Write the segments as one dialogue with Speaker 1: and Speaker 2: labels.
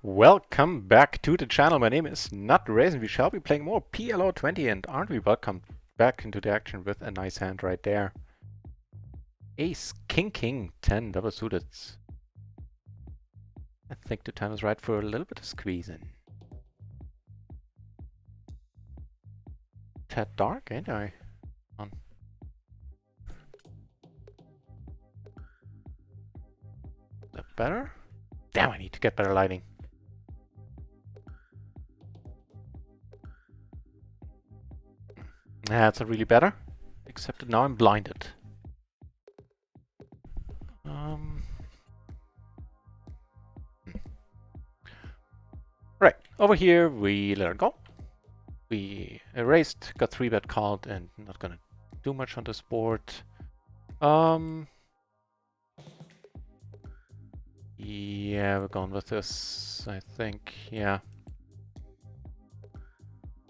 Speaker 1: Welcome back to the channel. My name is NutRaisin. We shall be playing more PLO 20, and aren't we welcome back into the action with a nice hand right there. Ace, King, 10 double suited. I think the time is right for a little bit of squeezing. Tad dark, ain't I? On. Is that better? Damn, I need to get better lighting. That's not really better, except that now I'm blinded. Right, over here we let it go. We erased, got 3-bet called, and not gonna do much on this board. Yeah, we're going with this, I think, yeah.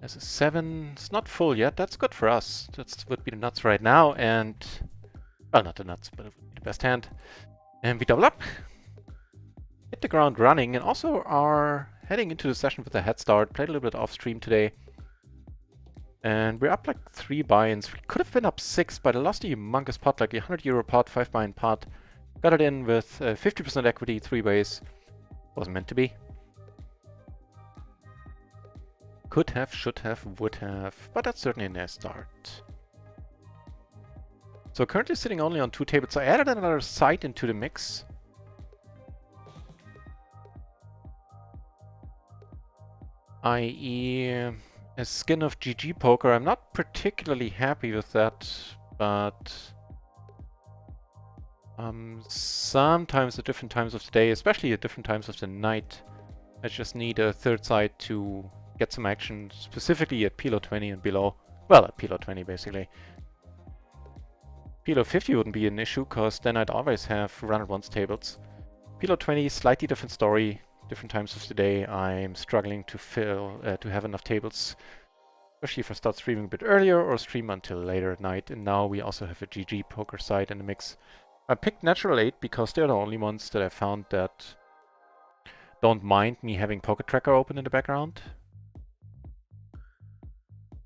Speaker 1: There's a 7, it's not full yet, that's good for us. That would be the nuts right now, and... well, not the nuts, but it would be the best hand. And we double up. Hit the ground running, and also are heading into the session with a head start. Played a little bit off stream today. And we're up like 3 buy-ins. We could have been up 6, but I lost a humongous pot, like a €100 pot, 5 buy-in pot. Got it in with 50% equity, 3 ways. Wasn't meant to be. Could have, should have, would have, but that's certainly a nice start. So currently sitting only on 2 tables. I added another side into the mix. I.e. a skin of GG poker. I'm not particularly happy with that, but sometimes at different times of the day, especially at different times of the night, I just need a third side to get some action, specifically at PLO 20 and below. Well, at PLO 20 basically. PLO 50 wouldn't be an issue, because then I'd always have RunItOnce tables. PLO 20, slightly different story. Different times of the day, I'm struggling to have enough tables, especially if I start streaming a bit earlier or stream until later at night. And now we also have a GG poker side in the mix. I picked Natural 8 because they're the only ones that I found that don't mind me having Poker Tracker open in the background.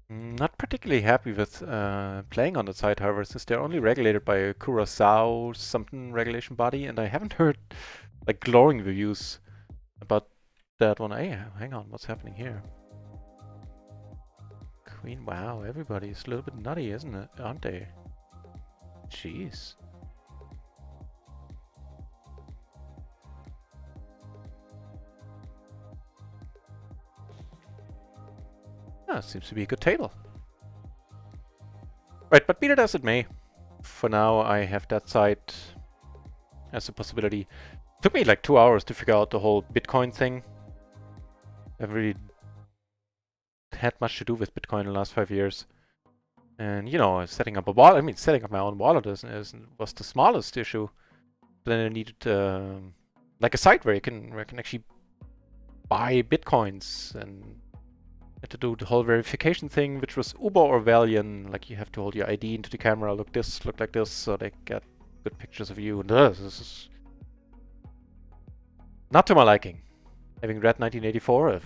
Speaker 1: Not particularly happy with playing on the side, however, since they're only regulated by a Curacao something regulation body, and I haven't heard like glowing reviews about that one. Hey, hang on, what's happening here? Queen, wow, everybody's a little bit nutty, isn't it? Aren't they? Jeez. Ah, seems to be a good table. Right, but be it as it may, for now I have that side as a possibility. Took me like 2 hours to figure out the whole Bitcoin thing. I haven't really had much to do with Bitcoin in the last 5 years. And, you know, setting up a wallet, I mean, setting up my own wallet was the smallest issue. But then I needed like a site where I can actually buy Bitcoins, and had to do the whole verification thing, which was uber Orwellian. Like, you have to hold your ID into the camera, look like this, so they get good pictures of you. And this is not to my liking. Having read 1984, it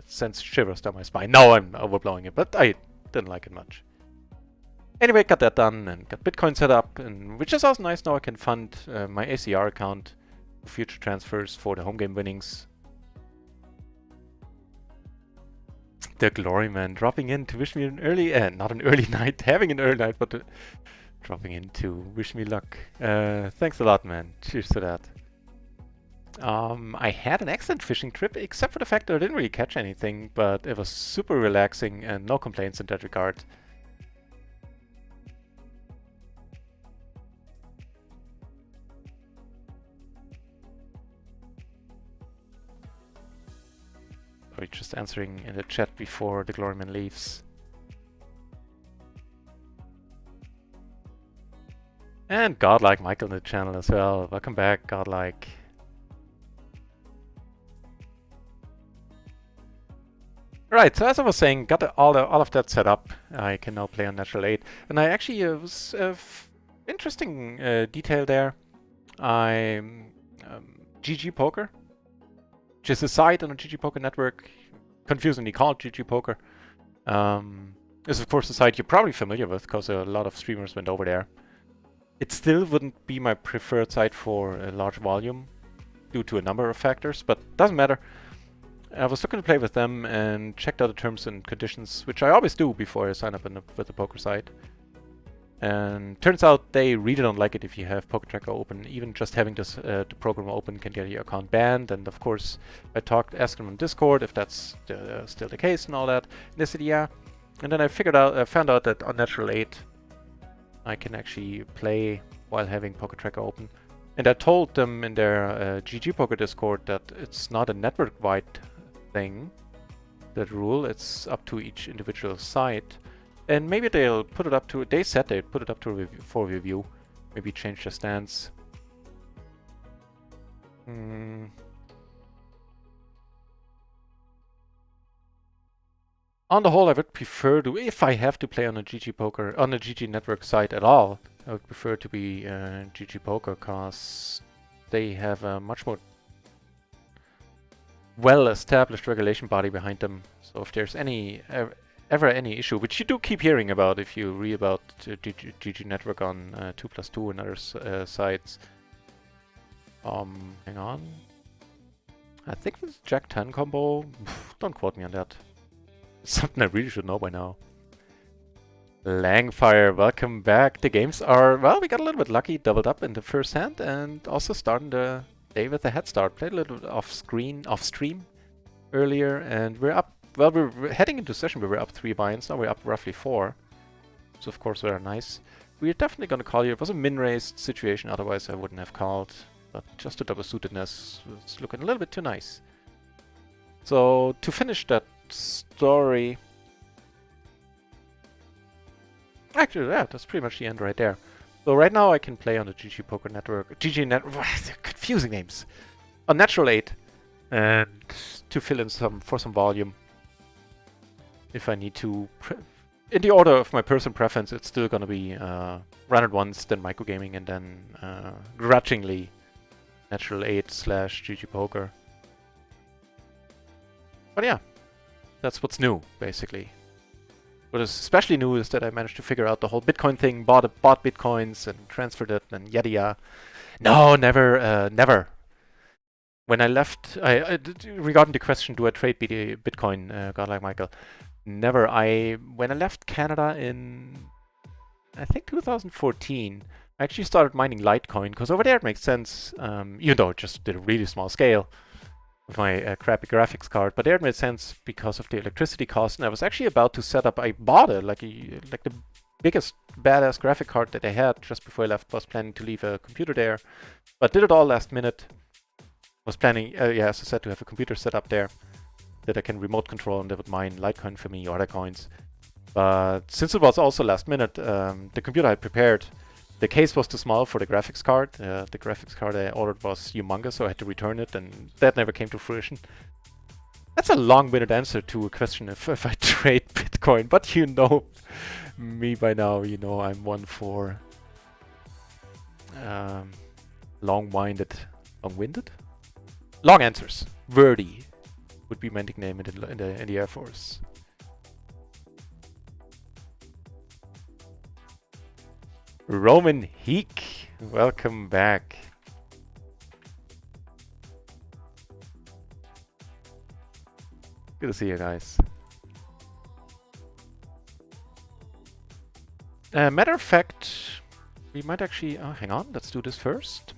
Speaker 1: sends shivers down my spine. No, I'm overblowing it, but I didn't like it much. Anyway, got that done and got Bitcoin set up, and which is also nice. Now I can fund my ACR account for future transfers for the home game winnings. The Glory Man dropping in to wish me an early, not an early night, having an early night, but dropping in to wish me luck. Thanks a lot, man. Cheers to that. I had an excellent fishing trip, except for the fact that I didn't really catch anything, but it was super relaxing and no complaints in that regard. Or just answering in the chat before the Gloryman leaves. And Godlike Michael in the channel as well. Welcome back, Godlike. Right, so as I was saying, got all of that set up. I can now play on Natural 8. And I actually was interesting detail there. I'm GG Poker. which is a site on the GG Poker network, confusingly called GG Poker. Is of course a site you're probably familiar with because a lot of streamers went over there. It still wouldn't be my preferred site for a large volume due to a number of factors, but doesn't matter. I was looking to play with them and checked out the terms and conditions, which I always do before I sign up with the poker site. And turns out they really don't like it if you have Poker Tracker open. Even just having this the program open can get your account banned. And of course, I asked them on Discord if that's still the case and all that. And they said yeah. And then I found out that on Natural 8, I can actually play while having Poker Tracker open. And I told them in their GG Poker Discord that it's not a network-wide thing, that rule. It's up to each individual site. And maybe they'll put it up to... They said they'd put it up to for review. Maybe change their stance. On the whole, I would prefer to... If I have to play on a GG Poker... On a GG network site at all, I would prefer to be GG Poker, because they have a much more well-established regulation body behind them. So if there's ever any issue, which you do keep hearing about if you read about GG Network on 2+2 and other sites. Hang on. I think this Jack-10 combo, don't quote me on that. It's something I really should know by now. Langfire, welcome back. The games are, well, we got a little bit lucky, doubled up in the first hand, and also starting the day with a head start. Played a little bit off stream earlier, and we're up. Well, we're heading into session where we're up 3 binds. Now we're up roughly 4. So of course very nice. We're definitely going to call here. It was a min-raised situation, otherwise I wouldn't have called. But just the double suitedness was looking a little bit too nice. So to finish that story... Actually, yeah, that's pretty much the end right there. So right now I can play on the GG Poker Network. GG Network... confusing names! On Natural 8. And to fill in for some volume. If I need to. In the order of my personal preference, it's still gonna be RunItOnce, then Microgaming, and then grudgingly Natural 8/GG Poker. But yeah, that's what's new, basically. What is especially new is that I managed to figure out the whole Bitcoin thing, bought Bitcoins and transferred it and yada yada. No, never, never. When I left, regarding the question, do I trade Bitcoin, God like Michael? Never. When I left Canada in, I think 2014, I actually started mining Litecoin, because over there it makes sense, even though it just did a really small scale with my crappy graphics card, but there it made sense because of the electricity cost, and I was actually about to set up, I bought it, like the biggest badass graphic card that I had just before I left. Was planning to leave a computer there, but did it all last minute. Was planning, yeah, as I said, to have a computer set up there that I can remote control and that would mine Litecoin for me or other coins. But since it was also last minute, the computer I prepared, the case was too small for the graphics card. The graphics card I ordered was humongous, so I had to return it, and that never came to fruition. That's a long-winded answer to a question if I trade Bitcoin, but you know me by now, you know I'm one for long-winded. Long-winded? Long answers. Wordy would be my nickname in the Air Force. Roman Heek, welcome back. Good to see you guys. Matter of fact, we might actually... hang on, let's do this first.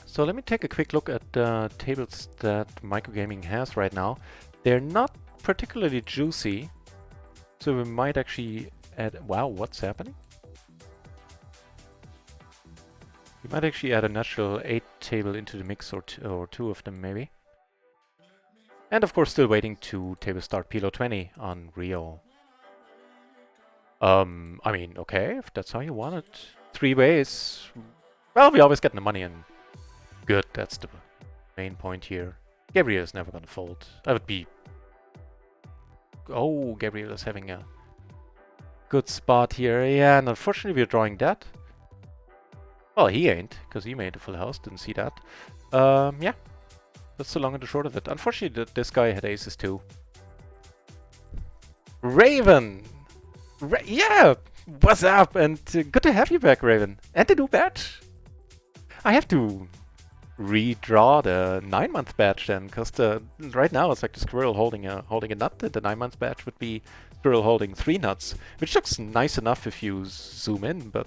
Speaker 1: So let me take a quick look at the tables that Microgaming has right now. They're not particularly juicy, so we might actually add... Wow, what's happening? We might actually add a natural 8 table into the mix, or two of them maybe. And of course still waiting to table start PLO 20 on Rio. I mean, okay, if that's how you want it. 3 ways. Well, we always get the money in. Good, that's the main point here. Gabriel is never gonna fold. That would be... Oh, Gabriel is having a good spot here. Yeah, and unfortunately we're drawing that. Well, he ain't, because he made a full house, didn't see that. Yeah. That's the long and the short of it. Unfortunately, this guy had aces too. Raven! Yeah! What's up? And good to have you back, Raven. And the new badge. I have to redraw the 9-month badge then, because right now it's like the squirrel holding a nut. The 9-month badge would be squirrel holding 3 nuts, which looks nice enough if you zoom in, but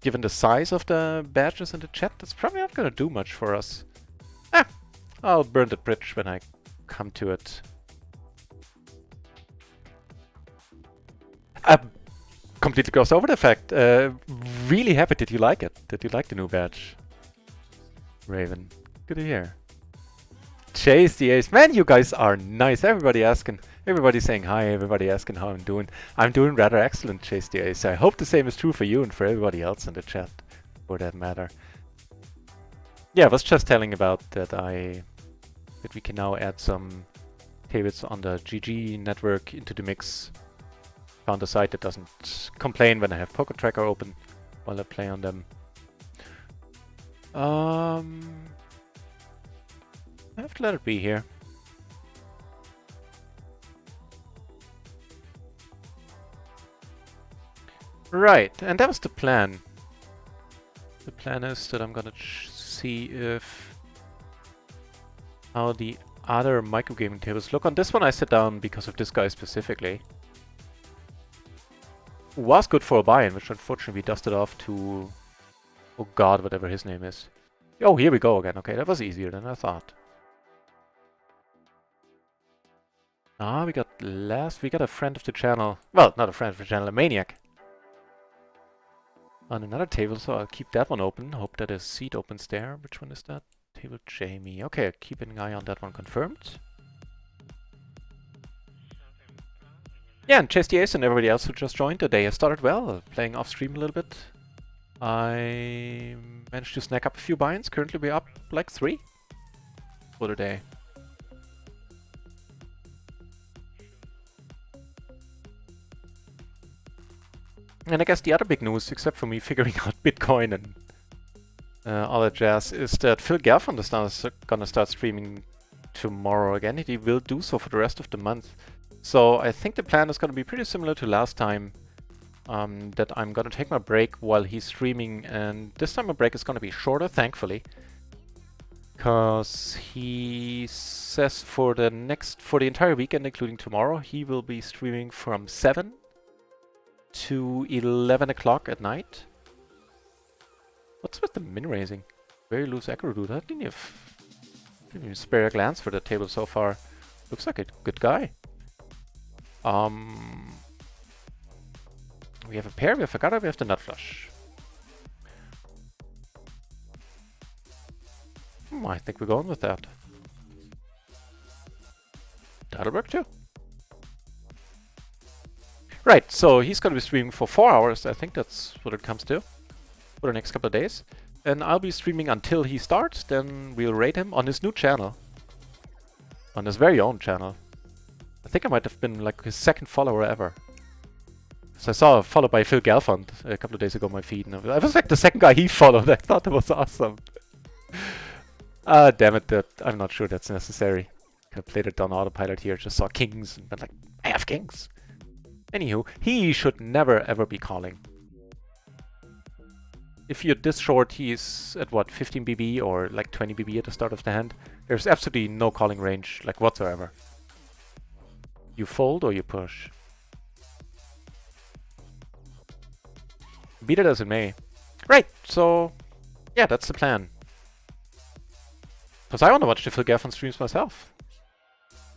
Speaker 1: given the size of the badges in the chat, that's probably not going to do much for us. I'll burn the bridge when I come to it. Completely glossed over the fact. Really happy that you like it. That you like the new badge. Raven. Good to hear. Chase the ace. Man, you guys are nice. Everybody asking. Everybody saying hi. Everybody asking how I'm doing. I'm doing rather excellent, Chase the ace. I hope the same is true for you and for everybody else in the chat, for that matter. Yeah, I was just telling about that that we can now add some tables on the GG network into the mix. Found a site that doesn't complain when I have Poker Tracker open while I play on them. I have to let it be here. Right, and that was the plan. The plan is that I'm gonna see if how the other microgaming tables look. On this one I sit down because of this guy specifically. Was good for a buy-in, which unfortunately we dusted off to, oh god, whatever his name is. Oh, here we go again. Okay, that was easier than I thought. Ah, we got a friend of the channel. Well, not a friend of the channel, a maniac. On another table, so I'll keep that one open. Hope that a seat opens there. Which one is that? Table Jamie. Okay, keep an eye on that one confirmed. Yeah, and Chase the Ace and everybody else who just joined today has started well, playing off stream a little bit. I managed to snack up a few buy-ins. Currently we're up like 3 for the day. And I guess the other big news, except for me figuring out Bitcoin and all that jazz, is that Phil Gelfand is gonna start streaming tomorrow again. He will do so for the rest of the month. So I think the plan is gonna be pretty similar to last time. That I'm gonna take my break while he's streaming, and this time my break is gonna be shorter, thankfully. Because he says for the entire weekend, including tomorrow, he will be streaming from 7 to 11 o'clock at night. What's with the min raising? Very loose aggro dude. I didn't even spare a glance for the table so far. Looks like a good guy. We have a pair, we have a gutter, we have the nut flush. I think we're going with that. That'll work too. Right, so he's going to be streaming for 4 hours. I think that's what it comes to for the next couple of days. And I'll be streaming until he starts. Then we'll rate him on his new channel. On his very own channel. I think I might have been like his second follower ever. So I saw followed by Phil Gelfand a couple of days ago on my feed. And I was like the second guy he followed. I thought that was awesome. Damn it, I'm not sure that's necessary. Kind of played it on autopilot here. Just saw kings and been like, I have kings. Anywho, he should never ever be calling. If you're this short, he's at what, 15 BB or like 20 BB at the start of the hand. There's absolutely no calling range, like whatsoever. You fold or you push. Be that as it may. Right, so yeah, that's the plan. Because I want to watch the Phil Gelfand streams myself.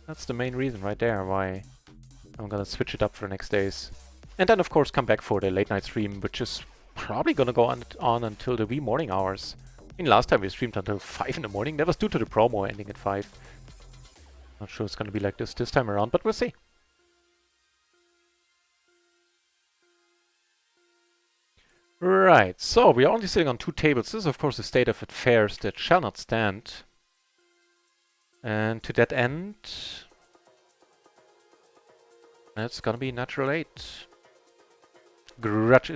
Speaker 1: That's the main reason right there why I'm gonna switch it up for the next days. And then of course come back for the late night stream, which is probably gonna go on until the wee morning hours. I mean, last time we streamed until 5 in the morning. That was due to the promo ending at 5. Not sure it's gonna be like this time around, but we'll see. Right, so we are only sitting on 2 tables. This is of course a state of affairs that shall not stand. And to that end, it's gonna be natural 8.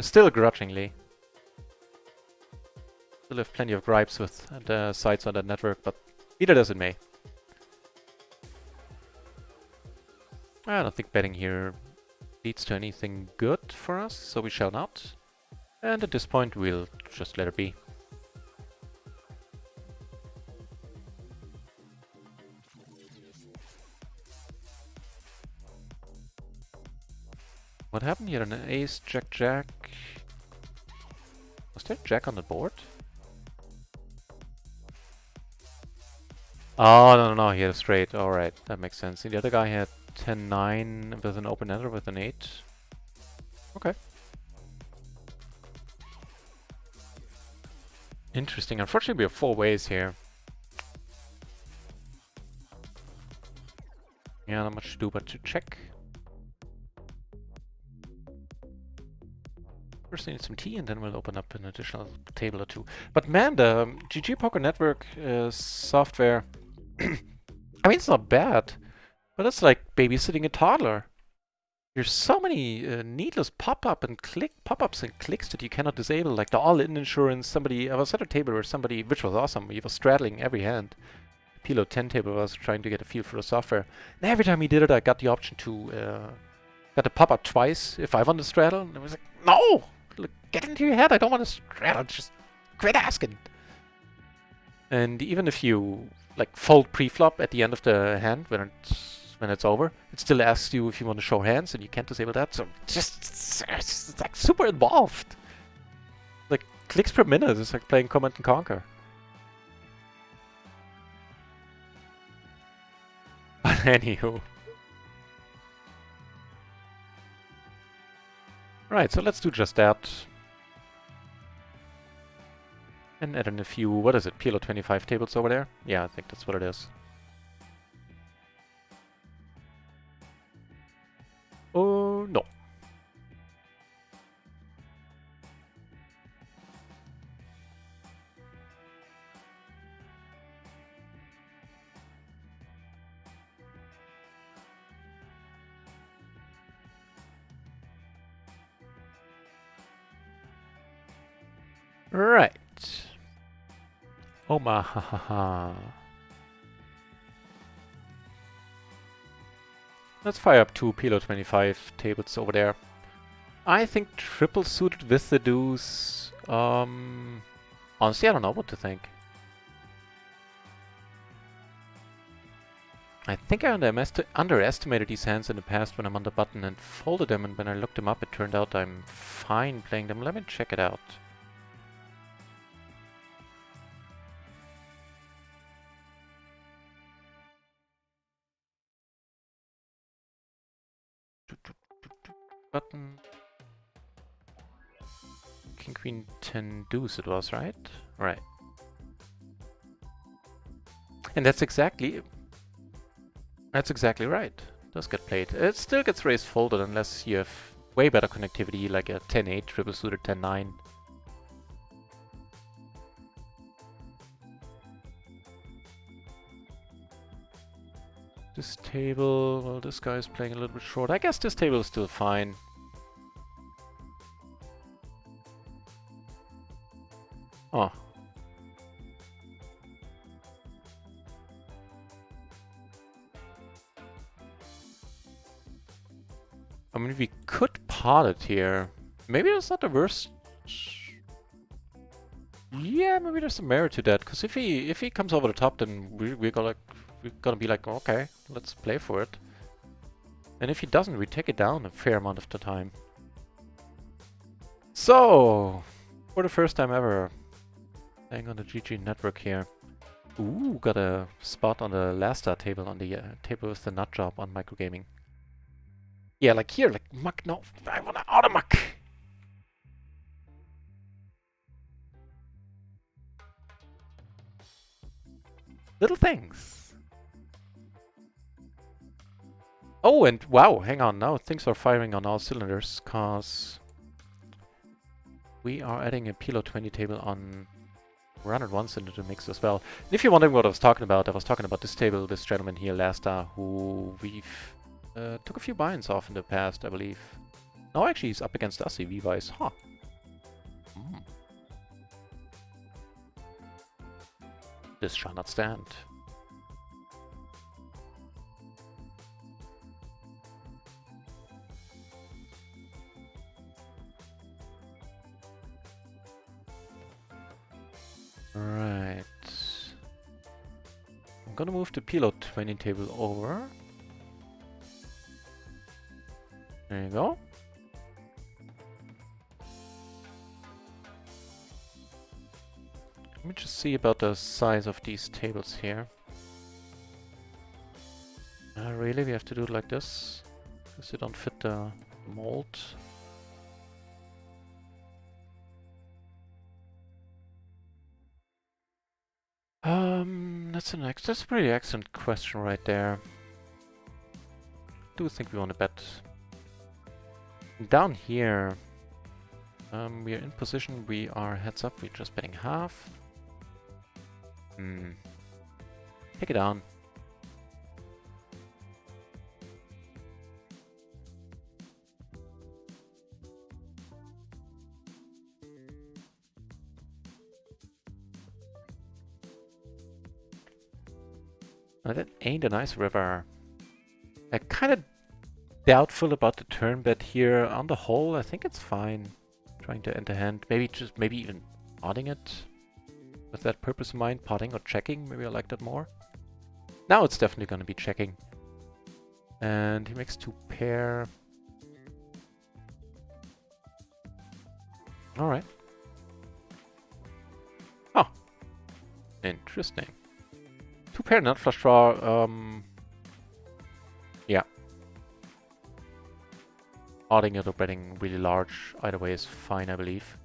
Speaker 1: Still grudgingly. Still have plenty of gripes with the sites on that network, but Be that as it may. I don't think betting here leads to anything good for us, so we shall not. And at this point, we'll just let it be. What happened here? An ace, jack, jack. Was there jack on the board? Oh, no, he had a straight. Alright, that makes sense. The other guy had 10-9 with an open ender with an 8. Okay. Interesting. Unfortunately, we have 4 ways here. Yeah, not much to do but to check. First, we need some tea, and then we'll open up an additional table or two. But man, the GG Poker Network software, I mean, it's not bad, but it's like babysitting a toddler. There's so many needless pop-ups and clicks that you cannot disable, like the all-in insurance. I was at a table where somebody, which was awesome, he was straddling every hand. PLO 10 table, I was trying to get a feel for the software. And every time he did it, I got the option to got a pop-up twice if I want to straddle. And I was like, no! Look, get into your head, I don't want to straddle, just quit asking. And even if you like fold pre-flop at the end of the hand when it's over, it still asks you if you want to show hands, and you can't disable that. So it's like super involved. Like clicks per minute. It's like playing Command and Conquer. But anywho. Right, so let's do just that. And add in a few, what is it, PLO 25 tables over there? Yeah, I think that's what it is. Oh, no. Right. Omaha. Let's fire up 2 PLO 25 tables over there. I think triple suited with the deuce. Honestly, I don't know what to think. I think I underestimated these hands in the past when I'm on the button and folded them, and when I looked them up, it turned out I'm fine playing them. Let me check it out. Button. King, queen, 10, deuce it was, right? Right. And that's exactly right. It does get played. It still gets raised folded unless you have way better connectivity, like a 10-8, triple suited 10-9. This table, well, this guy is playing a little bit short. I guess this table is still fine. Oh. I mean, we could pot it here. Maybe that's not the worst. Yeah, maybe there's some merit to that. Because if he comes over the top, then we're gonna be like, okay, let's play for it. And if he doesn't, we take it down a fair amount of the time. So, for the first time ever, playing on the GG network here. Ooh, got a spot on the last star table, on the table with the nut job on microgaming. Yeah, like here, like muck. No, I wanna auto muck. Little things. Oh, and wow, hang on, now things are firing on all cylinders, cause we are adding a PLO 20 table on RunItOnce into the mix as well. And if you're wondering what I was talking about this table, this gentleman here, Lasta, who we've took a few buy-ins off in the past, I believe. No, actually, he's up against us, EV-wise. Huh. This shall not stand. I'm gonna move the PLO 20 table over. There you go. Let me just see about the size of these tables here. Really, we have to do it like this? Because they don't fit the mold. That's a pretty excellent question right there. I do think we want to bet. Down here, we are in position, we are heads up, we're just betting half. Take it down. Now that ain't a nice river. I'm kind of doubtful about the turn bet here. On the whole, I think it's fine. Trying to enter hand. Maybe even potting it. With that purpose in mind, potting or checking. Maybe I like that more. Now it's definitely going to be checking. And he makes 2 pair. Alright. Oh. Interesting. 2 pair nut flush draw. Yeah. Potting it or betting really large. Either way is fine, I believe.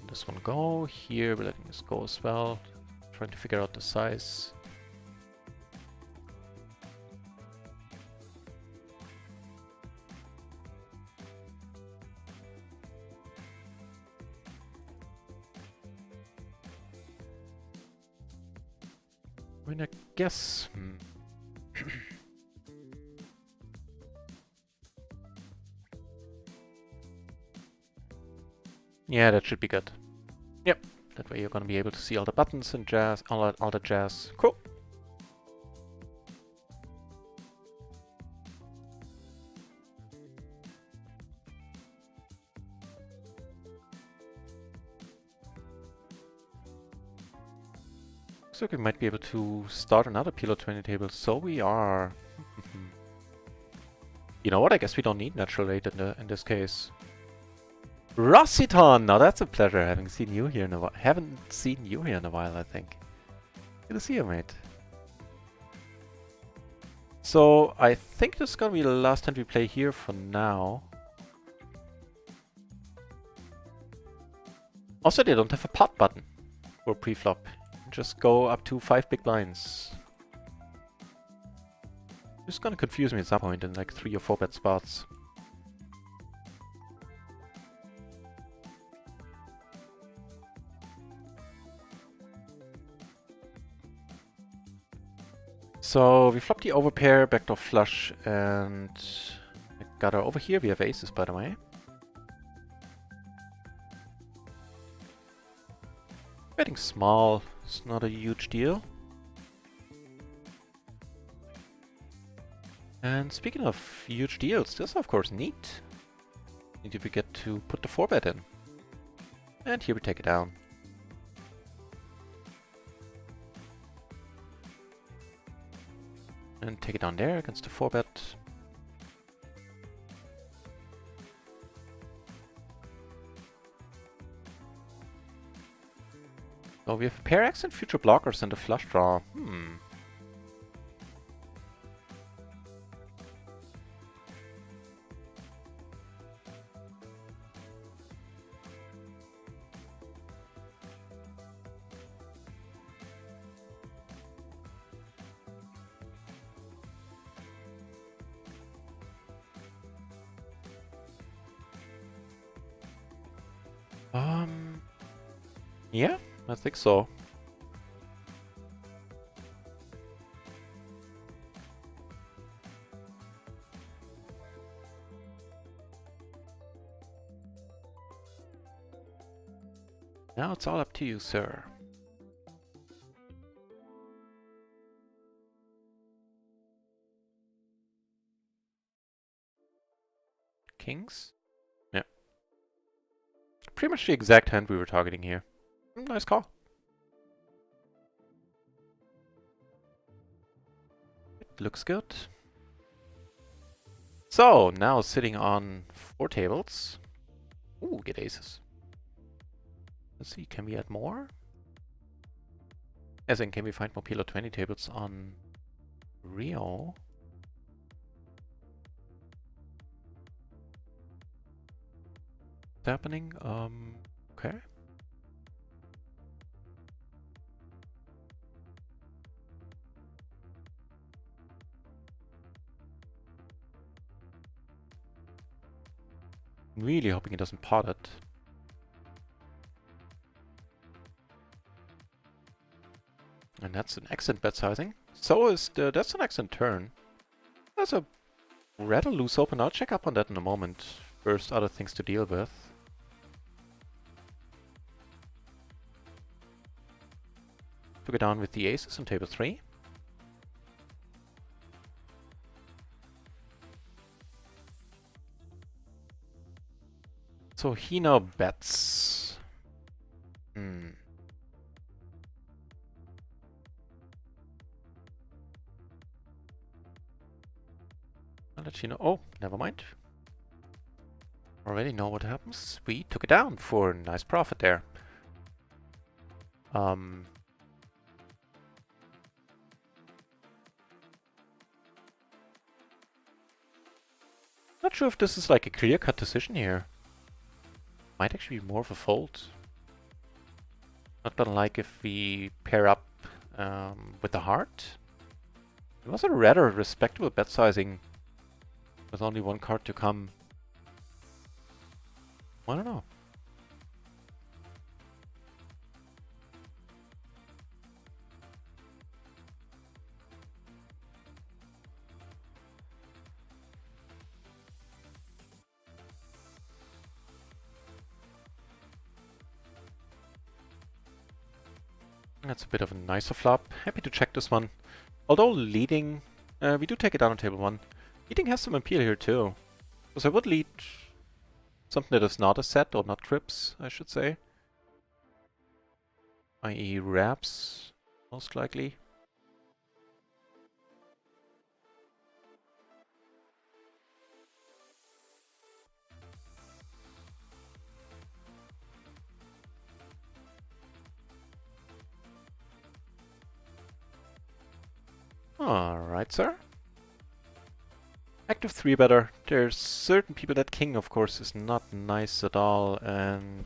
Speaker 1: This one go. Here we're letting this go as well. Trying to figure out the size. I mean, I guess... yeah, that should be good. Yep, that way you're gonna be able to see all the buttons and jazz, all the jazz. Cool. Looks like we might be able to start another PLO 20 table, so we are. You know what? I guess we don't need natural 8 in this case. RunItOnce! Now that's a pleasure having seen you here in a while. Haven't seen you here in a while, I think. Good to see you, mate. So I think this is gonna be the last hand we play here for now. Also, they don't have a pot button for pre-flop. Just go up to 5 big blinds. It's gonna confuse me at some point in like 3 or 4 bet spots. So we flop the overpair, backdoor flush, and I got her over here. We have aces, by the way. Betting small, it's not a huge deal. And speaking of huge deals, this is of course neat. Need to forget to put the 4-bet in. And here we take it down. And take it down there against the 4-bet. So we have a pair X and future blockers and a flush draw. Yeah, I think so. Now it's all up to you, sir. Kings? Yeah. Pretty much the exact hand we were targeting here. Nice call. looks good. So, now sitting on 4 tables. Ooh, get aces. Let's see, can we add more? As in, can we find more PLO 20 tables on Rio? What's happening? Okay. Really hoping it doesn't pot it. And that's an excellent bet sizing. So is that's an excellent turn. That's a rather loose open. I'll check up on that in a moment. First, other things to deal with. To go down with the aces on table 3. So he now bets. I'll let you know. Oh, never mind. Already know what happens. We took it down for a nice profit there. Not sure if this is like a clear-cut decision here. Might actually be more of a fold. Not gonna like if we pair up with the heart. It was a rather respectable bet sizing with only one card to come. I don't know. That's a bit of a nicer flop. Happy to check this one. Although leading, we do take it down on table 1. Leading has some appeal here too. Because I would lead something that is not a set, or not trips, I should say. I.e. wraps, most likely. Alright, sir. Active 3-better. There's certain people that king, of course, is not nice at all, and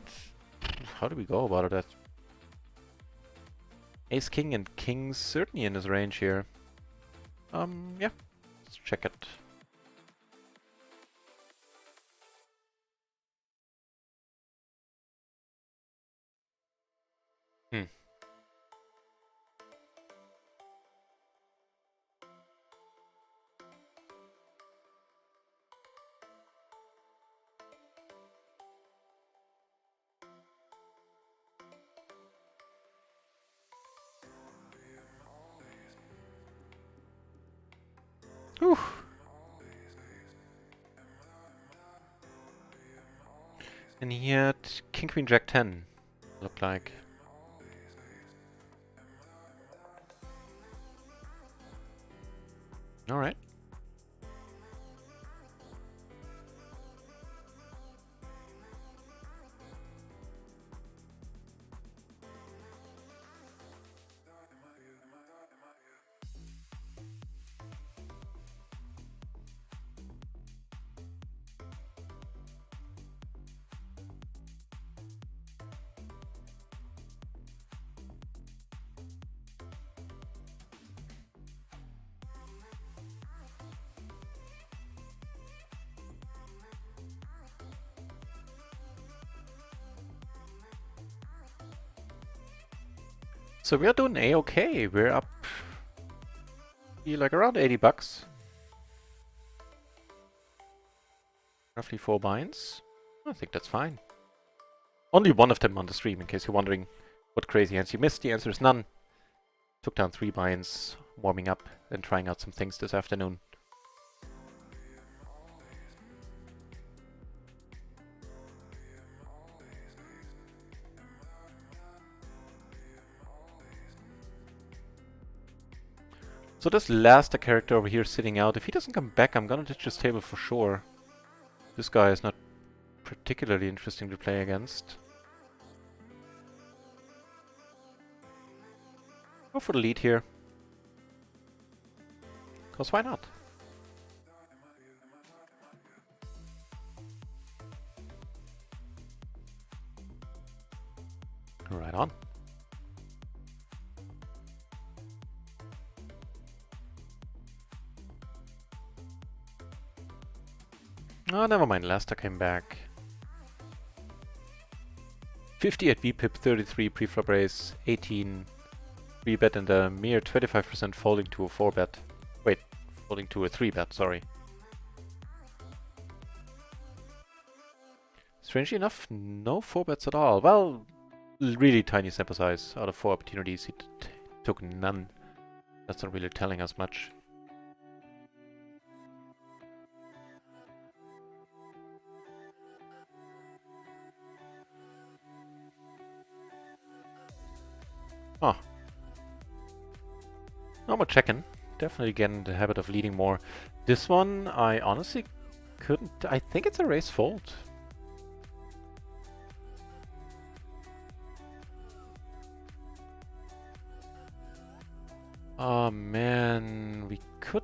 Speaker 1: how do we go about it? Ace king and king's certainly in his range here. Yeah, let's check it. Whew. And he had king, queen, jack 10, looked like. Alright. So we are doing A-okay. We're up like around 80 bucks. Roughly 4 binds. I think that's fine. Only one of them on the stream, in case you're wondering what crazy hands you missed. The answer is none. Took down 3 binds, warming up, and trying out some things this afternoon. So this last character over here sitting out, if he doesn't come back, I'm gonna ditch this table for sure. This guy is not particularly interesting to play against. Go for the lead here. Cause why not? Right on. Oh, never mind. Lester came back. 50 at VPIP, 33 preflop raise, 18 3-bet, and a mere 25% folding to a 4-bet. Wait, folding to a 3-bet, sorry. Strangely enough, no 4-bets at all. Well, really tiny sample size. Out of 4 opportunities, he took none. That's not really telling us much. Oh. No more checking. Definitely get in the habit of leading more. This one, I honestly couldn't... I think it's a raise fold. Oh man, we could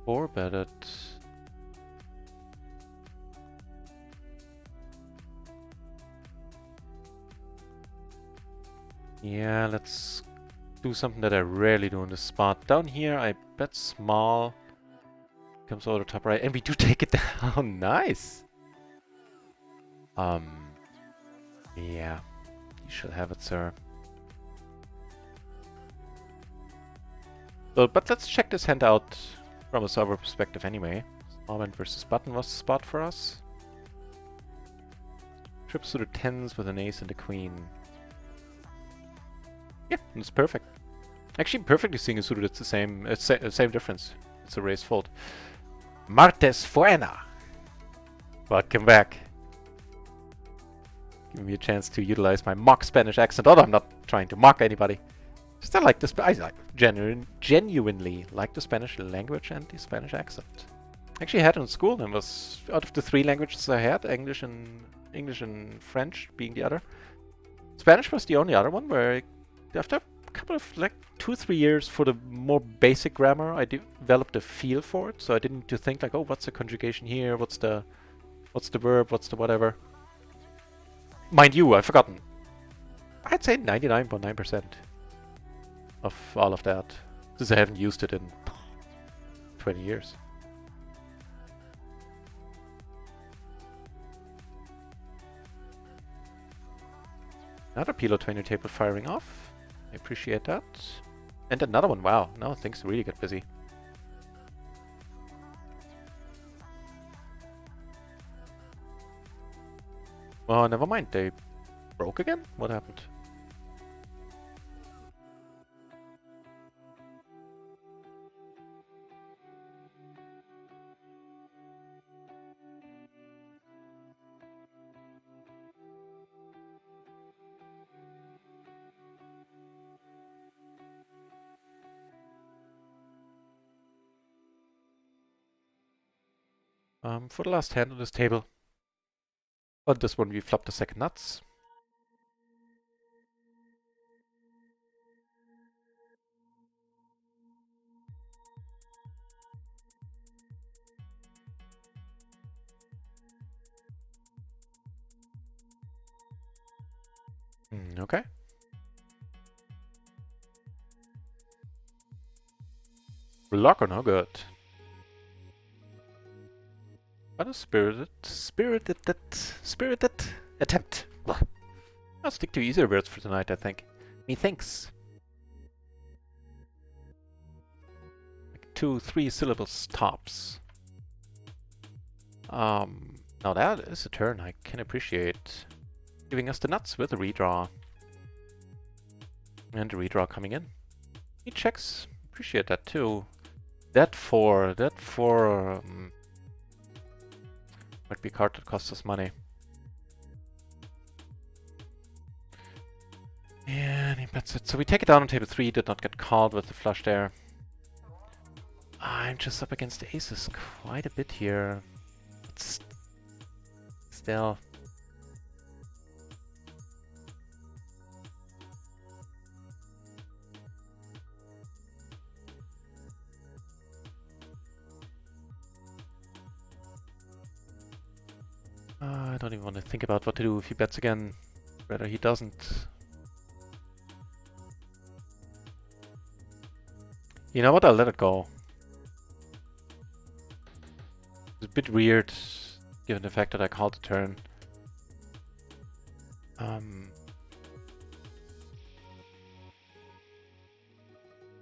Speaker 1: 4-bet it. Yeah, let's do something that I rarely do in this spot. Down here, I bet small. Comes over the top right, and we do take it down. Nice! Yeah. You should have it, sir. So, but let's check this hand out from a server perspective anyway. Small blind versus button was the spot for us. Trips to the 10s with an ace and a queen. Yeah, it's perfect. Actually, perfectly single suited. It's the same difference. It's a raise fold. Martes Fuena. Welcome back. Give me a chance to utilize my mock Spanish accent. Although I'm not trying to mock anybody. Just I like this. I genuinely like the Spanish language and the Spanish accent. Actually, I had it in school and was out of the 3 languages I had, English and French being the other. Spanish was the only other one where after a couple of like 2-3 years for the more basic grammar, I developed a feel for it. So I didn't need to think like, oh, what's the conjugation here? What's the verb? What's the whatever? Mind you, I've forgotten. I'd say 99.9% of all of that, since I haven't used it in 20 years. Another PLO 20 table firing off. I appreciate that. And another one. Wow, now things really get busy. Well, never mind. They broke again? What happened? For the last hand on this table. On this one, we flopped the second nuts. Okay. Block or no good. What a spirited attempt. I'll stick to easier words for tonight, I think. Methinks. Like 2-3 syllables tops. Now that is a turn I can appreciate. Giving us the nuts with a redraw. And a redraw coming in. He checks. Appreciate that too. That 4 might be a card that costs us money. And he bets it. So we take it down on table 3, did not get called with the flush there. I'm just up against the aces quite a bit here. But still. I don't even want to think about what to do if he bets again. Rather he doesn't. You know what? I'll let it go. It's a bit weird, given the fact that I called the turn.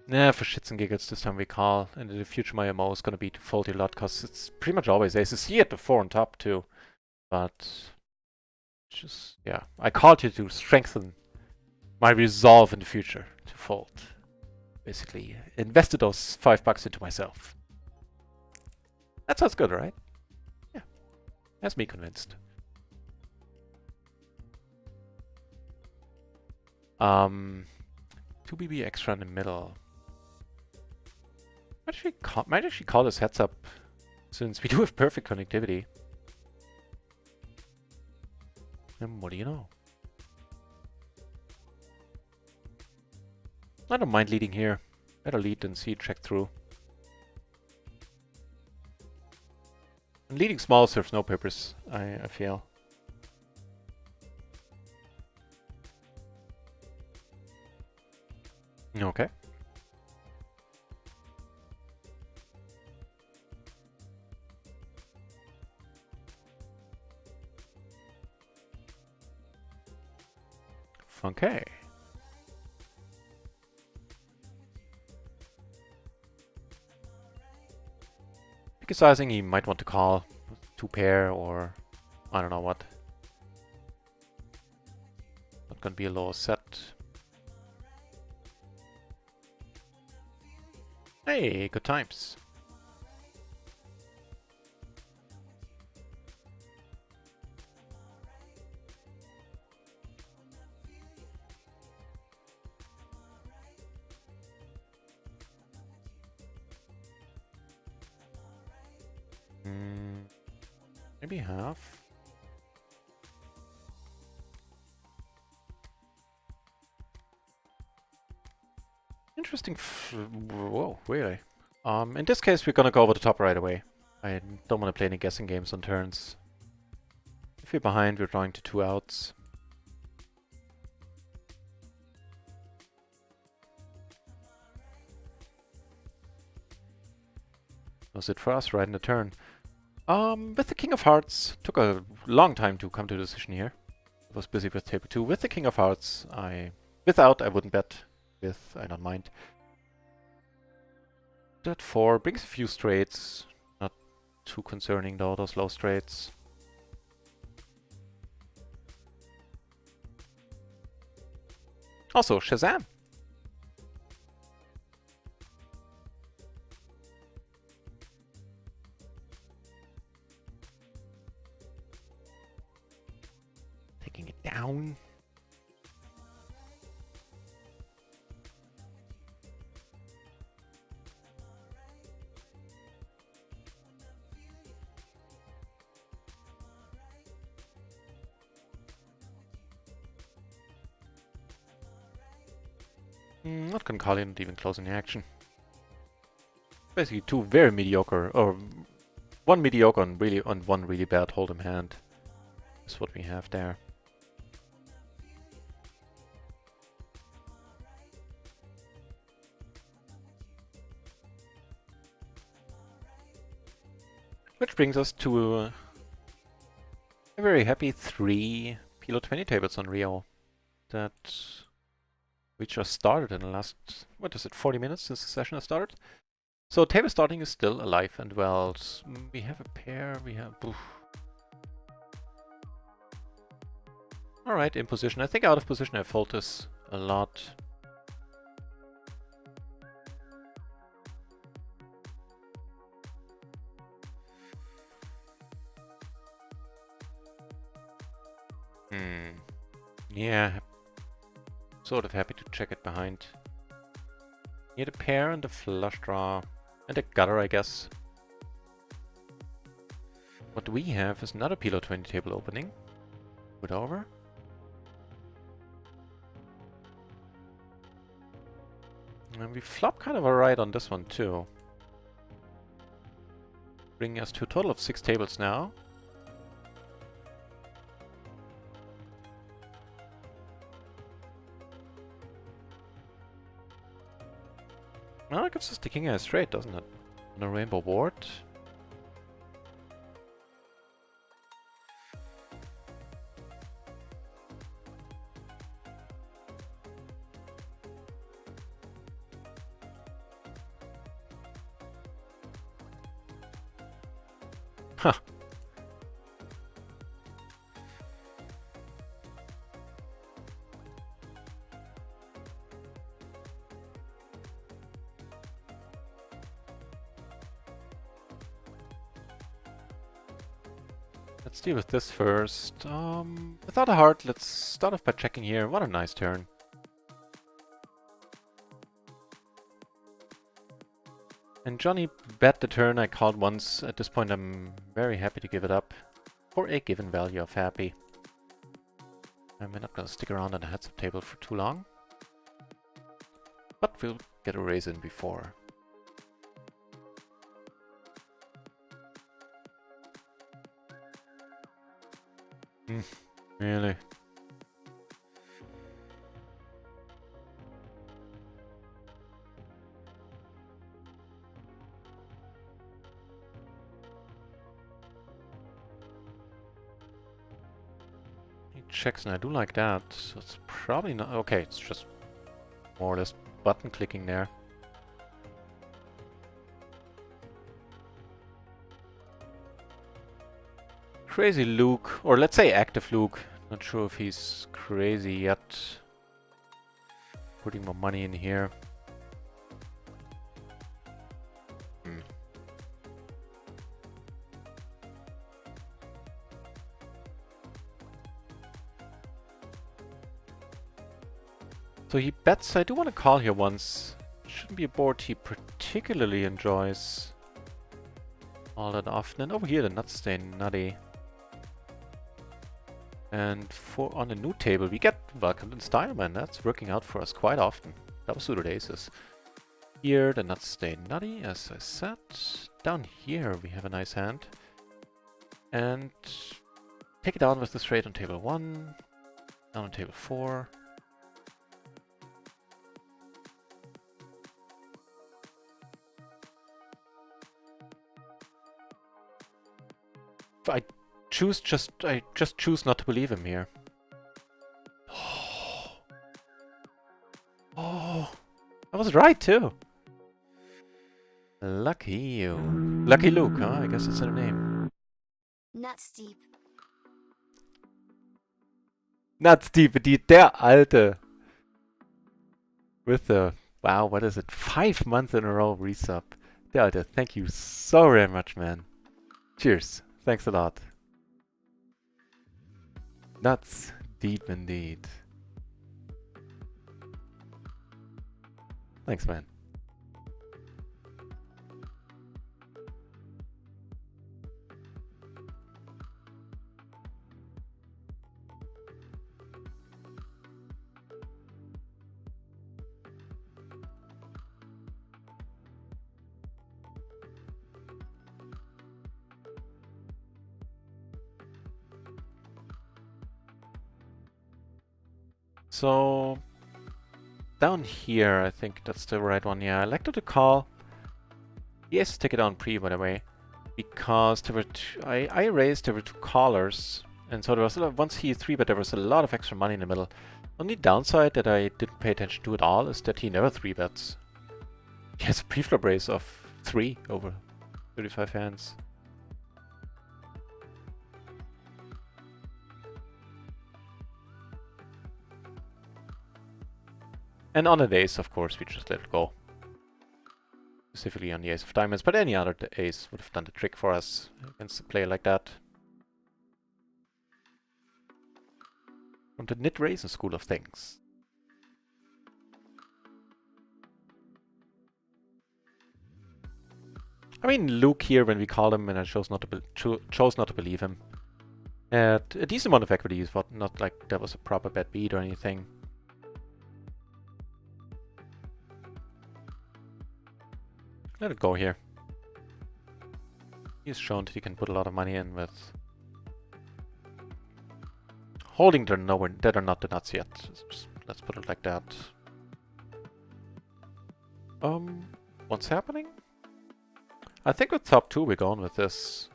Speaker 1: Nah, for shits and giggles this time we call. And in the future my MO is gonna be to fold a lot, cause it's pretty much always aces. He had the 4 on top too. But just, yeah. I called you to strengthen my resolve in the future to fold. Basically, invested those $5 into myself. That sounds good, right? Yeah. Has me convinced. 2BB extra in the middle. Might actually call this heads up, since we do have perfect connectivity. And what do you know? I don't mind leading here. Better lead than see it check through. And leading small serves no purpose, I feel. Okay. Okay. Pick a sizing he might want to call. 2 pair or I don't know what. Not gonna be a lower set. Hey, good times. Maybe half. Interesting. Whoa, really? In this case, we're gonna go over the top right away. I don't want to play any guessing games on turns. If we're behind, we're drawing to 2 outs. That was it for us, right in the turn. With the King of Hearts, took a long time to come to a decision here. I was busy with table 2. With the King of Hearts, without, I wouldn't bet. With, I don't mind. That 4 brings a few straights. Not too concerning though, those low straights. Also, Shazam! Taking it down. Not gonna call in, not even closing the action. Basically 2 very mediocre, or 1 mediocre and 1 really bad hold'em hand is what we have there. Which brings us to a very happy 3 PLO 20 tables on Rio that we just started in the last, what is it, 40 minutes since the session has started? So table starting is still alive and well. We have a pair, we have... Alright, in position. I think out of position I fold this a lot. Yeah, sort of happy to check it behind. He had a pair and a flush draw. And a gutter, I guess. What we have is another PLO 20 table opening. Put over. And we flop kind of alright on this one too. Bringing us to a total of 6 tables now. Well, it gives us the king as straight, doesn't it? On a rainbow board. Huh. Let's deal with this first. Without a heart, let's start off by checking here. What a nice turn. And Johnny bet the turn I called once. At this point, I'm very happy to give it up for a given value of happy. And we're not going to stick around on the heads-up table for too long. But we'll get a raise in before. Really? He checks, and I do like that. So it's probably not... Okay, it's just more or less button clicking there. Crazy Luke, or let's say active Luke. Not sure if he's crazy yet. Putting more money in here. So he bets. I do want to call here once. Shouldn't be a board he particularly enjoys all that often. And over here the nuts stay nutty. And for on a new table we get Welcome to Style, man. That's working out for us quite often. Double suited aces. Here the nuts stay nutty, as I said. Down here we have a nice hand. And take it down with the straight on table 1. Down on table 4. I just choose not to believe him here. Oh, I was right too. Lucky you. Lucky Luke, huh? I guess that's her name.
Speaker 2: Nuts deep.
Speaker 1: Nuts deep, indeed. Der Alte. With the, wow, what is it? 5 months in a row resub. Der Alte, thank you so very much, man. Cheers. Thanks a lot. Nuts deep indeed. Thanks, man. So, down here, I think that's the right one. Yeah, I like to call. Yes, take it on pre, by the way, because there were I raised, there were 2 callers, and so there was once he 3-bet, there was a lot of extra money in the middle. Only downside that I didn't pay attention to at all is that he never 3-bets. He has a pre-flop raise of 3 over 35 hands. And on the ace, of course, we just let it go. Specifically on the ace of diamonds, but any other ace would have done the trick for us against a player like that. From the NutRaisin school of things. I mean, Luke here, when we called him, and I chose not to believe him. Had a decent amount of equities, but not like that was a proper bad beat or anything. Let it go here. He's shown that he can put a lot of money in with holding their nowhere that are not the nuts yet. Let's put it like that. What's happening? I think with top 2 we're going with this.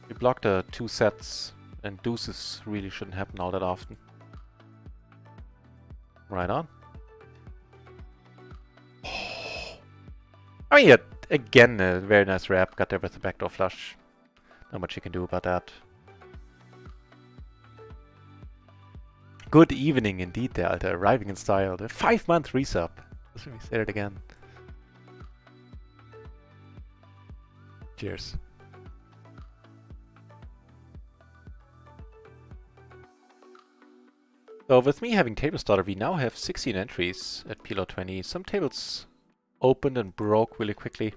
Speaker 1: We block the 2 sets, and deuces really shouldn't happen all that often. Right on. I mean, yeah, again, a very nice wrap. Got there with the backdoor flush. Not much you can do about that. Good evening indeed, the Alter. Arriving in style. The 5-month resub. Let me say it again. Cheers. So with me having table starter, we now have 16 entries at PLO 20. Some tables opened and broke really quickly,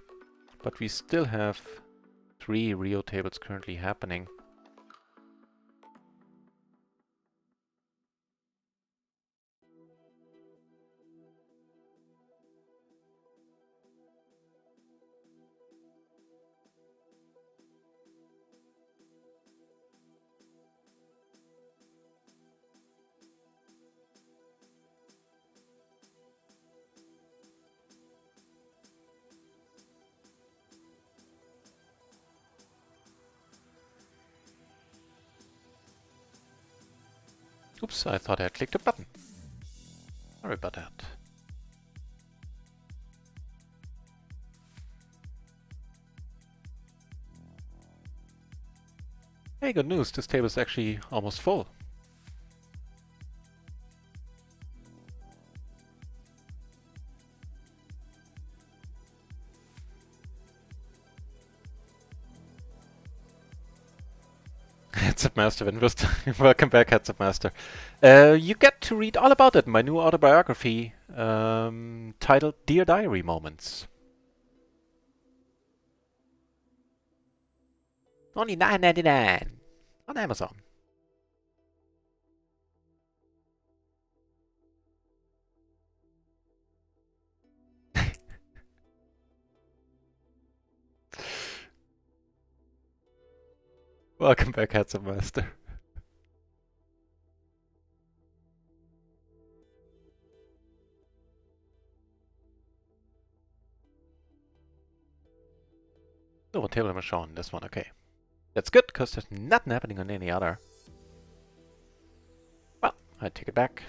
Speaker 1: but we still have 3 Rio tables currently happening. Oops, I thought I had clicked a button. Sorry about that. Hey, good news, this table is actually almost full. Heads Up Master, welcome back, Heads Up Master. You get to read all about it in my new autobiography titled Dear Diary Moments. Only $9.99 on Amazon. Welcome back, Heads Up Master. So what table am I showing? This one, okay. That's good, because there's nothing happening on any other. Well, I take it back.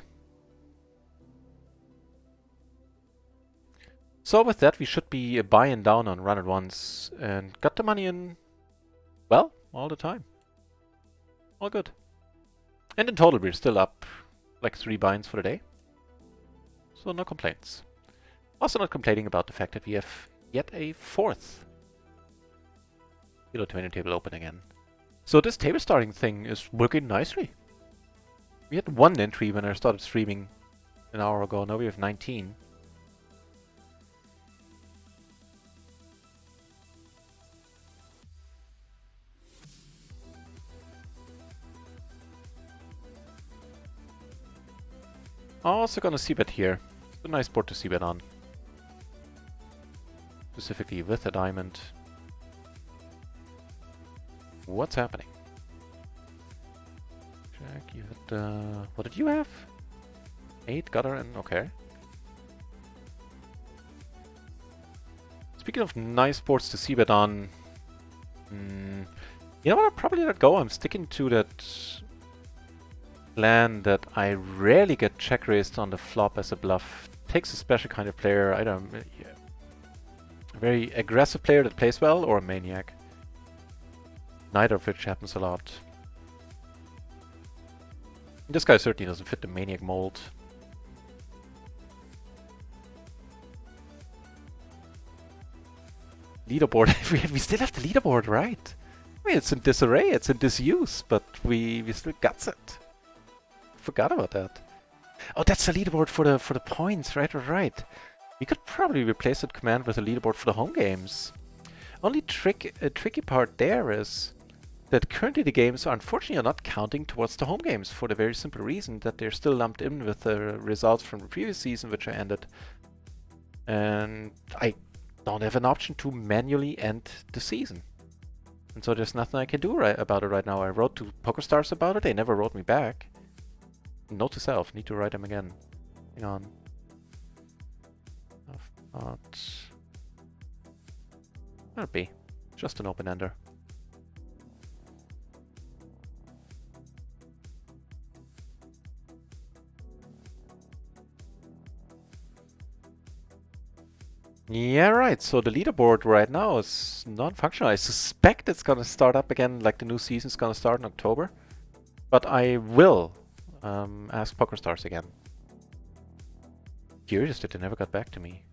Speaker 1: So with that, we should be buying down on RunItOnce and got the money in, well, all the time. All good. And in total, we're still up like 3 binds for the day. So no complaints. Also not complaining about the fact that we have yet a 4th PLO 20 table open again. So this table starting thing is working nicely. We had 1 entry when I started streaming an hour ago. Now we have 19. Also gonna c-bet here. It's a nice board to c-bet on. Specifically with a diamond. What's happening? Jack, you had, what did you have? 8 gutter and okay. Speaking of nice boards to c-bet on, you know what? I'll probably let go. I'm sticking to that plan that I rarely get check raised on the flop as a bluff. Takes a special kind of player, either a very aggressive player that plays well or a maniac. Neither of which happens a lot. This guy certainly doesn't fit the maniac mold. Leaderboard. we still have the leaderboard, right? I mean, it's in disarray, it's in disuse, but we still got it. Forgot about that. Oh, that's the leaderboard for the points, right? We could probably replace that command with a leaderboard for the home games. Only tricky part there is that currently the games are unfortunately not counting towards the home games for the very simple reason that they're still lumped in with the results from the previous season, which I ended. And I don't have an option to manually end the season. And so there's nothing I can do about it right now. I wrote to PokerStars about it, they never wrote me back. Note to self, need to write them again. Hang on. Not... That'll be just an open-ender. Yeah, right. So the leaderboard right now is non-functional. I suspect it's gonna start up again, like the new season's gonna start in October. But I will ask PokerStars again. Curious that they never got back to me.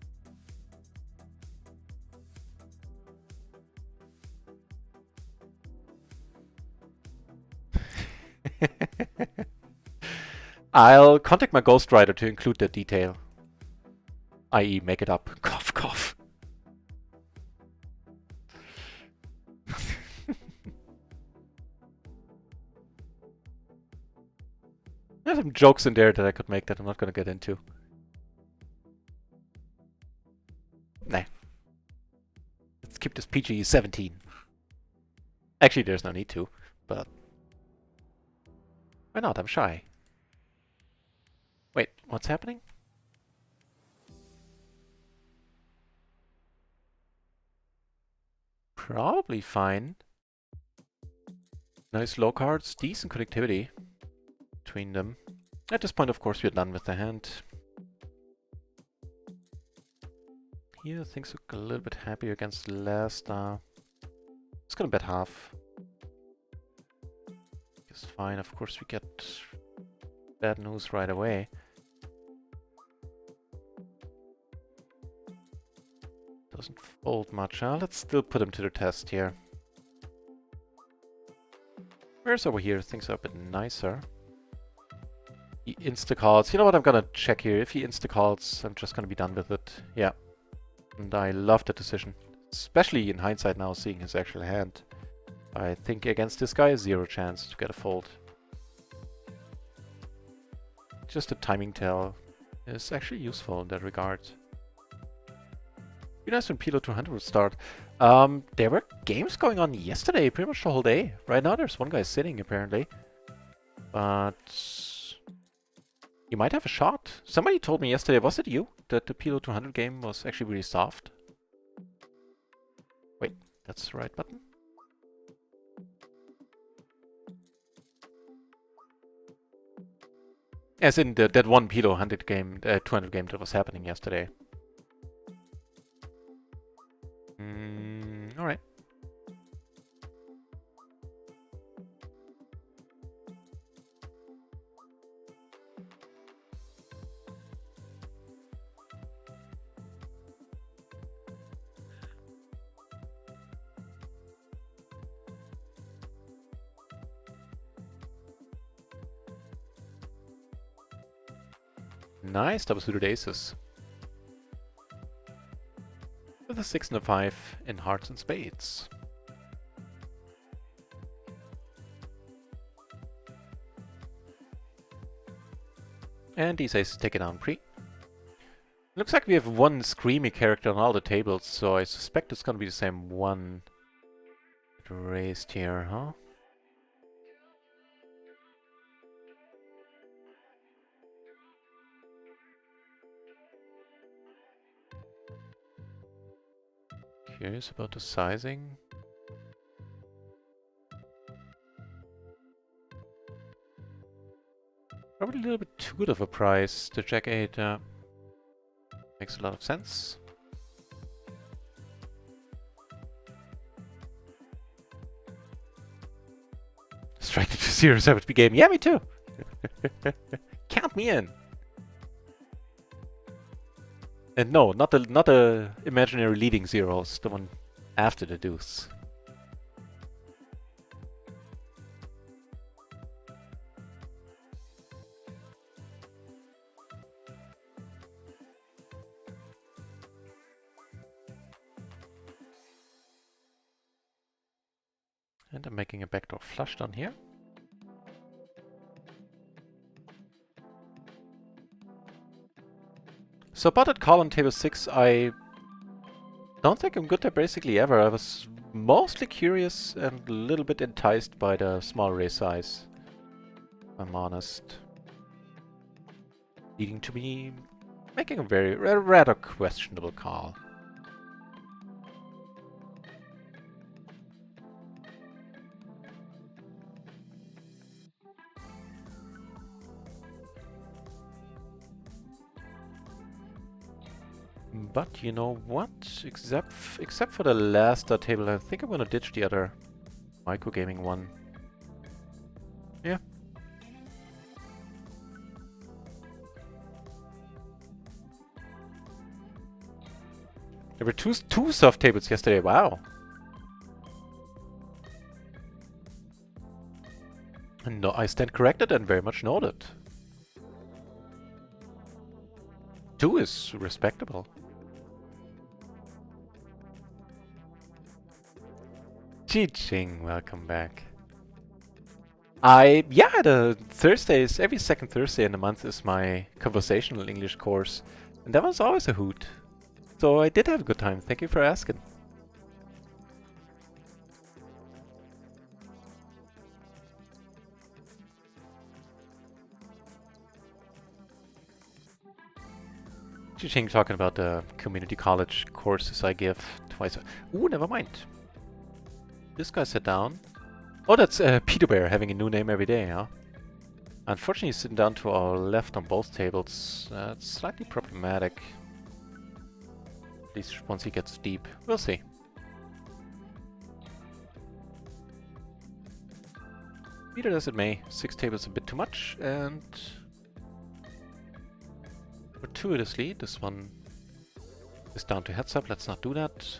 Speaker 1: I'll contact my ghostwriter to include that detail. I.e. make it up. Cough, cough. There's some jokes in there that I could make that I'm not going to get into. Nah. Let's keep this PG-17. Actually, there's no need to, but... Why not? I'm shy. Wait, what's happening? Probably fine. Nice low cards, decent connectivity between them. At this point, of course, we're done with the hand. Here, things look a little bit happier against last. It's gonna bet half. It's fine. Of course, we get bad news right away. Doesn't fold much, huh? Let's still put him to the test here. Whereas over here, things are a bit nicer. He insta-calls. You know what? I'm gonna check here. If he insta-calls, I'm just gonna be done with it. Yeah. And I love that decision. Especially in hindsight now, seeing his actual hand. I think against this guy, 0 chance to get a fold. Just a timing tell is actually useful in that regard. Be nice when PLO 200 would start. There were games going on yesterday, pretty much the whole day. Right now there's one guy sitting, apparently. But... you might have a shot. Somebody told me yesterday, was it you? That the PLO 200 game was actually really soft. Wait, that's the right button? As in that one PLO 100 game, 200 game that was happening yesterday. Alright. Nice, double suited aces. With a 6 and a 5 in hearts and spades. And these aces take it down pre. Looks like we have one screamy character on all the tables, so I suspect it's gonna be the same one raised here, huh? Curious about the sizing. Probably a little bit too good of a price. The Jack 8 makes a lot of sense. Strike to 0-7 game. Yeah, me too. Count me in. And no, not the imaginary leading zeros, the one after the deuce. And I'm making a backdoor flush down here. So about that call on table 6, I don't think I'm good there basically ever. I was mostly curious and a little bit enticed by the small raise size, if I'm honest. Leading to me making a rather questionable call. But you know what? Except for the last table, I think I'm gonna ditch the other microgaming one. Yeah. There were two soft tables yesterday. Wow. No, I stand corrected and very much noted. 2 is respectable. Ching, welcome back. Yeah, the Thursdays, every second Thursday in the month is my conversational English course. And that was always a hoot. So I did have a good time. Thank you for asking. Ching talking about the community college courses I give twice. Ooh, never mind. This guy sat down. Oh, that's Peter Bear having a new name every day, huh? Unfortunately, he's sitting down to our left on both tables. It's slightly problematic. At least once he gets deep. We'll see. Be that as it may, 6 tables a bit too much, and fortuitously, this one is down to heads up. Let's not do that.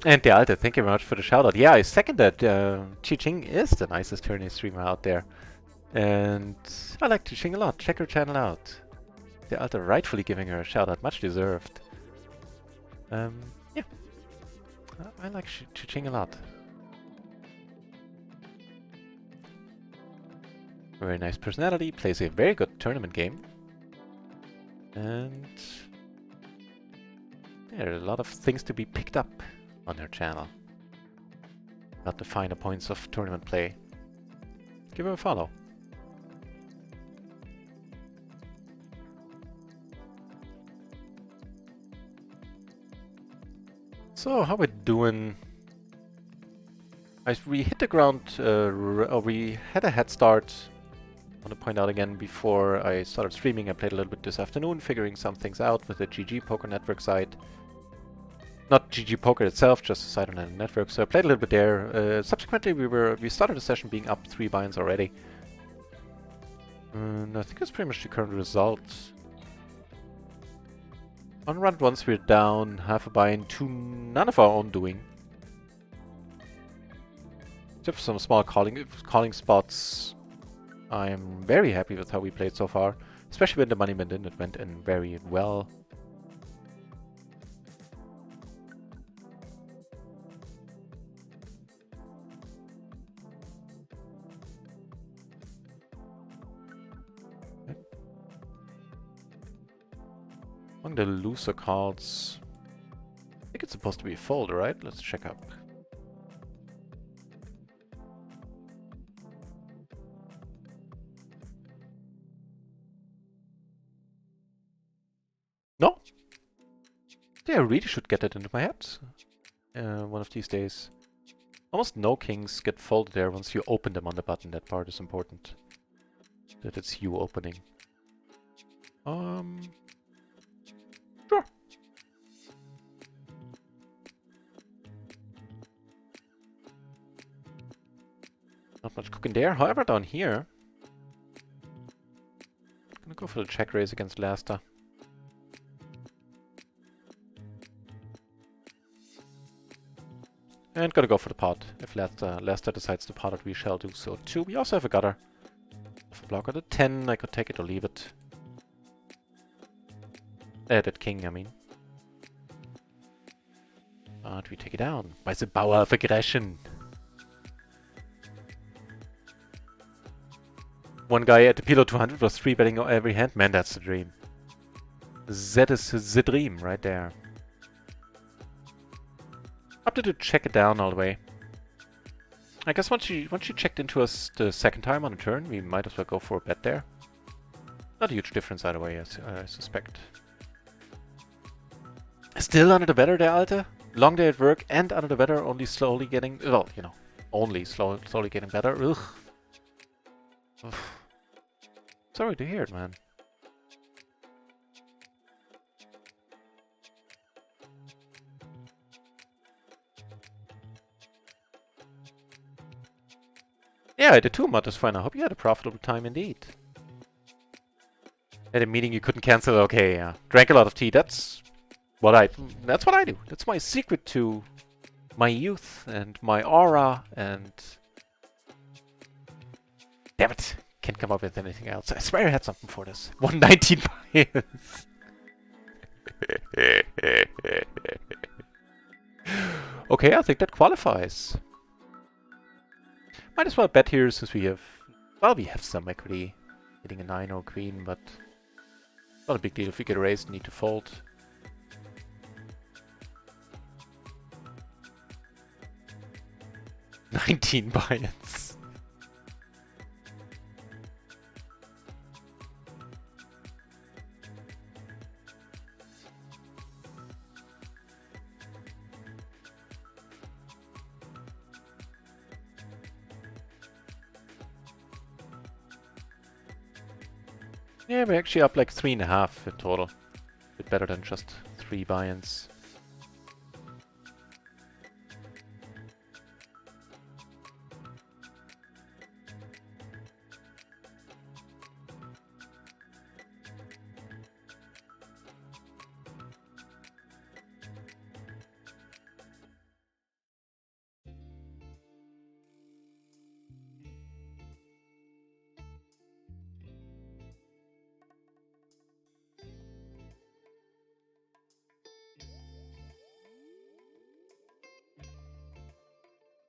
Speaker 1: And the Alta, thank you very much for the shoutout. Yeah, I second that. Chi-Ching is the nicest tourney streamer out there. And I like Chi-Ching a lot. Check her channel out. The Alta rightfully giving her a shoutout. Much deserved. Yeah. I like Chi-Ching a lot. Very nice personality. Plays a very good tournament game. And there are a lot of things to be picked up on her channel. Not the finer points of tournament play. Give her a follow. So, how we doing? We hit the ground, we had a head start. I want to point out again, before I started streaming, I played a little bit this afternoon, figuring some things out with the GG Poker Network site. Not GG Poker itself, just a site on the network, so I played a little bit there. Subsequently, we started the session being up 3 binds already. And I think that's pretty much the current result. On round 1, we're down half a bind to none of our own doing. Except for some small calling spots. I'm very happy with how we played so far. Especially when the money went in, it went in very well. Among the looser cards, I think it's supposed to be a fold, right? Let's check up. No? Yeah, I really should get that into my head one of these days. Almost no kings get folded there once you open them on the button. That part is important. That it's you opening. Sure. Not much cooking there. However, down here, I'm gonna go for the check raise against Lasta. And gonna go for the pot. If Lester decides to pot it, we shall do so too. We also have a gutter. If a block at a 10, I could take it or leave it. That king, I mean. But we take it down by the power of aggression. One guy at the PLO 200 was 3-betting every hand. Man, that's the dream. That is the dream right there. Up to check it down all the way. I guess once you checked into us the second time on a turn, we might as well go for a bet there. Not a huge difference either way, I suspect. Still under the weather there, Alter? Long day at work and under the weather, only slowly getting... Well, you know, only slowly getting better. Ugh. Ugh. Sorry to hear it, man. Yeah, I did too, Matt. That's fine. I hope you had a profitable time indeed. At a meeting you couldn't cancel. Okay, yeah. Drank a lot of tea. That's what I do. That's my secret to my youth and my aura and... Damn it. Can't come up with anything else. I swear I had something for this. 119 bias. Okay, I think that qualifies. Might as well bet here since we have... Well, we have some equity. Hitting a 9 or queen, but... Not a big deal. If we get raised, need to fold. $19 buy-ins. Yeah, we're actually up like 3.5 in total. A bit better than just 3 buy-ins.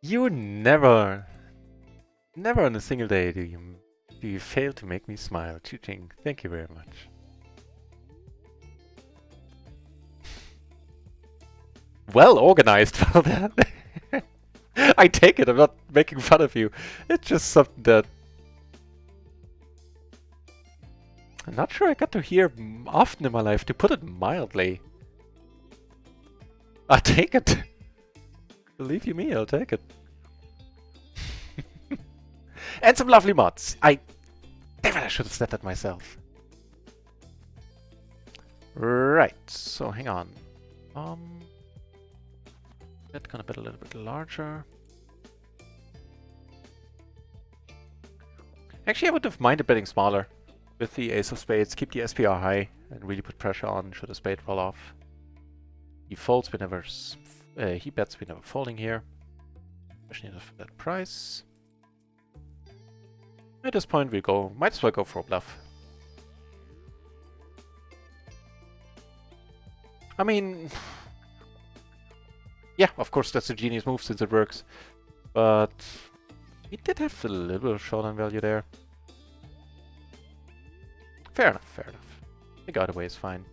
Speaker 1: You never on a single day do you fail to make me smile. Ching, thank you very much. Well organized, well done. I take it, I'm not making fun of you. It's just something that... I'm not sure I got to hear often in my life, to put it mildly. I'll take it. Believe you me, I'll take it. And some lovely mods. Damn it, I should have said that myself. Right, so hang on. That's gonna bet a little bit larger. Actually, I would have minded betting smaller. With the ace of spades, keep the SPR high and really put pressure on should a spade roll off. He folds, we never... he bets, we never folding here. Especially for that price. At this point, we might as well go for a bluff. I mean... Yeah, of course, that's a genius move since it works. But... we did have a little showdown value there. Fair enough, fair enough. The other way is fine.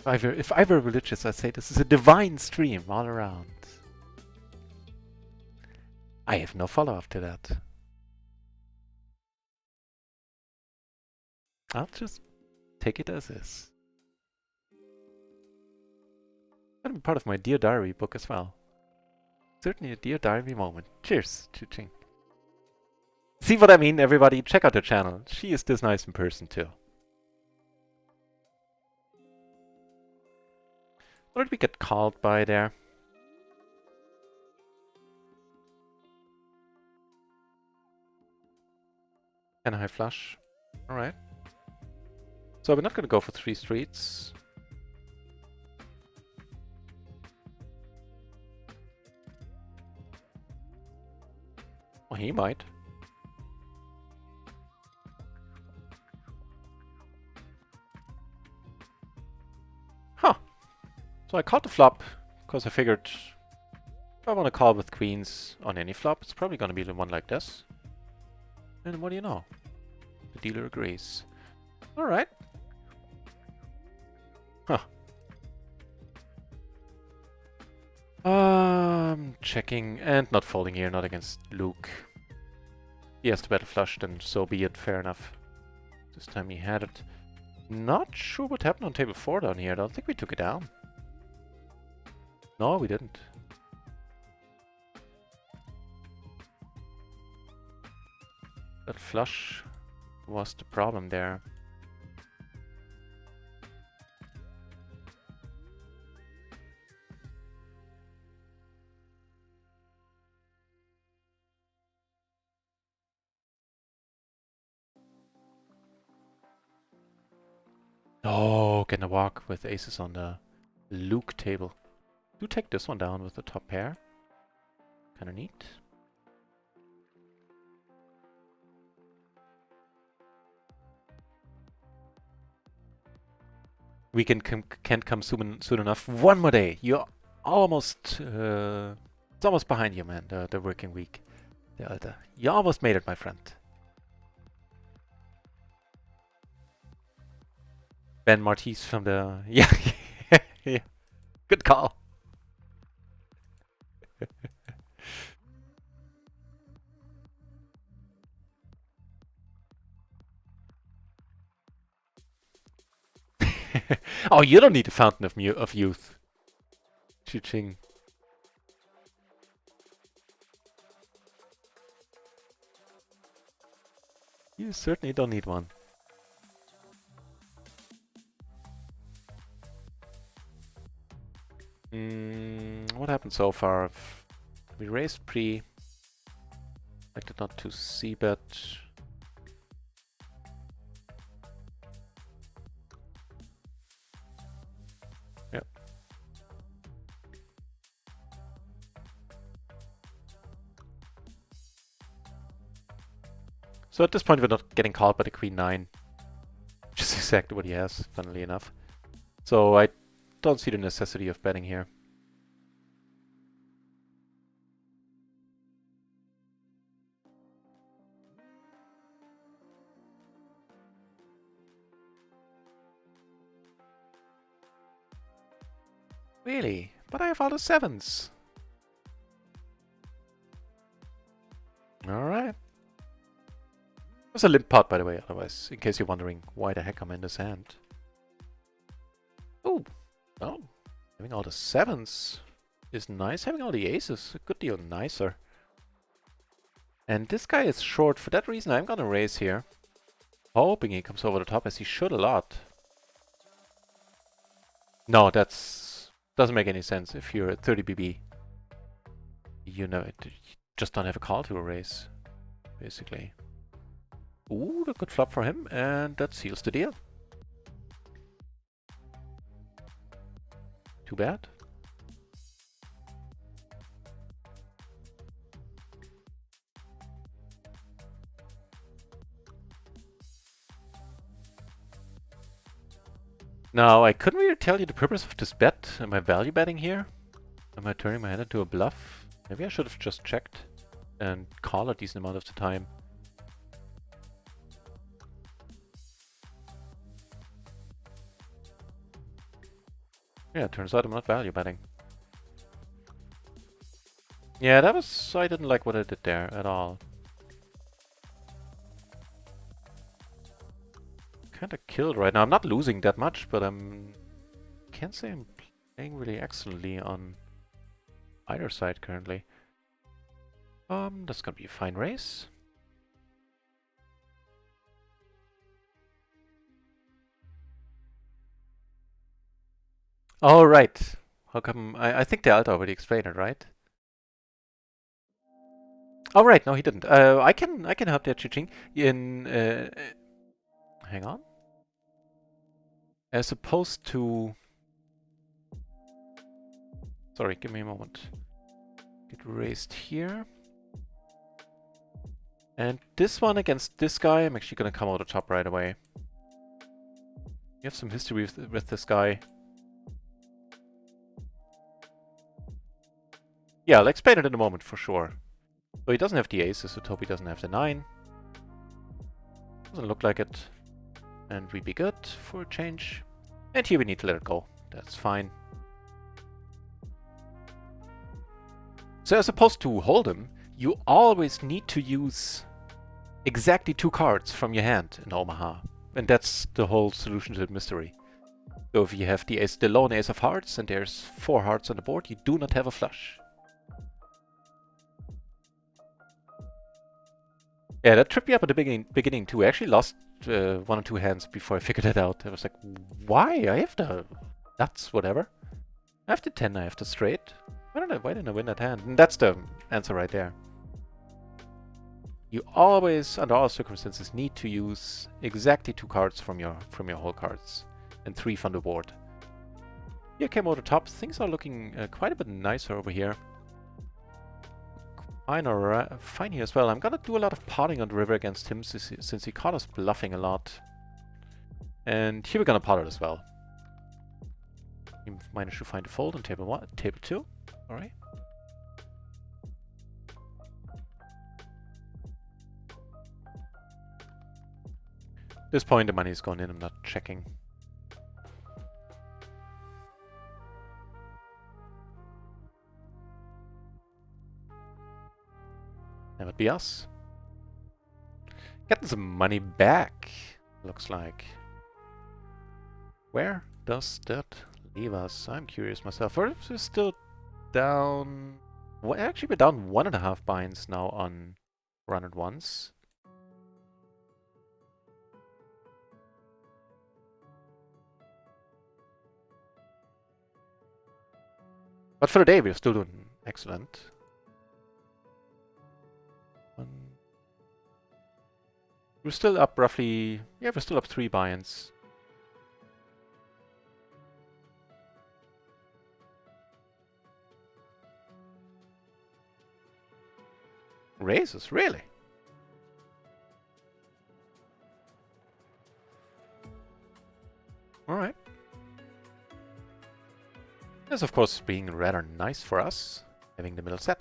Speaker 1: If I were religious, I'd say this is a divine stream all around. I have no follow-up to that. I'll just take it as is. That'll be part of my Dear Diary book as well. Certainly a Dear Diary moment. Cheers, Ching. See what I mean, everybody? Check out her channel. She is this nice in person too. What did we get called by there? And a high flush. Alright. So we're not going to go for 3 streets. Well, he might. Huh. So I called the flop because I figured if I want to call with queens on any flop, it's probably going to be the one like this. And what do you know? The dealer agrees. Alright. Huh. Checking and not folding here, not against Luke. He has the better flush, then so be it, fair enough. This time he had it. Not sure what happened on table 4 down here. I don't think we took it down. No, we didn't. That flush was the problem there. Oh, gonna walk with aces on the Luke table. Do take this one down with the top pair. Kinda neat. Weekend can't come soon enough. One more day. You're almost... it's almost behind you, man, the working week. You almost made it, my friend. Ben Martis from the... Yeah, yeah. Good call. Oh, you don't need a fountain of youth. Ching. You certainly don't need one. What happened so far? We raised pre. Elected not to c-bet. Yep. So at this point we're not getting called by the queen 9. Which is exactly what he has, funnily enough. So I don't see the necessity of betting here. Really? But I have all the 7s. Alright. It was a limp pot, by the way, otherwise, in case you're wondering why the heck I'm in this hand. Oh, oh, having all the 7s is nice. Having all the aces, a good deal nicer. And this guy is short. For that reason, I'm gonna raise here. Hoping he comes over the top, as he should a lot. No, that's... doesn't make any sense. If you're at 30 BB, you know, you just don't have a call to a raise, basically. Ooh, a good flop for him, and that seals the deal. Too bad. Now, I couldn't really tell you the purpose of this bet. Am I value betting here? Am I turning my hand into a bluff? Maybe I should have just checked and call a decent amount of the time. Yeah, it turns out I'm not value betting. Yeah, that was... I didn't like what I did there at all. Kinda killed right now. I'm not losing that much, but can't say I'm playing really excellently on either side currently. That's gonna be a fine race. All right. How come? I think the Alta already explained it, right? Oh right, no, he didn't. I can help there, Chiching. In hang on. As opposed to... Sorry, give me a moment. Get raised here. And this one against this guy, I'm actually gonna come out on top right away. You have some history with this guy. Yeah, I'll explain it in a moment for sure. So he doesn't have the aces, so Toby doesn't have the 9. Doesn't look like it. And we'd be good for a change. And here we need to let it go. That's fine. So as opposed to Hold'em, you always need to use exactly 2 cards from your hand in Omaha. And that's the whole solution to the mystery. So if you have the lone ace of hearts and there's 4 hearts on the board, you do not have a flush. Yeah, that tripped me up at the beginning too. I actually lost 1 or 2 hands before I figured it out. I was like, why? I have the nuts, whatever. I have the 10, I have the straight. Why didn't I win that hand? And that's the answer right there. You always, under all circumstances, need to use exactly 2 cards from your whole cards. And 3 from the board. Here came over the top. Things are looking quite a bit nicer over here. Fine here as well. I'm gonna do a lot of potting on the river against him since he caught us bluffing a lot. And here we're gonna pot it as well. He managed to find a fold on table 2. Alright. At this point the money is going in, I'm not checking. That would be us. Getting some money back, looks like. Where does that leave us? I'm curious myself. We're still down... Well, actually, we're down 1.5 binds now on RunItOnce. But for the day, we're still doing excellent. We're still up roughly... Yeah, we're still up 3 binds. Raises, really? Alright. This, of course, being rather nice for us, having the middle set.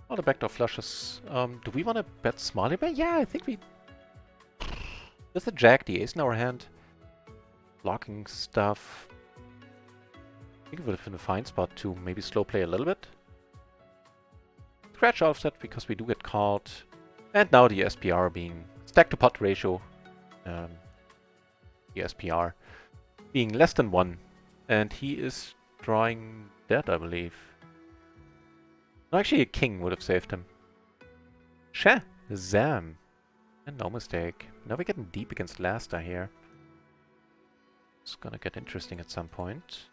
Speaker 1: All the backdoor flushes. Do we want to bet small? Yeah, I think we... With the jack, the ace in our hand, blocking stuff. I think it would have been a fine spot to maybe slow play a little bit. Scratch offset because we do get called. And now the SPR being stack to pot ratio. The SPR being less than 1. And he is drawing dead, I believe. No, actually, a king would have saved him. Shazam! And no mistake. Now we're getting deep against Lasta here. It's gonna get interesting at some point.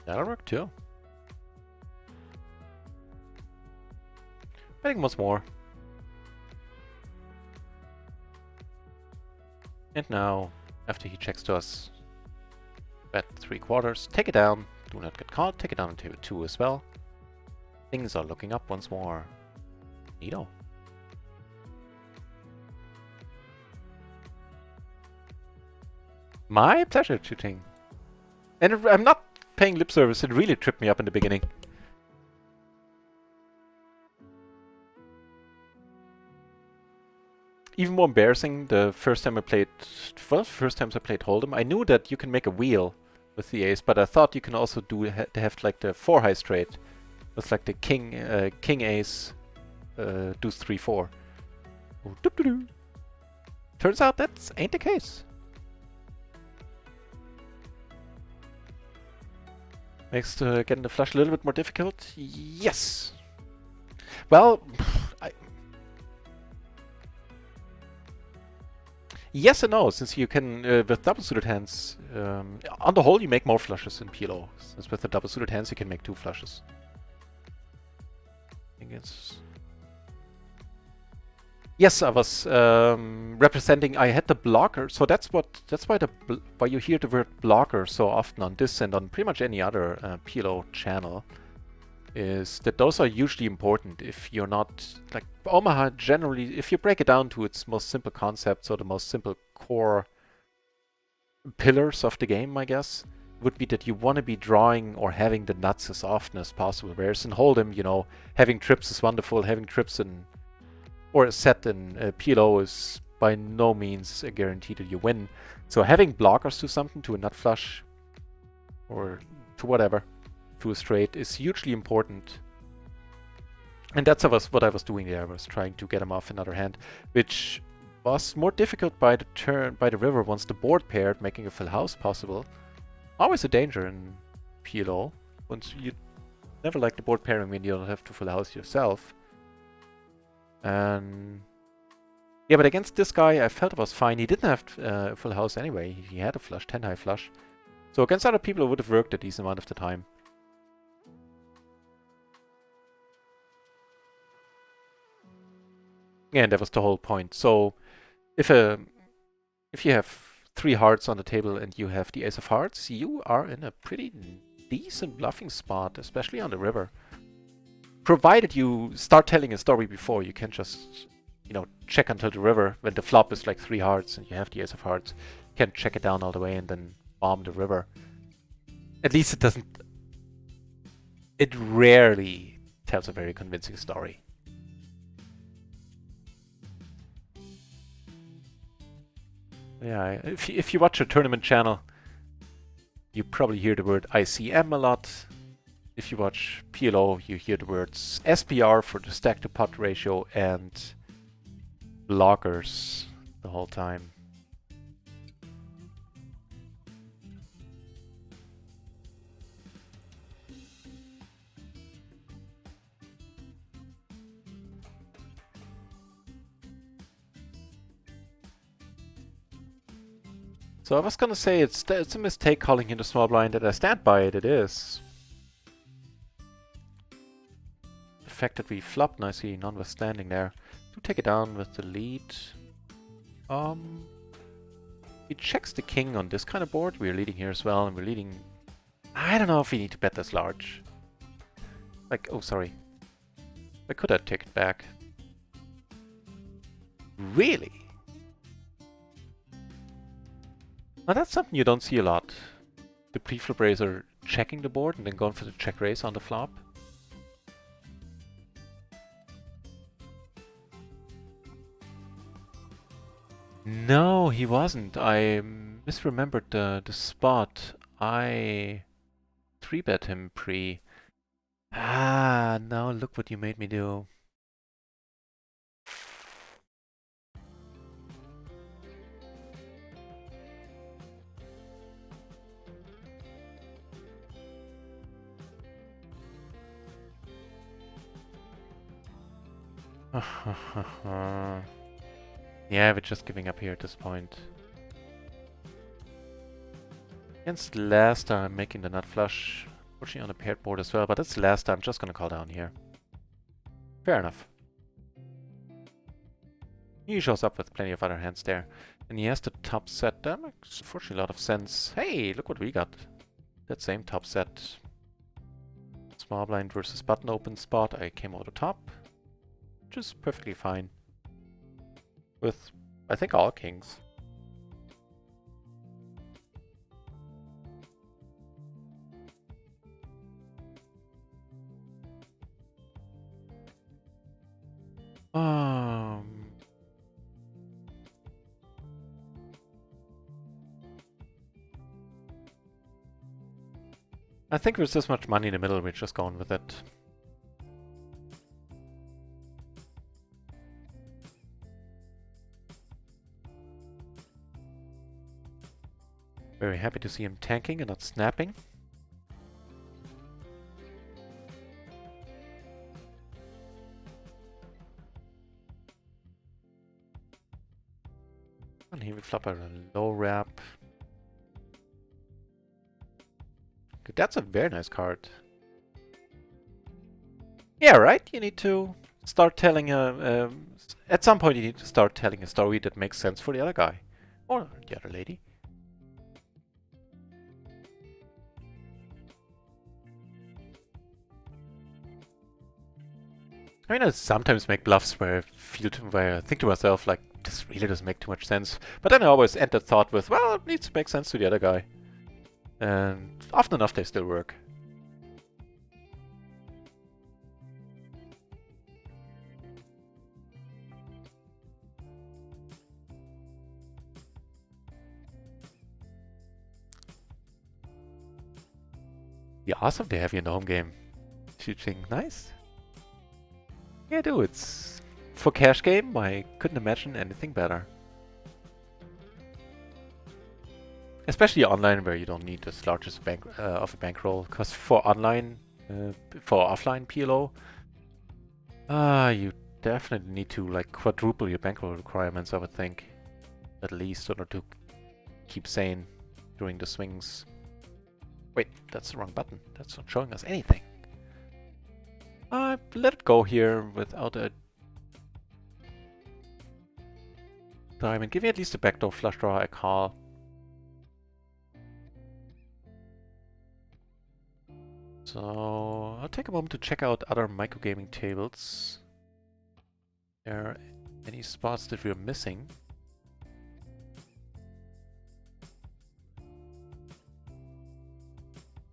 Speaker 1: That'll work too. Betting once more. And now, after he checks to us, bet 3/4, take it down, do not get caught, take it down on table 2 as well. Things are looking up once more. Neato. My pleasure, Chuting. And I'm not paying lip service, it really tripped me up in the beginning. Even more embarrassing, the first time I played... Well, first times I played Hold'em, I knew that you can make a wheel with the ace, but I thought you can also do have like the 4 high straight. With like the king ace, deuce 3/4. Turns out that ain't the case. Makes getting the flush a little bit more difficult. Yes. Well, Yes and no, since you can, with double-suited hands, on the whole you make more flushes in PLO. Since with the double-suited hands you can make 2 flushes. I guess. Yes, I was representing. I had the blocker, so that's why you hear the word blocker so often on this and on pretty much any other PLO channel. Is that those are usually important if you're not like Omaha generally. If you break it down to its most simple concepts or the most simple core pillars of the game, I guess, would be that you want to be drawing or having the nuts as often as possible. Whereas in Hold'em, you know, having trips is wonderful. Having trips in or a set in PLO is by no means a guarantee that you win. So having blockers to something, to a nut flush, or to whatever, to a straight, is hugely important. And that's what I was doing there. I was trying to get him off another hand, which was more difficult by the river once the board paired, making a full house possible. Always a danger in PLO. Once you never like the board pairing when you don't have to full house yourself. And yeah, but against this guy, I felt it was fine. He didn't have a full house anyway. He had a flush, 10 high flush. So against other people, it would have worked a decent amount of the time. Yeah, and that was the whole point. So if you have 3 hearts on the table and you have the ace of hearts, you are in a pretty decent bluffing spot, especially on the river. Provided you start telling a story before, you can't just, you know, check until the river when the flop is like 3 hearts and you have the ace of hearts. You can't check it down all the way and then bomb the river. At least it doesn't. It rarely tells a very convincing story. Yeah, if you watch a tournament channel, you probably hear the word ICM a lot. If you watch PLO, you hear the words SPR for the stack to pot ratio and blockers the whole time. So I was gonna say it's a mistake calling him the small blind, and I stand by it. It is. The fact that we flopped nicely, notwithstanding there, to take it down with the lead. He checks the king on this kind of board. We're leading here as well, and we're leading. I don't know if we need to bet this large. Like, oh sorry. I could have taken it back. Really? Now that's something you don't see a lot. The pre-flop raiser checking the board and then going for the check raise on the flop. No, he wasn't. I misremembered the spot. I 3-bet him pre. Ah, now look what you made me do. Yeah, we're just giving up here at this point. Against last time, making the nut flush. Pushing on a paired board as well, but that's the last time. I'm just gonna call down here. Fair enough. He shows up with plenty of other hands there. And he has the top set. That makes unfortunately a lot of sense. Hey, look what we got. That same top set. Small blind versus button open spot. I came over the top. Which is perfectly fine. With, I think, all kings. I think there's this much money in the middle, we're just going with it. Very happy to see him tanking and not snapping. And here we flop a low wrap. Okay, that's a very nice card. Yeah, right? You need to start telling at some point you need to start telling a story that makes sense for the other guy. Or the other lady. I mean, I sometimes make bluffs where where I think to myself, like, this really doesn't make too much sense. But then I always end the thought with, well, it needs to make sense to the other guy. And often enough, they still work. Yeah, awesome to have you in the home game. Shooting, nice. Yeah, I do. It's for cash game. I couldn't imagine anything better. Especially online, where you don't need as large as of a bankroll. Because for online, for offline PLO, you definitely need to like quadruple your bankroll requirements, I would think, at least, in order to keep sane during the swings. Wait, that's the wrong button. That's not showing us anything. Let it go here without a diamond. Give me at least a backdoor flush draw, I call. So I'll take a moment to check out other microgaming tables. Are there any spots that we're missing?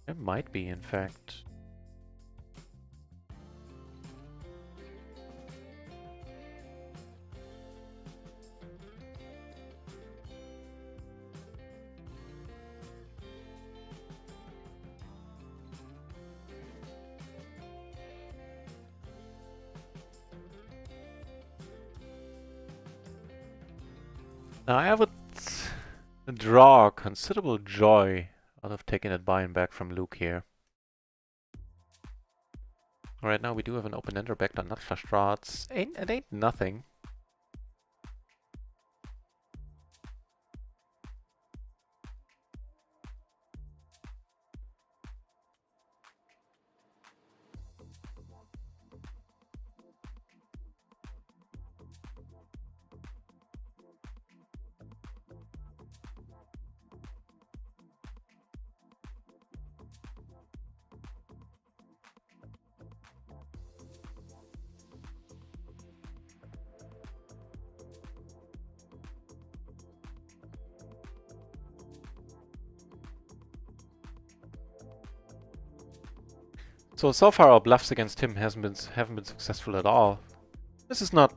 Speaker 1: There might be, in fact. Now I would draw considerable joy out of taking that buy and back from Luke here. Right now we do have an open-ender backed on nut flush draw. It ain't nothing. So far our bluffs against him haven't been successful at all. This is not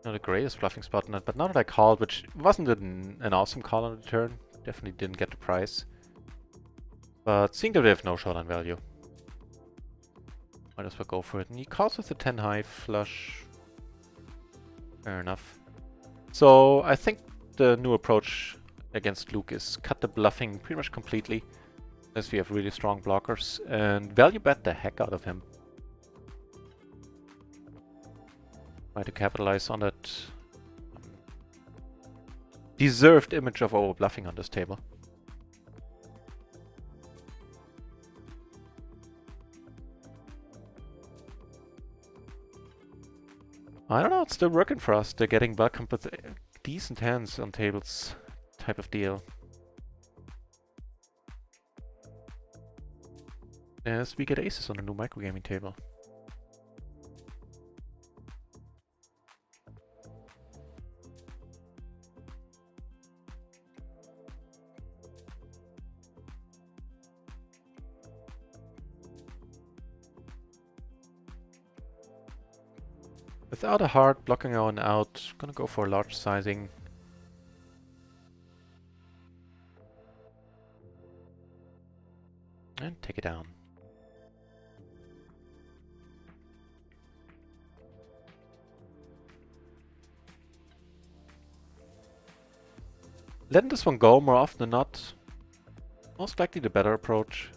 Speaker 1: the greatest bluffing spot, but now that I called, which wasn't an awesome call on the turn, definitely didn't get the price. But seeing that we have no showdown value, might as well go for it. And he calls with the 10 high flush. Fair enough. So I think the new approach against Luke is cut the bluffing pretty much completely, unless we have really strong blockers, and value bet the heck out of him. Try to capitalize on that deserved image of over bluffing on this table. I don't know, it's still working for us. They're getting welcomed with decent hands on tables type of deal. Yes, we get aces on the new microgaming table. Without a heart, blocking our own out, gonna go for large sizing. And take it down. Letting this one go more often than not. Most likely the better approach.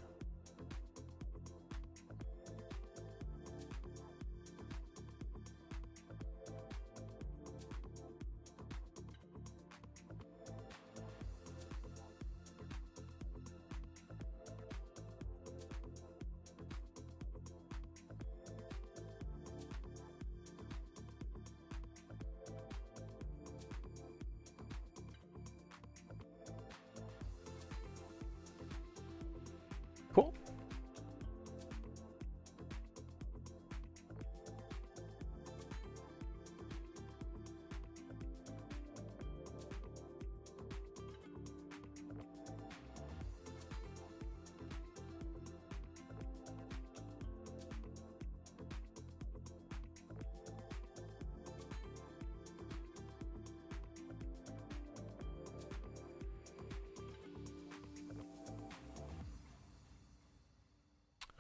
Speaker 1: Cool.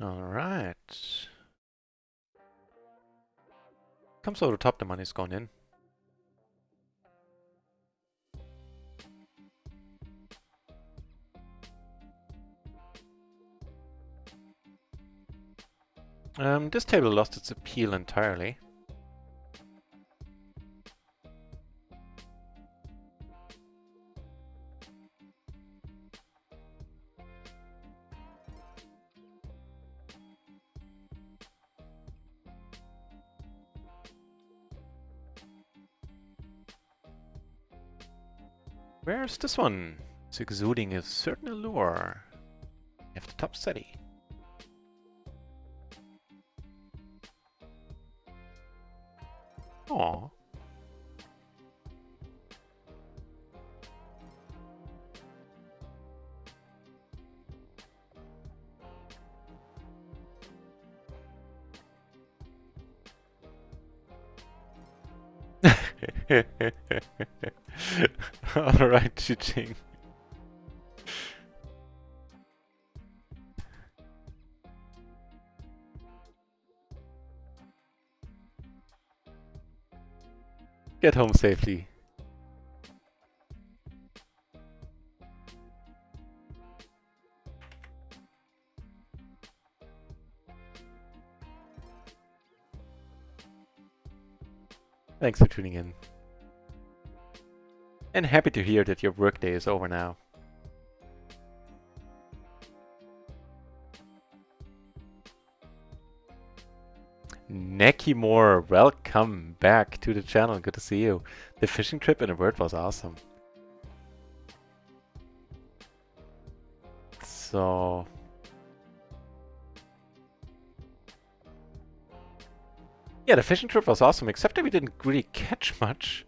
Speaker 1: All right. Comes over the top, the money's gone in. This table lost its appeal entirely. Where's this one? It's exuding a certain allure. You have the top steady. Aww. Alright, Chi-Ching. Get home safely. Thanks for tuning in. And happy to hear that your workday is over now. Nekimore, welcome back to the channel. Good to see you. The fishing trip in a word was awesome. So... yeah, the fishing trip was awesome, except that we didn't really catch much.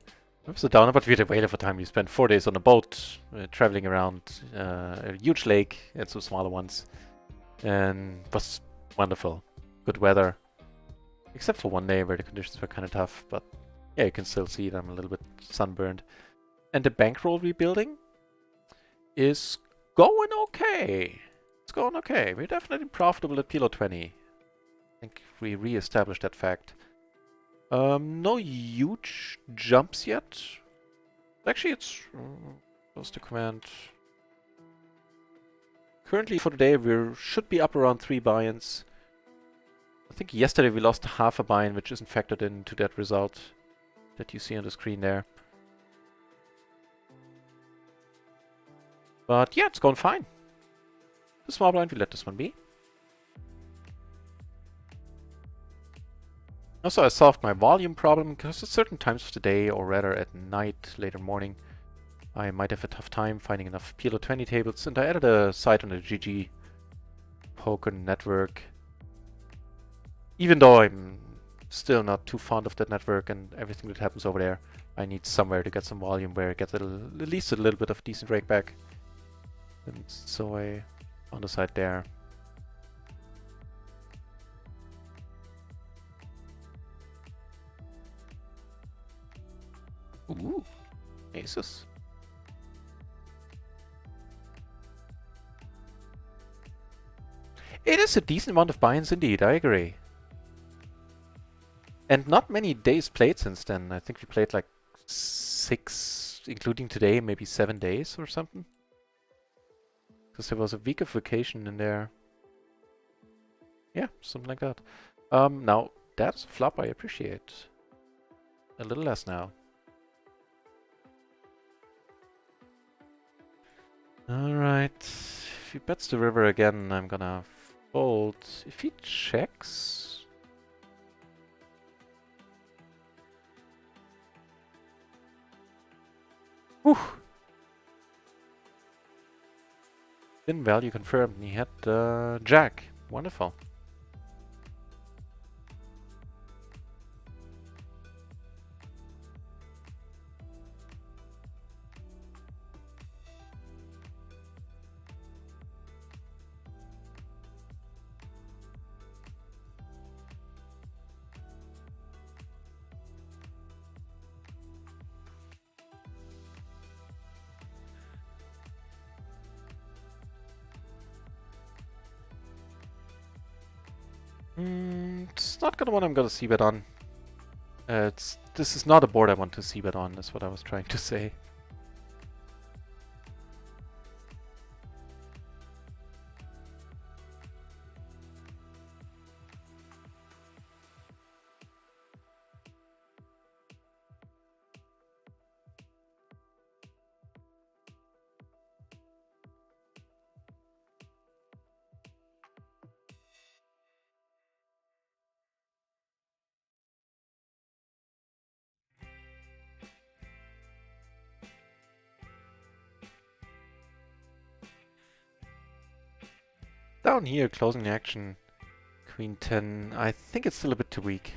Speaker 1: It was a downer, but we had a whale of a time. We spent 4 days on a boat, traveling around a huge lake and some smaller ones. And it was wonderful. Good weather. Except for one day where the conditions were kind of tough, but yeah, you can still see that I'm a little bit sunburned. And the bankroll rebuilding is going okay. It's going okay. We're definitely profitable at PLO 20. I think we re-established that fact. No huge jumps yet. Actually, it's close to command. Currently for today, we should be up around 3 buy-ins. I think yesterday we lost half a buy-in, which isn't factored into that result that you see on the screen there. But yeah, it's going fine. The small blind, we let this one be. Also, I solved my volume problem because at certain times of the day, or rather at night, later morning, I might have a tough time finding enough PLO 20 tables, and I added a site on the GG poker network. Even though I'm still not too fond of that network and everything that happens over there, I need somewhere to get some volume where I get at least a little bit of decent rake back. And so I found a site there. Ooh, aces. It is a decent amount of buy-ins indeed, I agree. And not many days played since then. I think we played like 6, including today, maybe 7 days or something. Because there was a week of vacation in there. Yeah, something like that. Now, that's a flop I appreciate. A little less now. Alright. If he bets the river again, I'm gonna fold. If he checks... Whew. Spin value confirmed. He had Jack. Wonderful. It's not gonna one I'm gonna c-bet on. This is not a board I want to c-bet on, is what I was trying to say. Down here, closing the action. Queen 10. I think it's still a bit too weak.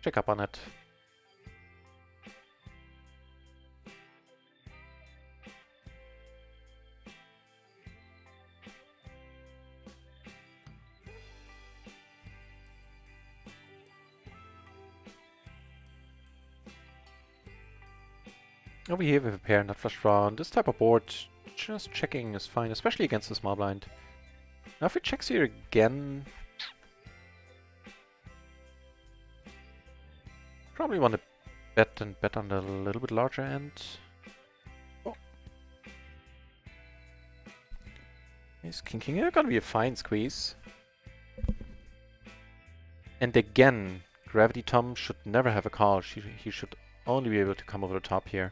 Speaker 1: Check up on it. Over here we have a pair, not flush draw. On this type of board, just checking is fine, especially against the small blind. Now if he checks here again... Probably want to bet and bet on the little bit larger end. Oh. He's king. It's gonna be a fine squeeze. And again, Gravity Tom should never have a call. He should only be able to come over the top here,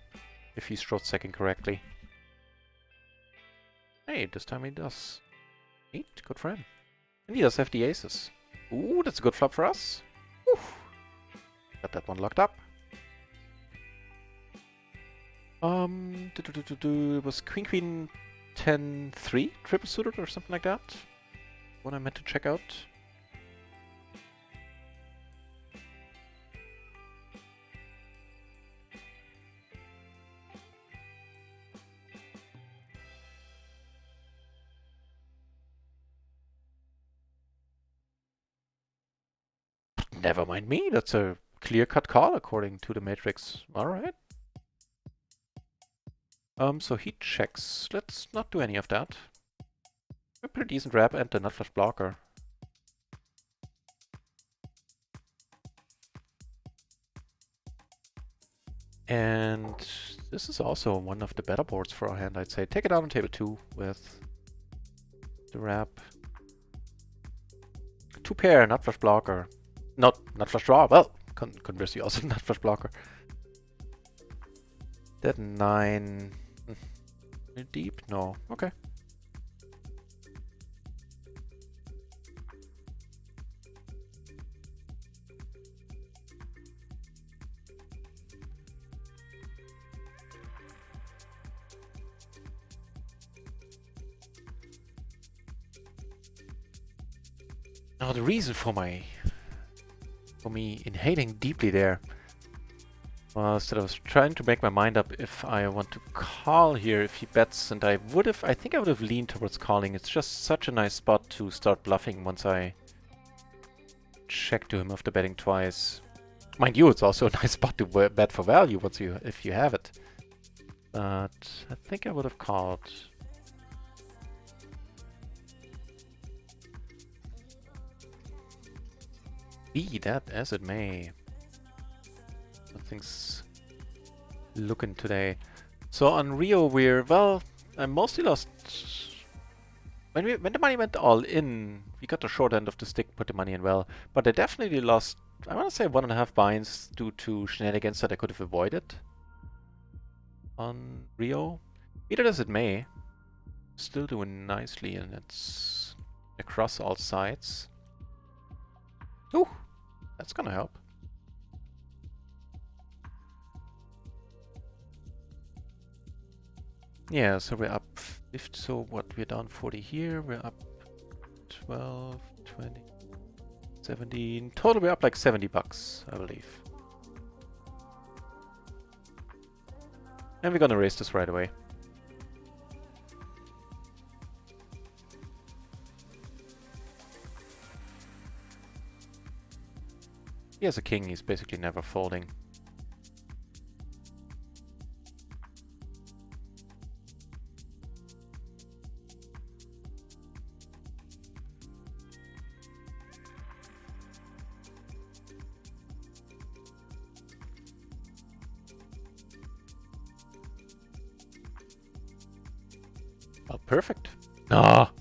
Speaker 1: if he strokes second correctly. Hey, this time he does. 8, good for him. And he does have the aces. Ooh, that's a good flop for us. Oof. Got that one locked up. It was Queen 10-3 triple suited or something like that. What I meant to check out. Never mind me, that's a clear-cut call according to the matrix. Alright. So he checks. Let's not do any of that. A pretty decent wrap and the nut flush blocker. And this is also one of the better boards for our hand, I'd say. Take it down on table 2 with the wrap. 2 pair, nut flush blocker. Not nut flush draw. Well, conversely also nut flush blocker. That 9. Deep? No. Okay. Now the reason for me inhaling deeply there was that I was trying to make my mind up if I want to call here if he bets, and I think I would have leaned towards calling. It's just such a nice spot to start bluffing once I check to him after betting twice. Mind you, it's also a nice spot to bet for value if you have it. But I think I would have called. Be that as it may. Nothing's looking today. So on Rio I mostly lost. When the money went all in, we got the short end of the stick, put the money in well. But I definitely lost, I want to say 1.5 binds due to shenanigans that I could have avoided. On Rio. Be that as it may. Still doing nicely, and it's across all sides. Ooh, that's gonna help. Yeah, so we're up Lift, so what, we're down 40 here, we're up 12, 20, 17. Total we're up like 70 bucks, I believe. And we're gonna raise this right away. He has a king, he's basically never folding. Oh, perfect. Ah.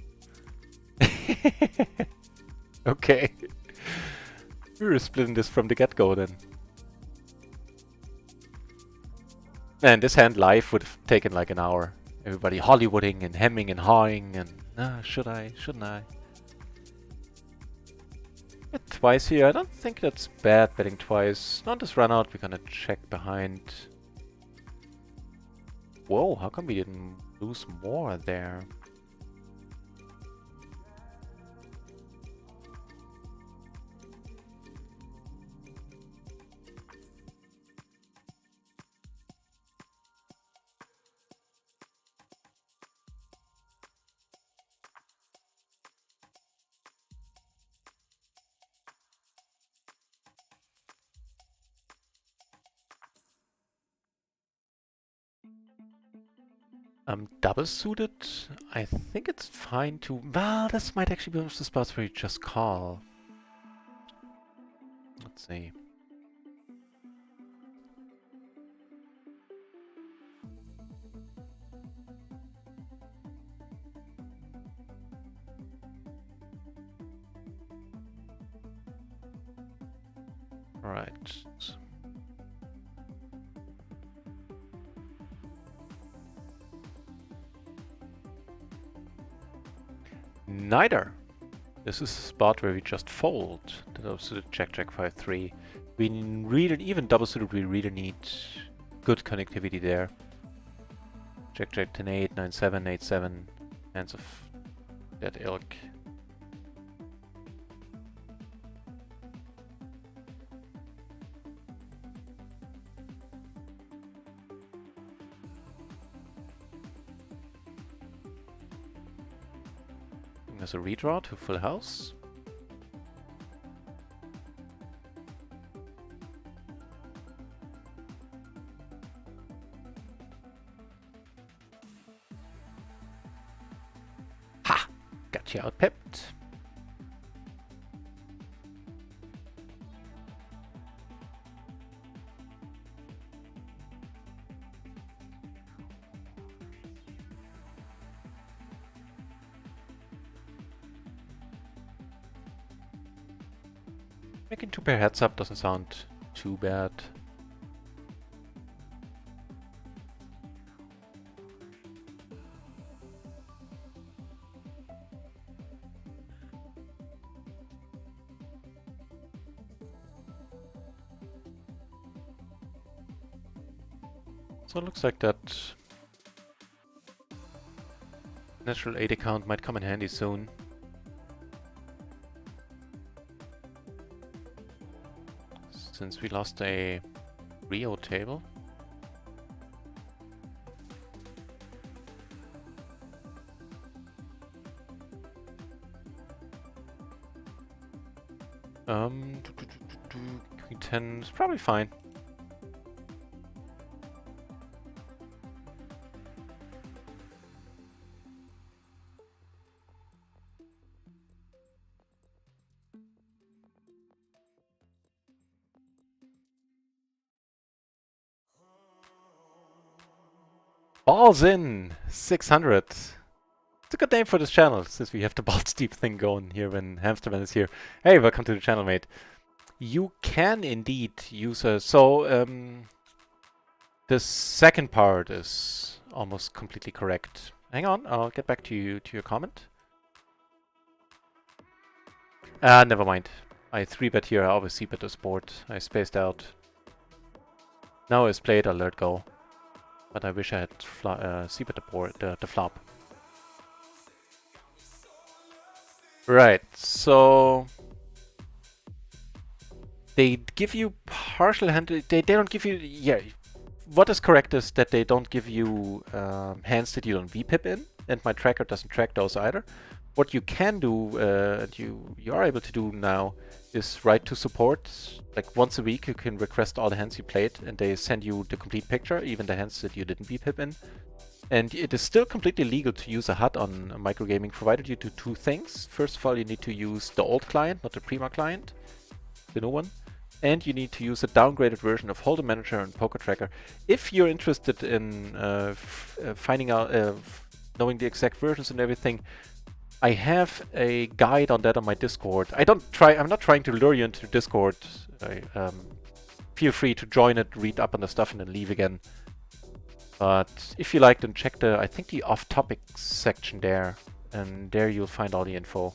Speaker 1: Okay. We were splitting this from the get-go then. Man, this hand live would have taken like an hour. Everybody Hollywooding and hemming and hawing and should I, shouldn't I? Bet twice here, I don't think that's bad betting twice. Not this run out, we're gonna check behind. Whoa, how come we didn't lose more there? Double suited, I think it's fine to... Well, this might actually be one of the spots where you just call. Let's see. Alright. Neither. This is a spot where we just fold. The double suited Jack 5-3. We really, even double suited, we really need good connectivity there. Jack 10-8, 9-7, 8-7, hands of that ilk. There's a redraw to full house. Ha! Got you out pipped. Making 2 pair heads up doesn't sound too bad. So it looks like that natural 8 account might come in handy soon. Since we lost a Rio table. Queen 10 is probably fine. Balls in 600. It's a good name for this channel, since we have the balls deep thing going here when Hamsterman is here. Hey, welcome to the channel, mate. You can indeed use a... So, the second part is almost completely correct. Hang on, I'll get back to you to your comment. Never mind. I 3-bet here, I always c-bet this board. I spaced out. Now it's played, I'll let it go. But I wish I had c-bet the board, the flop. Right, so they give you partial hand. They don't give you. Yeah, what is correct is that they don't give you hands that you don't VPIP in, and my tracker doesn't track those either. What you can do, and you are able to do now, is write to support. Like once a week, you can request all the hands you played, and they send you the complete picture, even the hands that you didn't VPIP in. And it is still completely legal to use a HUD on microgaming, provided you do two things. First of all, you need to use the old client, not the Prima client, the new one. And you need to use a downgraded version of Hold'em Manager and Poker Tracker. If you're interested in finding out, knowing the exact versions and everything, I have a guide on that on my Discord. I'm not trying to lure you into the Discord. Feel free to join it, read up on the stuff, and then leave again. But if you like, then check I think the off-topic section there, and there you'll find all the info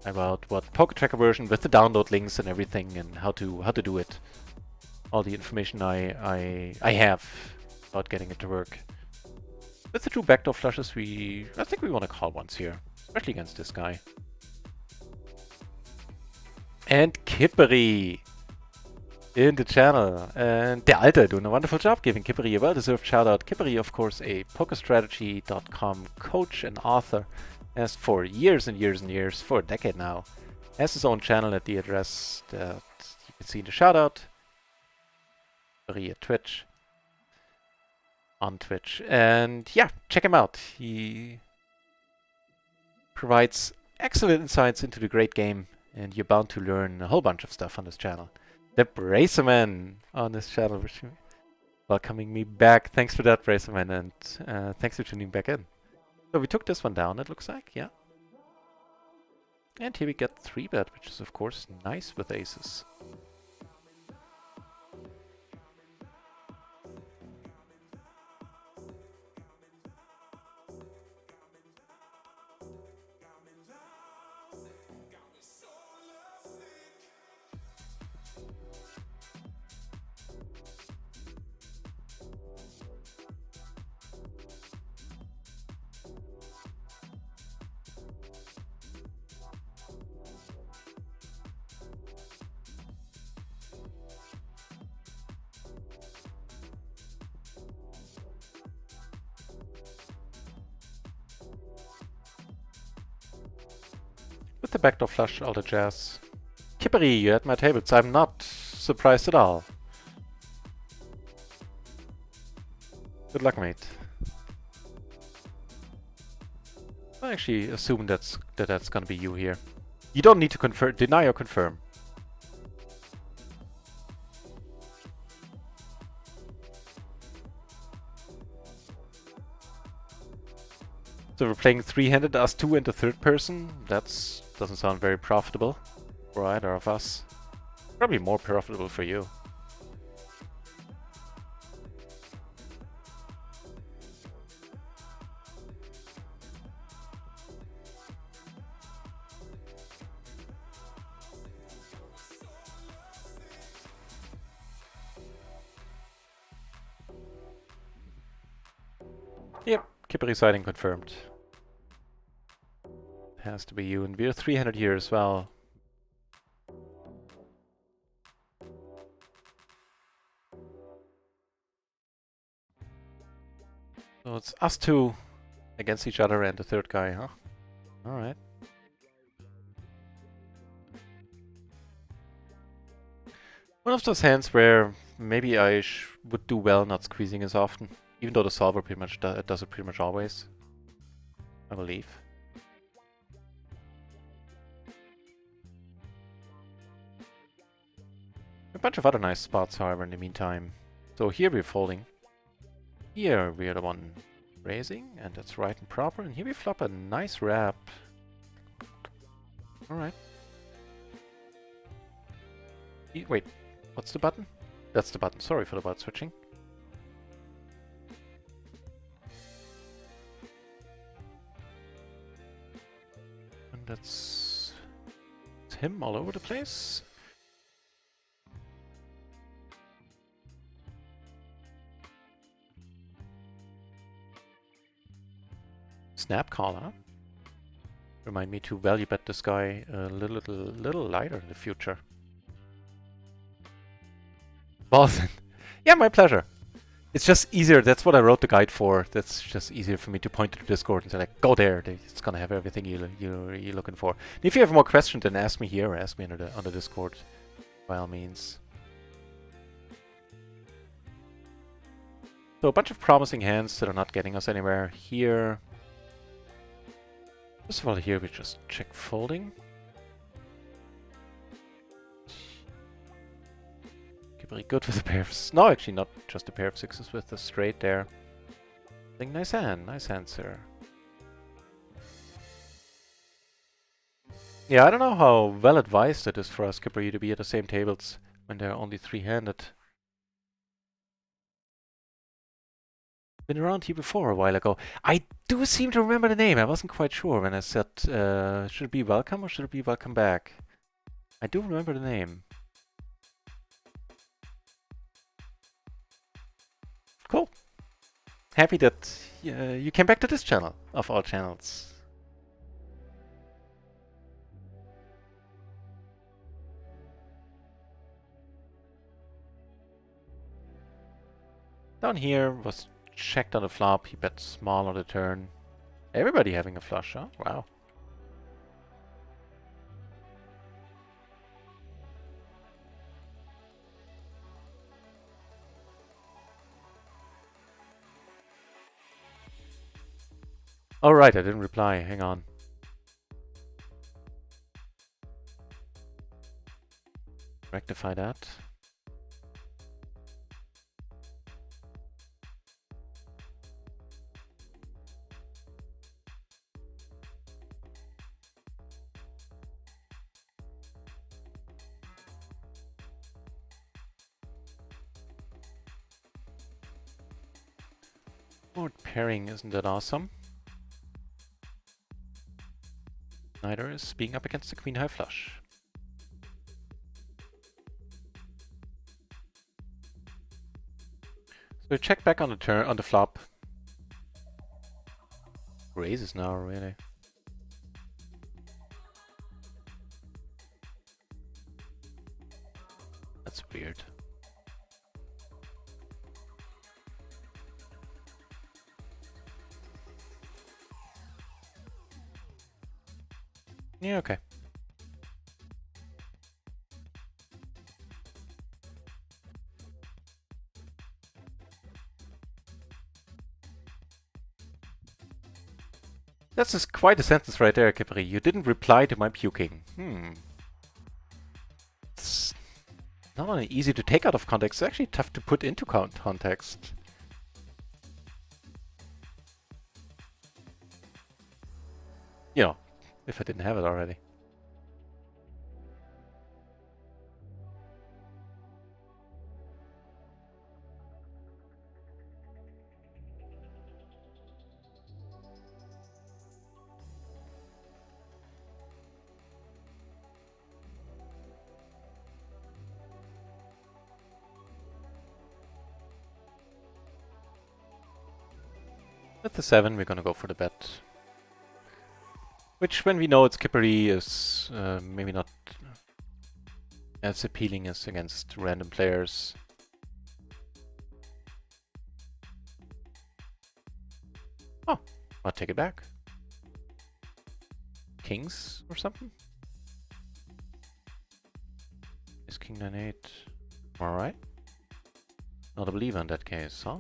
Speaker 1: about what Poker Tracker version with the download links and everything, and how to do it. All the information I have about getting it to work. With the two backdoor flushes, I think we want to call once here, especially against this guy. And Kipperi in the channel. And Der Alte doing a wonderful job giving Kipperi a well-deserved shout-out. Kipperi, of course, a PokerStrategy.com coach and author, has for years and years and years, for a decade now, has his own channel at the address that you can see in the shout-out. Kipperi at Twitch. On Twitch. And yeah, check him out. He provides excellent insights into the great game, and you're bound to learn a whole bunch of stuff on this channel. The Bracerman on this channel, welcoming me back. Thanks for that, Bracerman, and thanks for tuning back in. So we took this one down, it looks like, yeah. And here we get 3-bet, which is of course nice with aces. With the backdoor flush, all the jazz. Kipperi, you're at my tables. I'm not surprised at all. Good luck, mate. I actually assume that's gonna be you here. You don't need to confirm, deny or confirm. So we're playing three-handed, us two and the third person. That doesn't sound very profitable for either of us. Probably more profitable for you. Yep, Kipperi sighting confirmed. Has to be you, and we're 300 here as well. So it's us two against each other and the third guy, huh? Alright. One of those hands where maybe I would do well not squeezing as often, even though the solver pretty much does it pretty much always, I believe. A bunch of other nice spots, however, in the meantime. So here we're folding. Here we're the one raising, and that's right and proper. And here we flop a nice wrap. Alright. Wait, what's the button? That's the button. Sorry for the button switching. And that's him all over the place. Snap call, huh? Remind me to value bet this guy a little lighter in the future. Balls. Yeah, my pleasure. It's just easier. That's what I wrote the guide for. That's just easier for me to point to the Discord and say like, go there. It's gonna have everything you're looking for. And if you have more questions, then ask me here or ask me on the Discord, by all means. So a bunch of promising hands that are not getting us anywhere here. First of all, here we just check folding. Very good with a pair of... No, actually not just a pair of sixes with the straight there. I think nice hand, sir. Yeah, I don't know how well advised it is for us, Kipper, to be at the same tables when they're only three-handed. Been around here before a while ago. I do seem to remember the name. I wasn't quite sure when I said, should it be welcome or should it be welcome back? I do remember the name. Cool. Happy that you came back to this channel, of all channels. Down here was checked on the flop. He bet small on the turn. Everybody having a flush, huh? Wow. Oh, right, I didn't reply. Hang on. Rectify that. Board pairing, isn't that awesome? Neither is being up against the queen high flush. So we check back on the turn on the flop. Raises now, really. That's weird. Yeah, okay. That's just quite a sentence right there, Kipri. You didn't reply to my puking. It's not only easy to take out of context, it's actually tough to put into context. You know, if I didn't have it already. With the 7, we're gonna go for the bet. Which, when we know it's Kippery, is maybe not as appealing as against random players. Oh, I'll take it back. Kings or something? Is King 9-8 alright? Not a believer in that case, huh?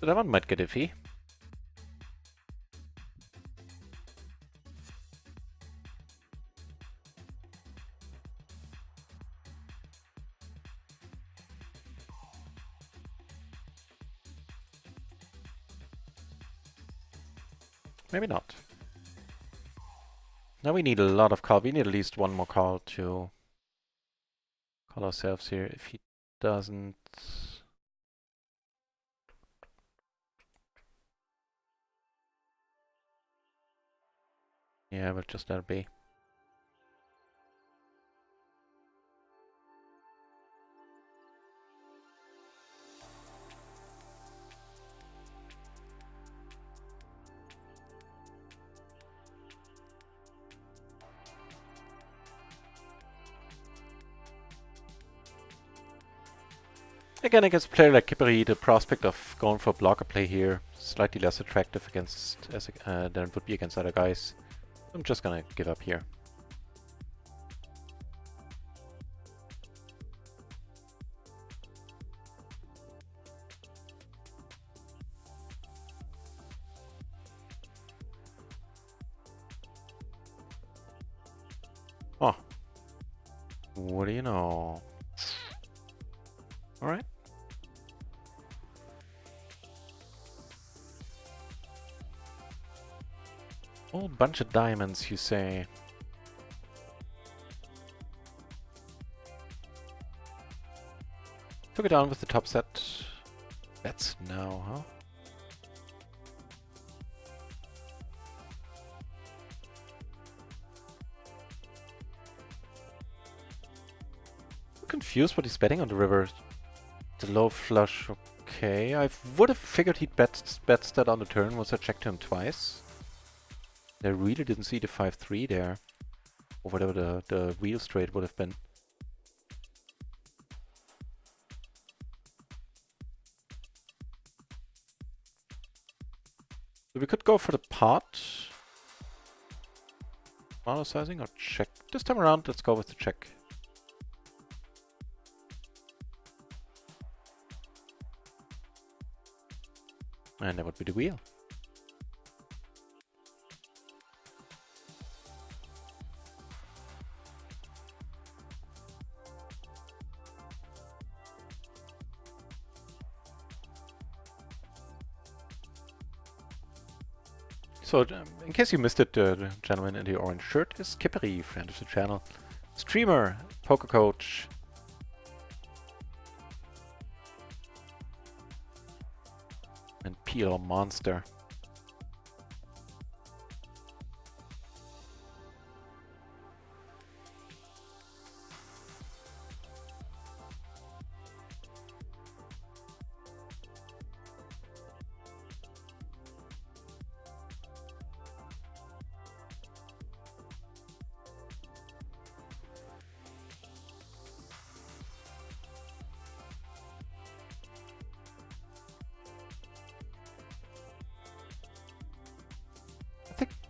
Speaker 1: So that one might get iffy. Maybe not. Now we need a lot of call. We need at least one more call to call ourselves here. If he doesn't... Yeah, we'll just let it be. Again, against a player like Kiperi, the prospect of going for blocker play here slightly less attractive against than it would be against other guys. I'm just gonna give up here. Oh, what do you know? All right. Whole bunch of diamonds, you say? Took it down with the top set. That's now, huh? I'm confused what he's betting on the river. The low flush, okay. I would have figured he'd bet that on the turn once I checked him twice. I really didn't see the 5-3 there. Or whatever the wheel straight would have been. So we could go for the pot. Mono sizing or check. This time around, let's go with the check. And that would be the wheel. So, in case you missed it, the gentleman in the orange shirt is Kiperi, friend of the channel. Streamer, poker coach. And PLO monster.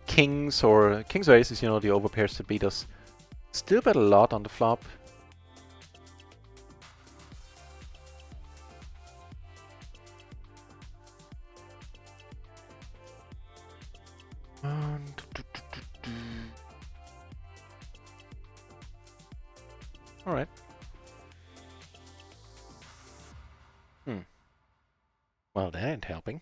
Speaker 1: Kings or aces, you know, the overpairs that beat us. Still bet a lot on the flop. Alright. Well, that ain't helping.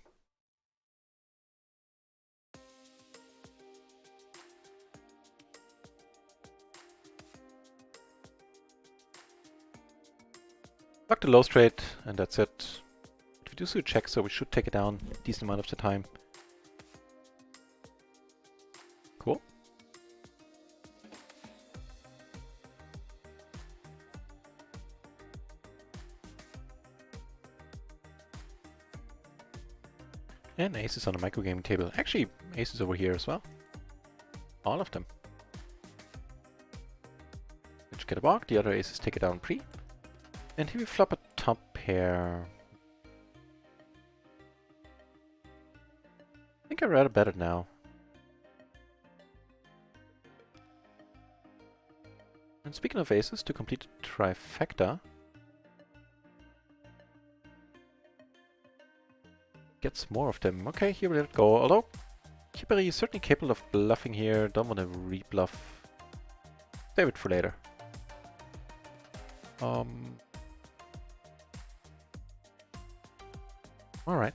Speaker 1: Block the low straight, and that's it. We do see a check, so we should take it down a decent amount of the time. Cool. And aces on the microgaming table. Actually, aces over here as well. All of them. Which get a block, the other aces take it down pre. And here we flop a top pair. I think I'd rather bet it now. And speaking of aces, to complete the trifecta, gets more of them. Okay, here we let it go. Although, Kiperi is certainly capable of bluffing here. Don't want to rebluff. Save it for later. Alright.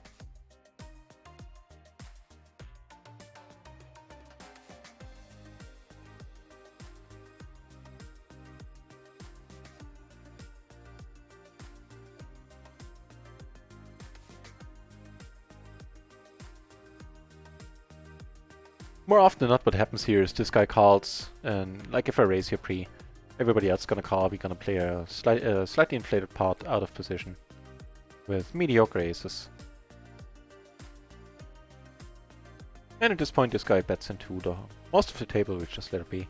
Speaker 1: More often than not, what happens here is this guy calls, and like if I raise here pre, everybody else is gonna call, we're gonna play a slightly inflated pot out of position with mediocre aces. And at this point, this guy bets into the most of the table, we just let it be.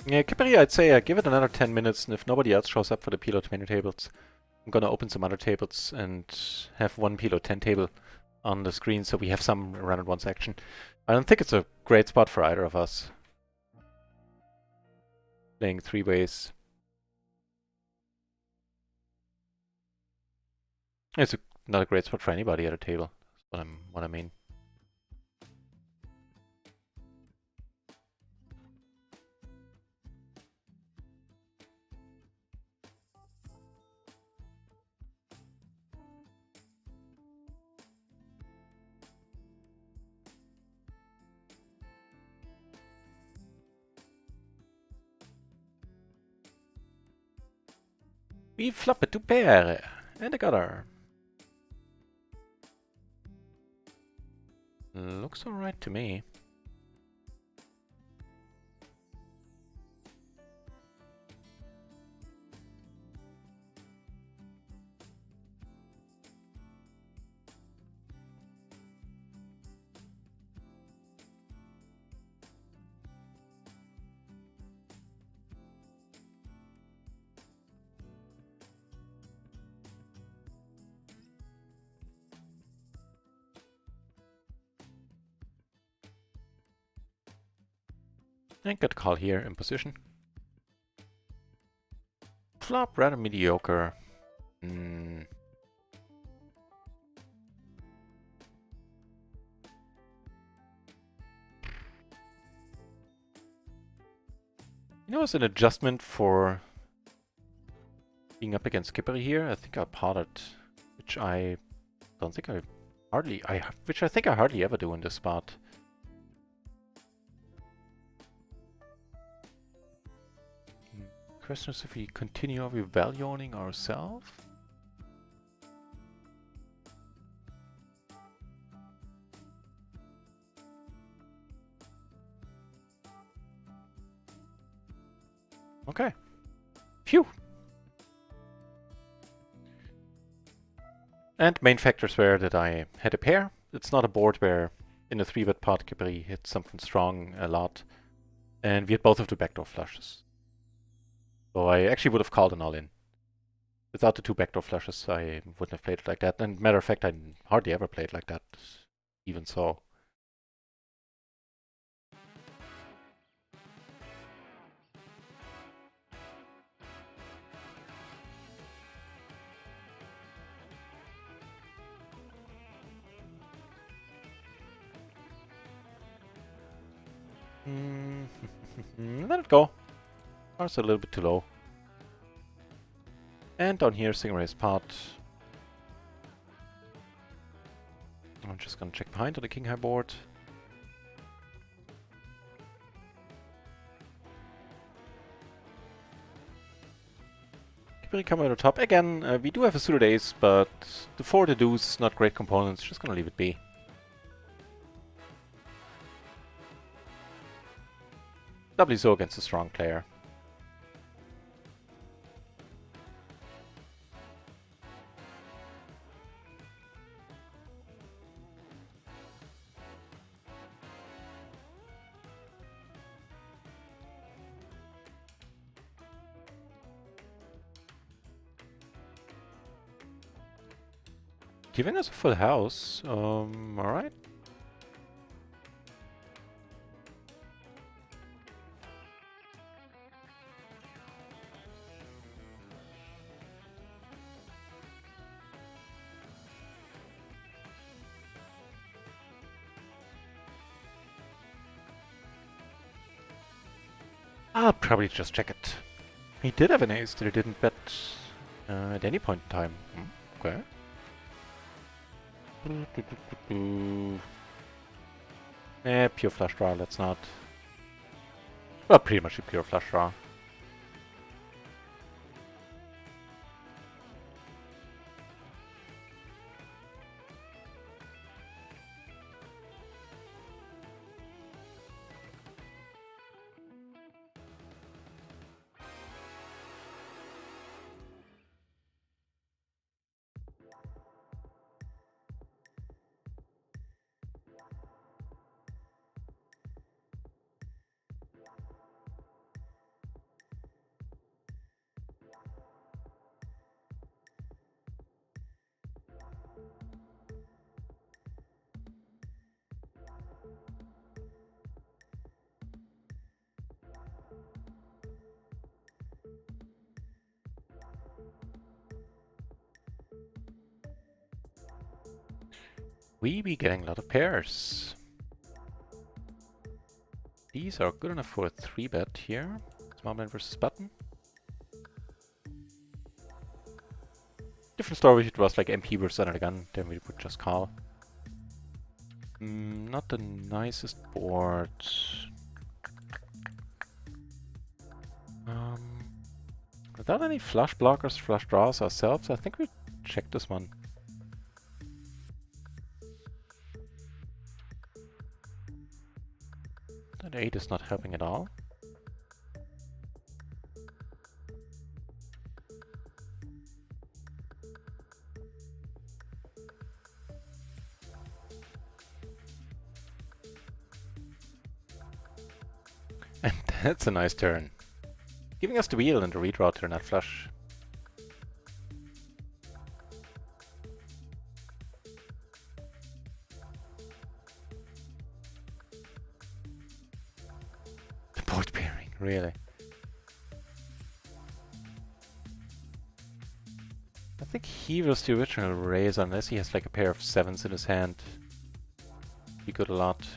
Speaker 1: Yeah, Kippery, I'd say give it another 10 minutes, and if nobody else shows up for the PLO 20 tables, I'm gonna open some other tables and have one PLO 10 table on the screen so we have some RunItOnce action. I don't think it's a great spot for either of us. Playing three ways. It's not a great spot for anybody at a table. That's what I mean. We flop it to pair and a gutter. Looks alright to me. And get a call here in position. Flop rather mediocre. You know, as an adjustment for being up against Kippery here, I think I potted, which I don't think which I think I hardly ever do in this spot. Question is if we continue, are we value owning ourselves? Okay. Phew! And main factors were that I had a pair. It's not a board where in a 3-bet pot Kippery hit something strong a lot. And we had both of the backdoor flushes. So I actually would have called an all-in. Without the 2 backdoor flushes, I wouldn't have played it like that. And matter of fact, I hardly ever played like that, even so. Let it go. Ours a little bit too low. And down here, single raise pot. I'm just gonna check behind on the king high board. Kippery coming to the top. Again, we do have a suited ace, but the 4, the deuce, not great components. Just gonna leave it be. Doubly so against a strong player. Giving us a full house. Alright. I'll probably just check it. He did have an ace that he didn't bet at any point in time. Okay. Pure flush draw, let's not. Well, pretty much a pure flush draw. We be getting a lot of pairs. These are good enough for a 3-bet here. Small blind versus button. Different story if it was like MP versus under the gun, then we would just call. Not the nicest board. Without any flush blockers, flush draws ourselves, I think we check this one. That 8 is not helping at all. And that's a nice turn. Giving us the wheel and the redraw to the nut flush. The board pairing, really. I think he was the original raise unless he has like a pair of 7s in his hand. Be good a lot.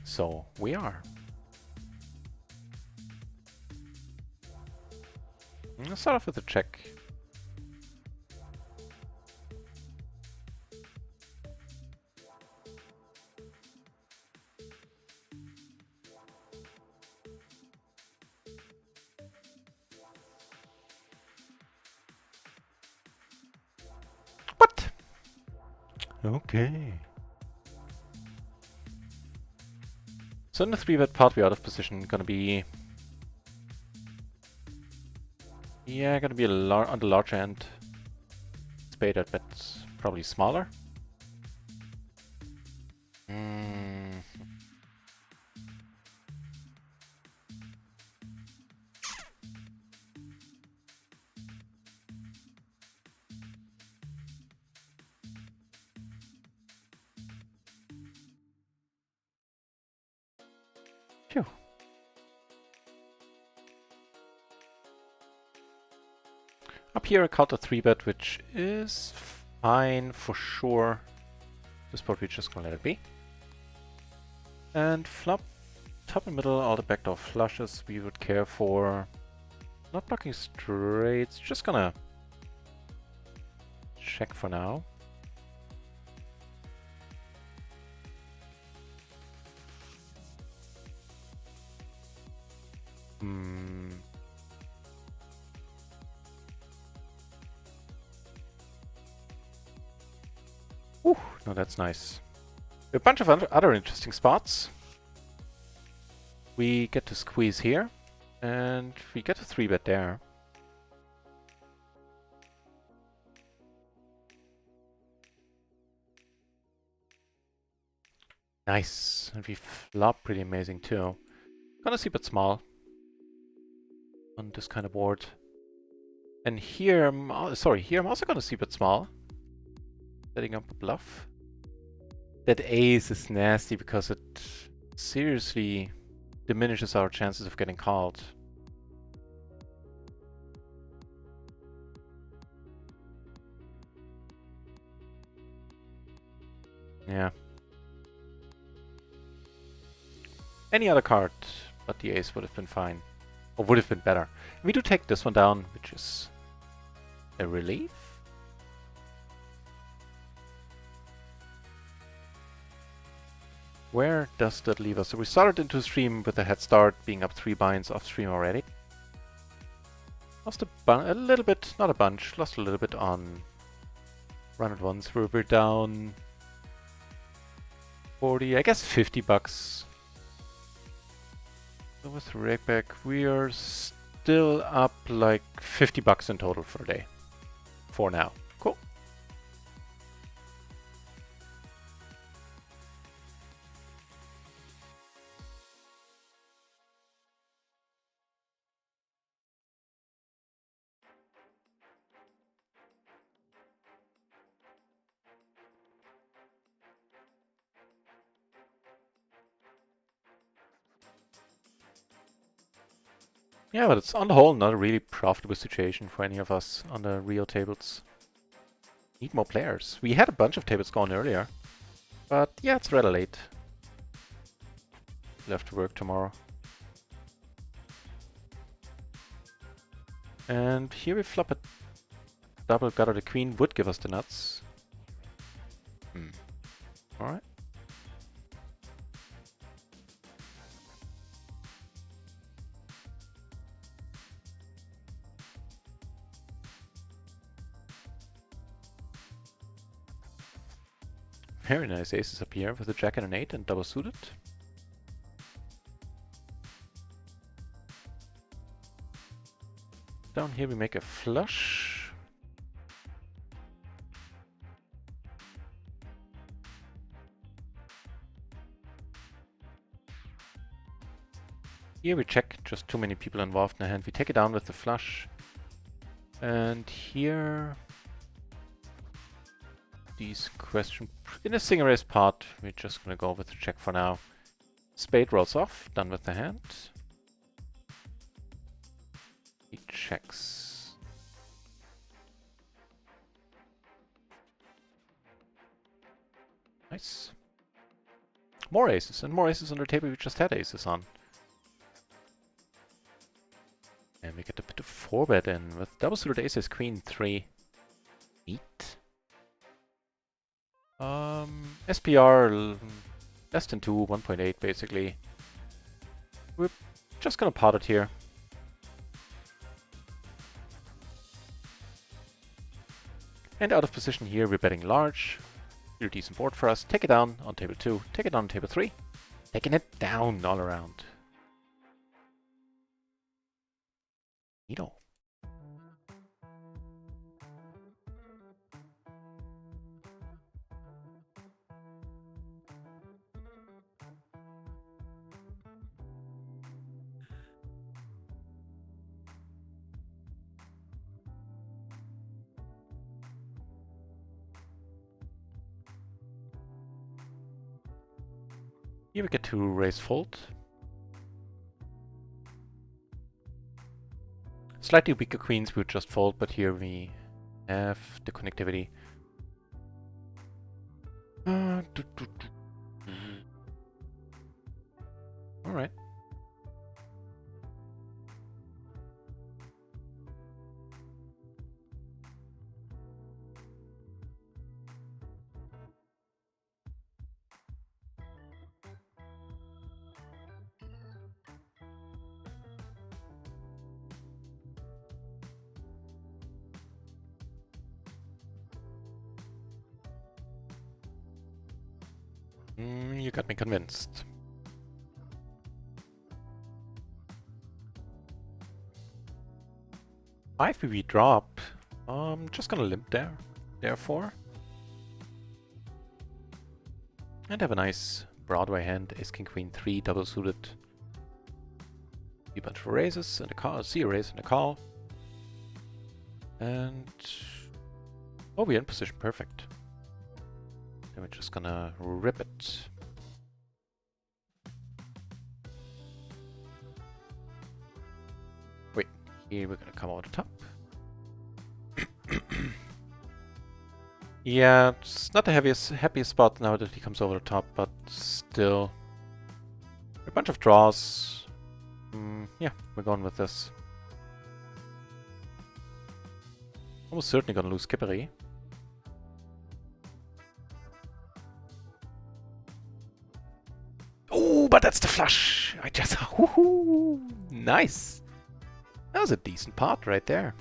Speaker 1: So we are. Let's start off with a check. What? Okay. So in the 3-bet part, we're out of position. Gonna be... Yeah, gonna be on the large end. Spade at bets probably smaller. Phew. Up here I caught a 3-bet, which is fine for sure. This part we're just gonna let it be. And flop, top and middle, all the backdoor flushes we would care for. Not blocking straights, just gonna check for now. Ooh, no, that's nice. A bunch of other interesting spots. We get to squeeze here, and we get a 3-bet there. Nice, and we flop pretty amazing too. Gonna see bet small on this kind of board. And here, here I'm also gonna see bet small. Setting up a bluff. That ace is nasty because it seriously diminishes our chances of getting called. Yeah. Any other card but the ace would have been fine. Or would have been better. We do take this one down, which is a relief. Where does that leave us? So we started into stream with a head start, being up 3 binds off stream already. Lost a little bit, not a bunch, lost a little bit on RunItOnce. We're down 40, I guess $50. So with Rakeback, we are still up like $50 in total for a day. For now. Cool. Yeah, but it's on the whole not a really profitable situation for any of us on the real tables. Need more players. We had a bunch of tables going earlier. But yeah, it's rather late. We'll have to work tomorrow. And here we flop a double gutter. The queen would give us the nuts. Alright. Very nice aces up here with a jack and an 8 and double suited. Down here we make a flush. Here we check, just too many people involved in the hand. We take it down with the flush. And here... these question... in a single raise part, we're just gonna go with the check for now. Spade rolls off, done with the hand. He checks. Nice. More aces, and more aces on the table we just had aces on. And we get a bit of 4-bet in with double suited aces, queen 3. Neat. SPR less than 2, 1.8 basically. We're just gonna pot it here. And out of position here, we're betting large. Really decent board for us. Take it down on table 2, take it down on table 3. Taking it down all around. Neato. Here we get to raise fold. Slightly weaker queens we would just fold, but here we have the connectivity. Alright. You got me convinced. Five PV drop. Just gonna limp there, therefore. And have a nice Broadway hand, Ace King Queen 3, double suited. A bunch of raises and a call, see a raise and a call. And oh, we're in position, perfect. Then we're just gonna rip it. Wait, here we're gonna come over the top. Yeah, it's not the happiest spot now that he comes over the top, but still. A bunch of draws. Yeah, we're going with this. Almost certainly gonna lose Kippery. Oh, but that's the flush! I just... Woohoo! Nice! That was a decent part right there.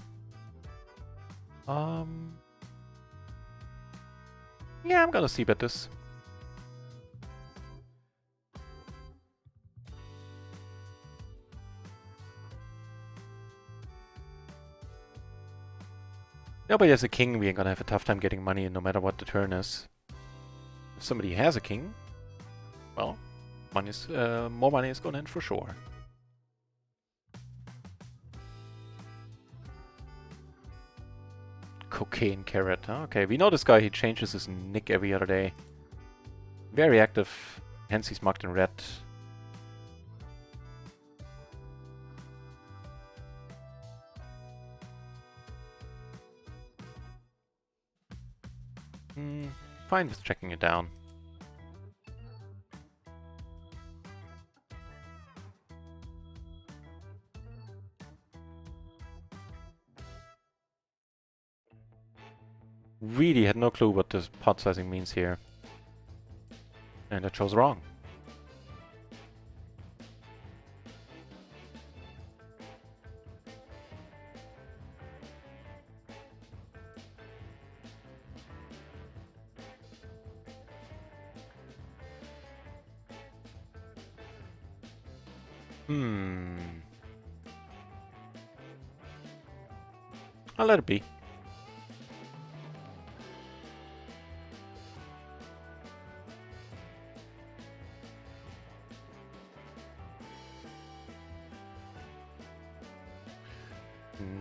Speaker 1: Yeah, I'm gonna c-bet this. Nobody has a king, we ain't gonna have a tough time getting money no matter what the turn is. If somebody has a king, well, money's, more money is going in for sure. Cocaine carrot, huh? Okay, we know this guy, he changes his nick every other day. Very active, hence he's marked in red. Fine with checking it down. Really had no clue what this pot sizing means here. And I chose wrong. I'll let it be.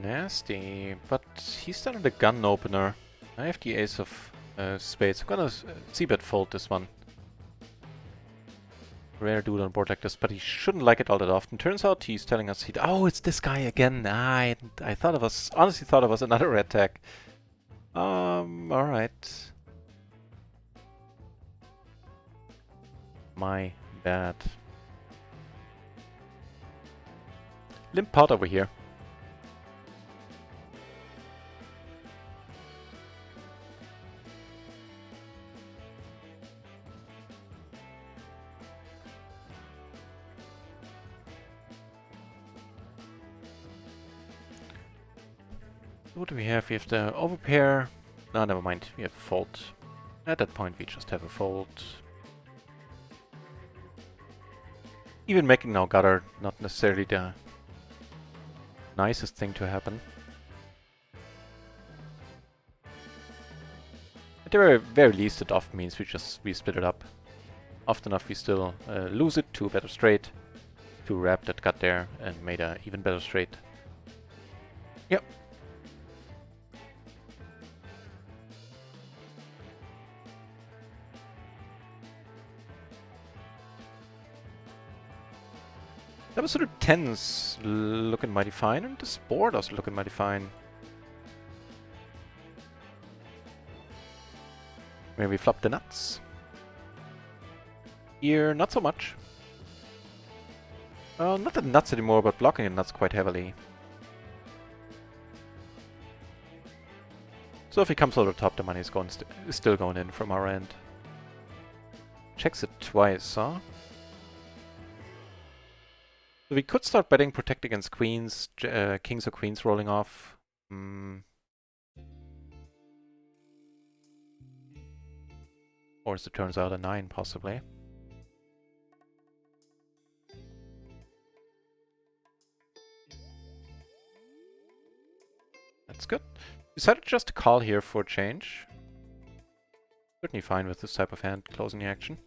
Speaker 1: Nasty, but he started a gun opener. I have the ace of spades. I'm gonna c-bet fold this one. Rare dude on board like this, but he shouldn't like it all that often. Turns out he's telling us he... Oh, it's this guy again. I thought it was... Honestly thought it was another red tag. Alright. My bad. Limp pot over here. What do we have? We have the overpair. No, never mind. We have a fold. At that point, we just have a fold. Even making now gutter, not necessarily the nicest thing to happen. At the very least, it often means we split it up. Often enough, we still lose it to a better straight, to wrap that gut there and made a even better straight. Yep. That was sort of tens looking mighty fine, and this board also looking mighty fine. Maybe flop the nuts. Here, not so much. Not the nuts anymore, but blocking the nuts quite heavily. So if he comes over the top, the money is still going in from our end. Checks it twice, huh? So we could start betting, protect against queens, kings or queens rolling off. Or as it turns out, a 9 possibly. That's good. Decided just to call here for a change. Certainly fine with this type of hand, closing the action.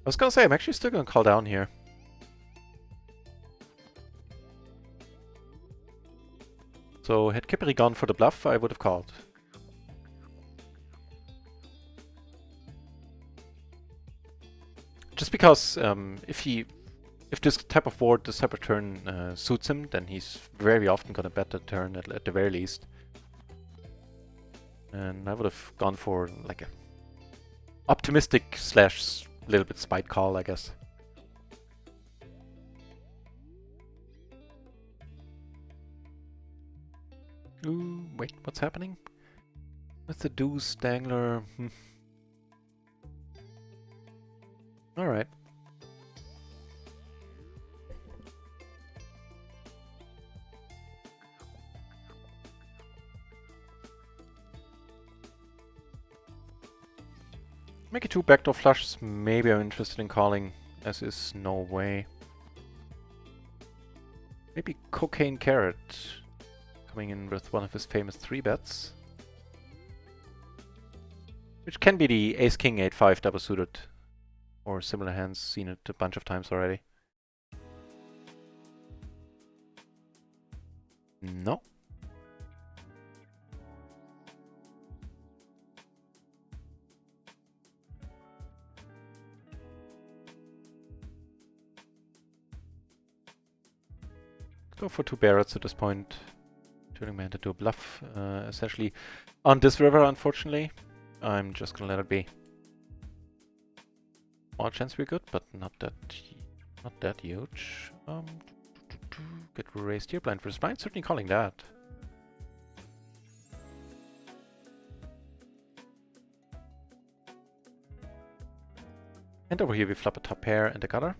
Speaker 1: I was gonna say, I'm actually still gonna call down here. So, had Kippery gone for the bluff, I would have called. Just because, if he if this type of board, this type of turn suits him, then he's very often gonna bet the turn at the very least. And I would have gone for like a optimistic slash little bit spite call, I guess. Ooh, wait, what's happening? With the deuce dangler. Alright. Make it 2 backdoor flushes. Maybe I'm interested in calling, as is no way. Maybe Cocaine Carrot coming in with one of his famous 3-bets. Which can be the Ace-King 8-5 double suited. Or similar hands, seen it a bunch of times already. No. Go for 2 Barretts at this point. Turning my hand into a bluff, essentially on this river, unfortunately. I'm just gonna let it be. Small chance we're good, but not that huge. Get raised here, blind versus blind, certainly calling that. And over here we flop a top pair and a gutter.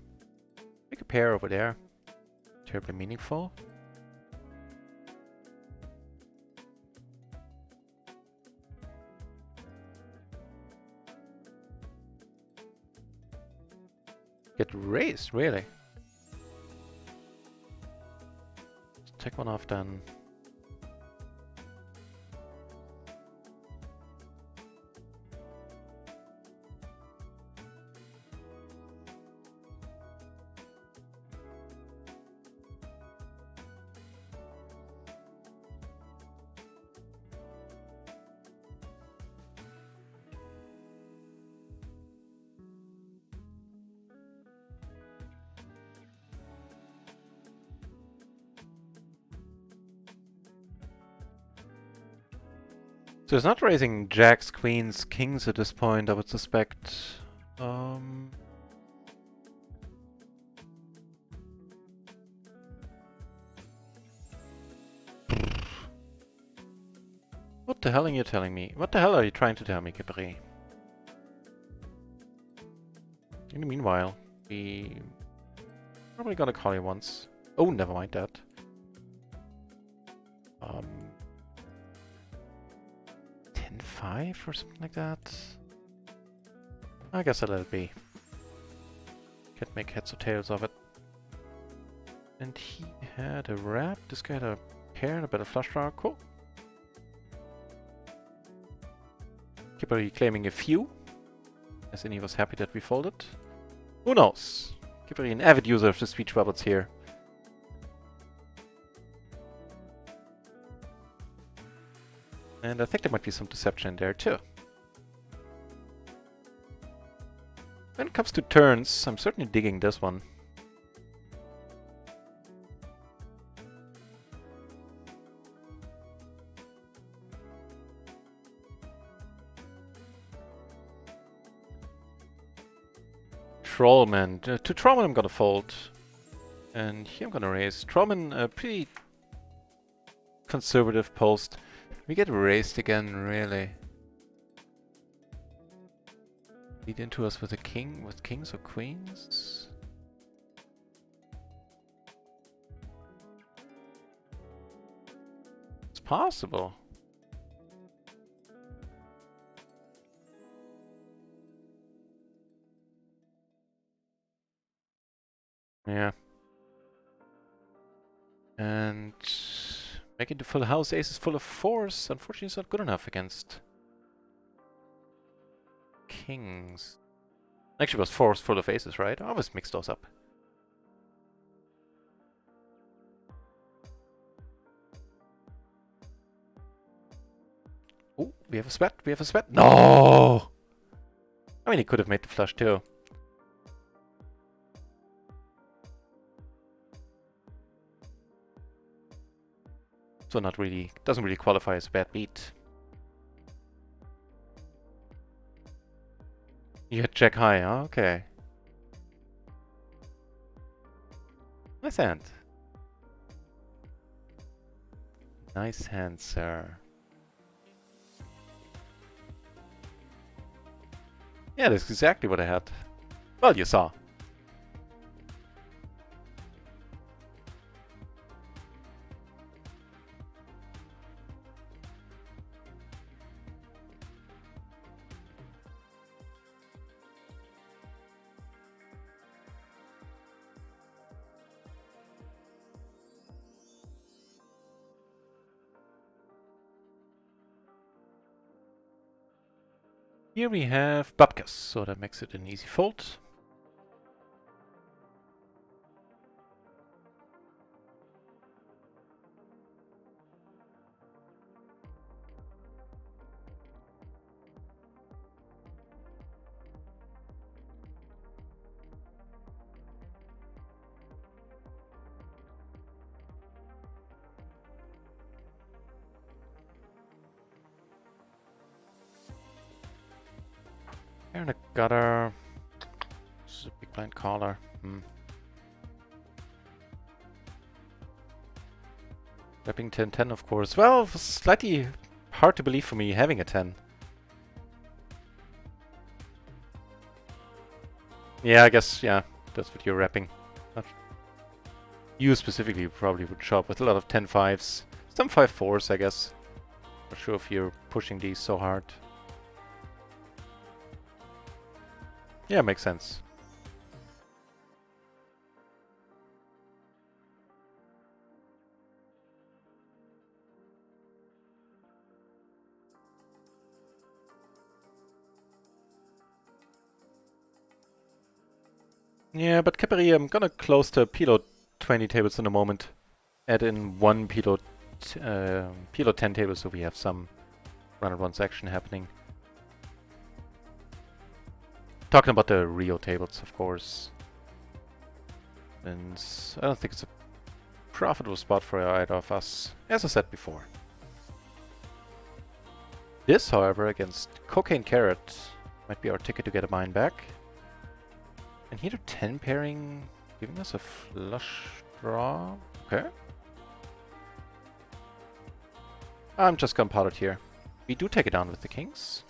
Speaker 1: Make a pair over there. Terribly meaningful. Get raised, really? Let's take one off then. So it's not raising jacks, queens, kings at this point, I would suspect. What the hell are you telling me? What the hell are you trying to tell me, Kipri? In the meanwhile, we probably gonna call you once. Oh, never mind that. 10-5 or something like that. I guess I'll let it be. Can't make heads or tails of it. And he had a wrap. This guy had a pair and a better flush draw. Cool. Kipri claiming a few, as in he was happy that we folded. Who knows? Kipri, an avid user of the speech bubbles here. And I think there might be some deception in there too. When it comes to turns, I'm certainly digging this one. Trollman. To Trollman I'm gonna fold. And here I'm gonna raise. Trollman, a pretty conservative post. We get raised again, really. Lead into us with a king, with kings or queens? It's possible. Yeah. And making the full house ace is full of fours. Unfortunately, it's not good enough against kings. Actually, it was fours full of aces, right? I always mix those up. Oh, we have a sweat. We have a sweat. No! I mean, he could have made the flush too. So not really, doesn't really qualify as a bad beat. You had Jack high, huh? Okay. Nice hand. Nice hand, sir. Yeah, that's exactly what I had. Well, you saw. Here we have Babkas, so that makes it an easy fold. And a gutter. This is a big blind caller. Wrapping 10-10, of course. Well, it was slightly hard to believe for me having a 10. Yeah, I guess, yeah, that's what you're wrapping. Not you specifically probably would show up with a lot of 10-5s. Some 5-4s, I guess. Not sure if you're pushing these so hard. Yeah, makes sense. Yeah, but Capri, I'm gonna close the PLO 20 tables in a moment. Add in one PLO 10 table so we have some RunItOnce action happening. Talking about the Rio tables, of course. And I don't think it's a profitable spot for either of us, as I said before. This, however, against Cocaine Carrot might be our ticket to get a mine back. And here the 10 pairing giving us a flush draw. Okay. I'm just gunpowdered here. We do take it down with the kings.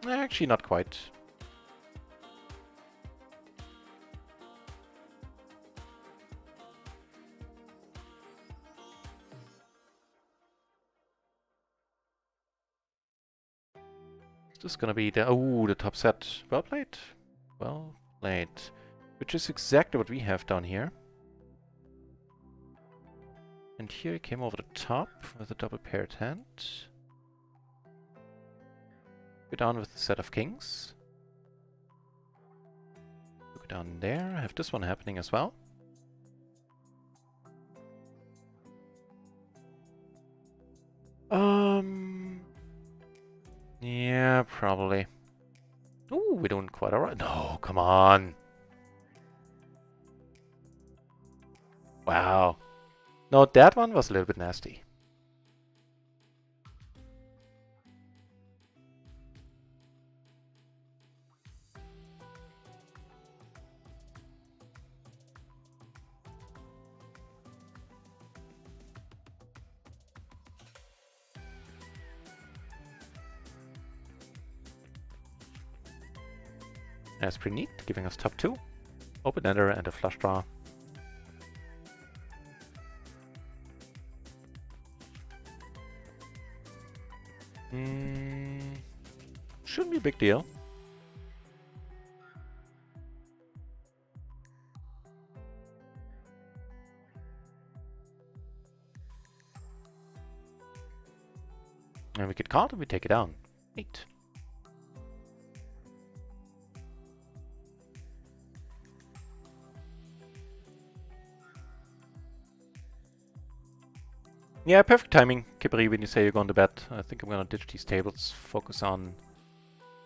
Speaker 1: Actually, not quite. Is this gonna be the... Oh, the top set. Well played. Well played. Which is exactly what we have down here. And here he came over the top with a double paired hand. Go down with a set of kings. Go down there. I have this one happening as well. Yeah, probably. Ooh, we're doing quite alright. No, come on. Wow. No, that one was a little bit nasty. That's pretty neat, giving us top 2. Open ender and a flush draw. Shouldn't be a big deal. And we get caught and we take it down. Neat. Yeah, perfect timing, Kipri, when you say you're going to bet. I think I'm going to ditch these tables, focus on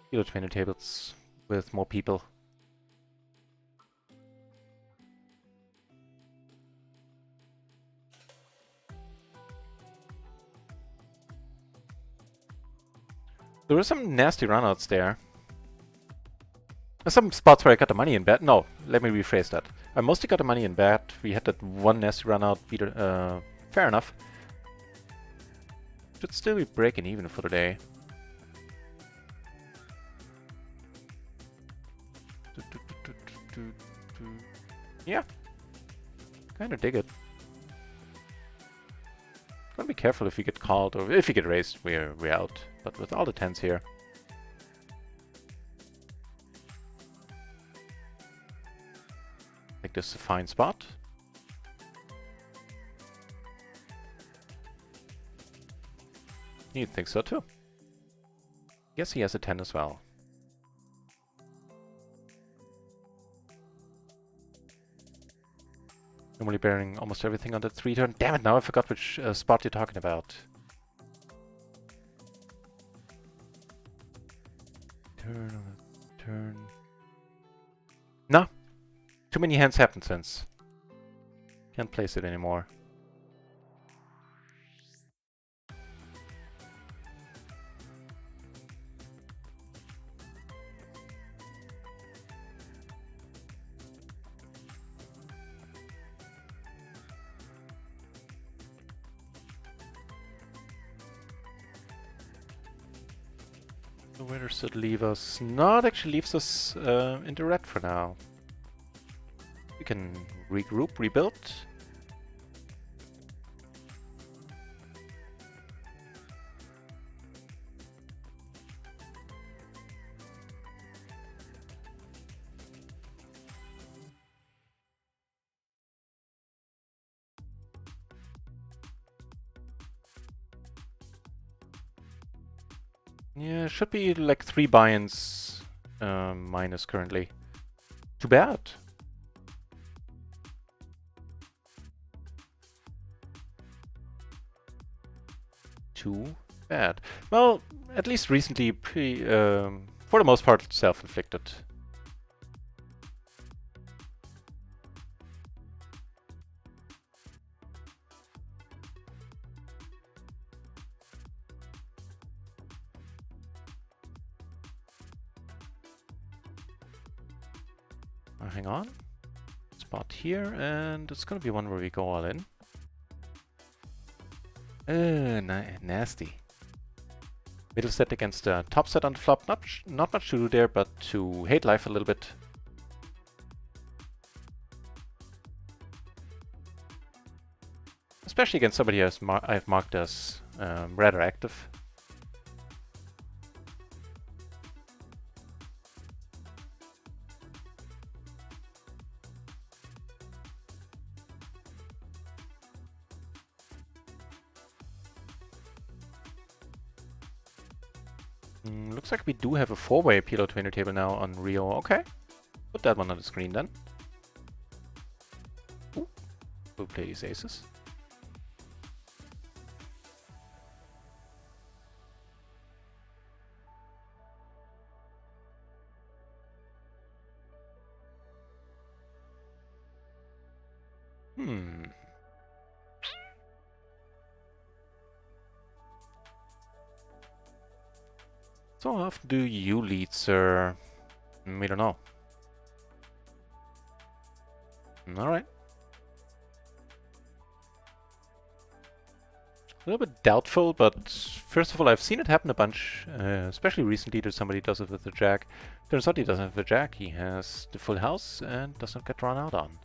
Speaker 1: Kilo 20 tables with more people. There were some nasty runouts there. Some spots where I got the money in bet. No, let me rephrase that. I mostly got the money in bet. We had that one nasty runout. Fair enough. Should still be breaking even for the day. Yeah. Kinda dig it. Gotta be careful if you get called or if you get raised, we're out. But with all the 10s here. I think this is a fine spot. You'd think so too. Guess he has a 10 as well. Normally bearing almost everything on the 3 turn. Damn it, now I forgot which spot you're talking about. Turn. No. Too many hands happened since. Can't place it anymore. So where does it leave us? No, it actually leaves us in the red for now. We can regroup, rebuild. Yeah, should be like 3 buy-ins minus currently. Too bad. Too bad. Well, at least recently, for the most part, self-inflicted. Hang on. Spot here, and it's gonna be one where we go all in. Nasty. Middle set against top set on the flop. Not much to do there, but to hate life a little bit. Especially against somebody I've marked as rather active. Looks like we do have a 4-way PLO trainer table now on Rio. Okay, put that one on the screen then. Ooh. We'll play these aces. So how often do you lead, sir? We don't know. Alright. A little bit doubtful, but first of all, I've seen it happen a bunch, especially recently that somebody does it with the jack. Turns out he doesn't have the jack, he has the full house and doesn't get run out on.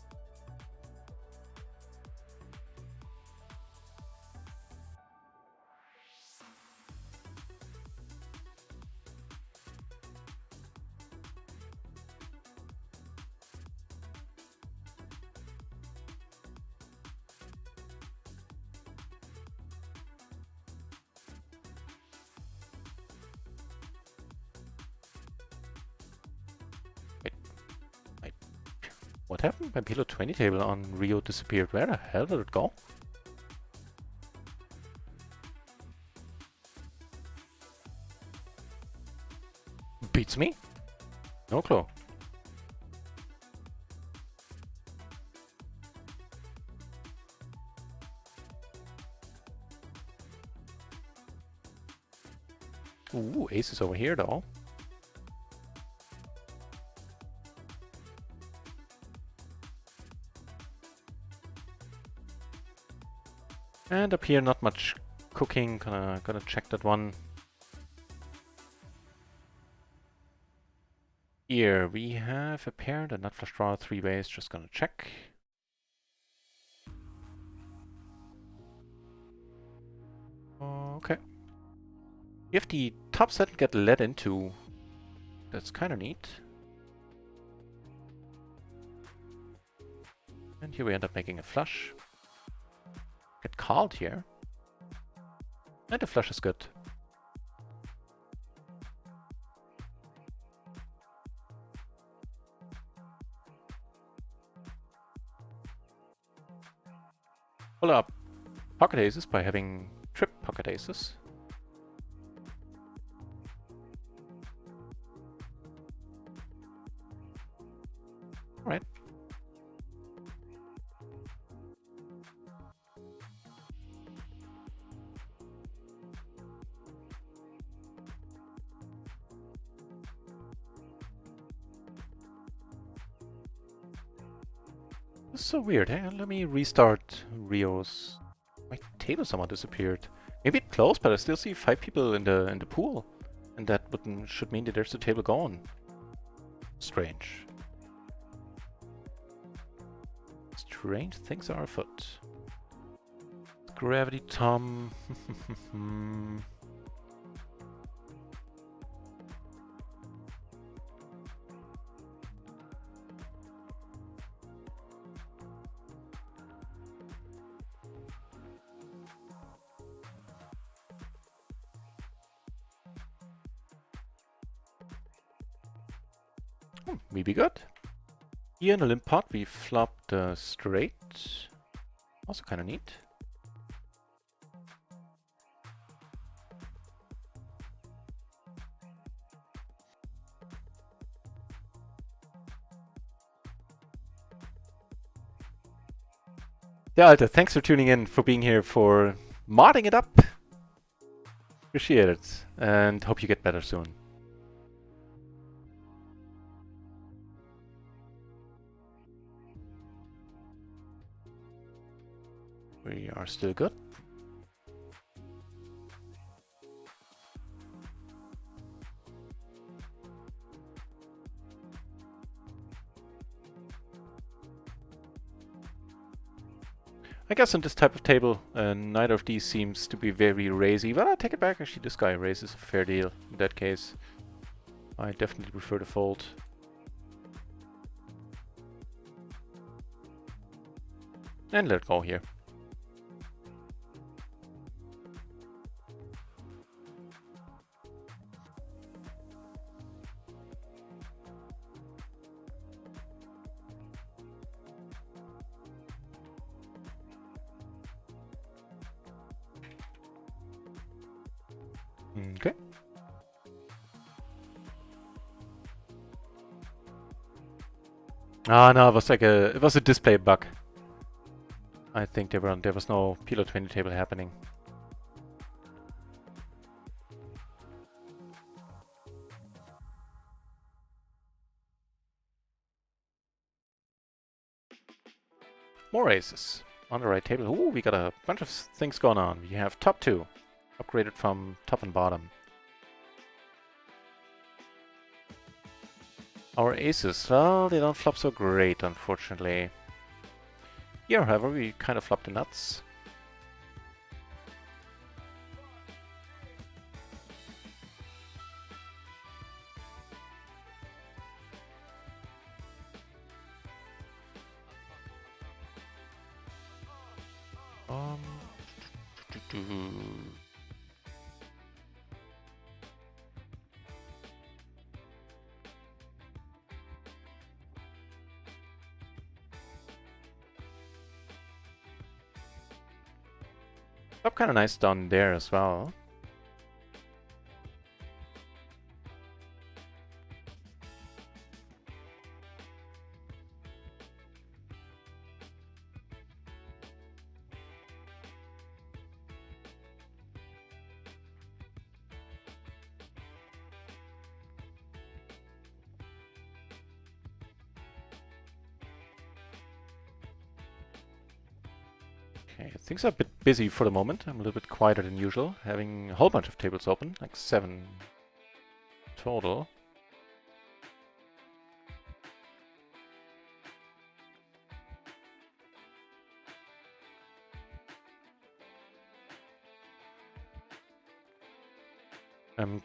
Speaker 1: What happened? My PLO 20 table on Rio disappeared. Where the hell did it go? Beats me? No clue. Ooh, aces over here though. And up here, not much cooking. Gonna check that one. Here we have a pair, the nut flush draw, 3 ways. Just gonna check. Okay. If the top set get led into, that's kind of neat. And here we end up making a flush. Get called here. And the flush is good. Follow up pocket aces by having trip pocket aces. Alright. This is so weird. Hang on, let me restart Rio's. My table somehow disappeared. Maybe it closed, but I still see 5 people in the pool. And that should mean that there's a table gone. Strange. Strange things are afoot. Gravity Tom. Maybe good. Here in the limp pot we flopped straight. Also kind of neat. Yeah, Alter, thanks for tuning in, for being here, for modding it up. Appreciate it, and hope you get better soon. We are still good. I guess on this type of table, neither of these seems to be very raisy. Well, I take it back. Actually, this guy raises a fair deal. In that case, I definitely prefer to fold. And let go here. Okay. Ah, no, it was a display bug. I think there was no PLO 20 table happening. More aces on the right table. Ooh, we got a bunch of things going on. We have top 2, upgraded from top and bottom. Our aces, well, they don't flop so great, unfortunately. Here, however, we kind of flopped the nuts. Flop kind of nice down there as well. Okay, things are a bit busy for the moment. I'm a little bit quieter than usual, having a whole bunch of tables open, like 7 total.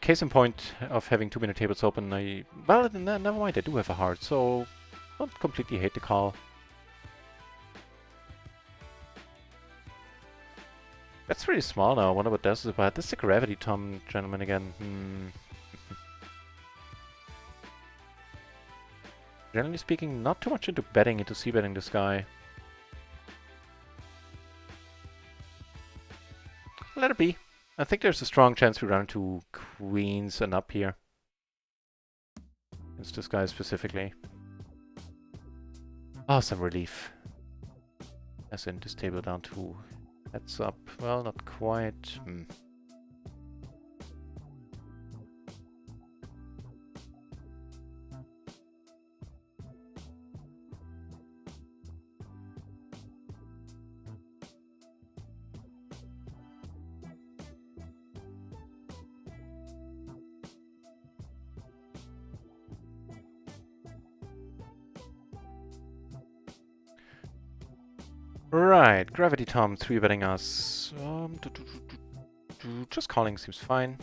Speaker 1: Case in point of having too many tables open, well, never mind, I do have a heart, so don't completely hate the call. That's pretty small now. I wonder what this is about. This is a gravity tom, gentlemen, again. Generally speaking, not too much into betting, into c-betting this guy. Let it be. I think there's a strong chance we run into queens and up here. It's this guy specifically. Oh, some relief. As in this table down to heads up. Well, not quite. Right, Gravity Tom 3-betting us. Just calling seems fine.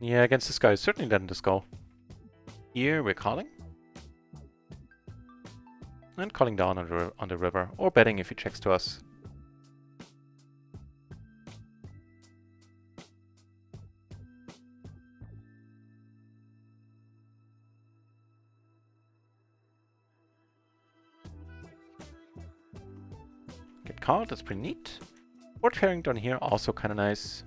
Speaker 1: Yeah, against this guy, certainly letting this go. Here we're calling. And calling down on the river, or betting if he checks to us. Get called, that's pretty neat. Board pairing down here, also kind of nice.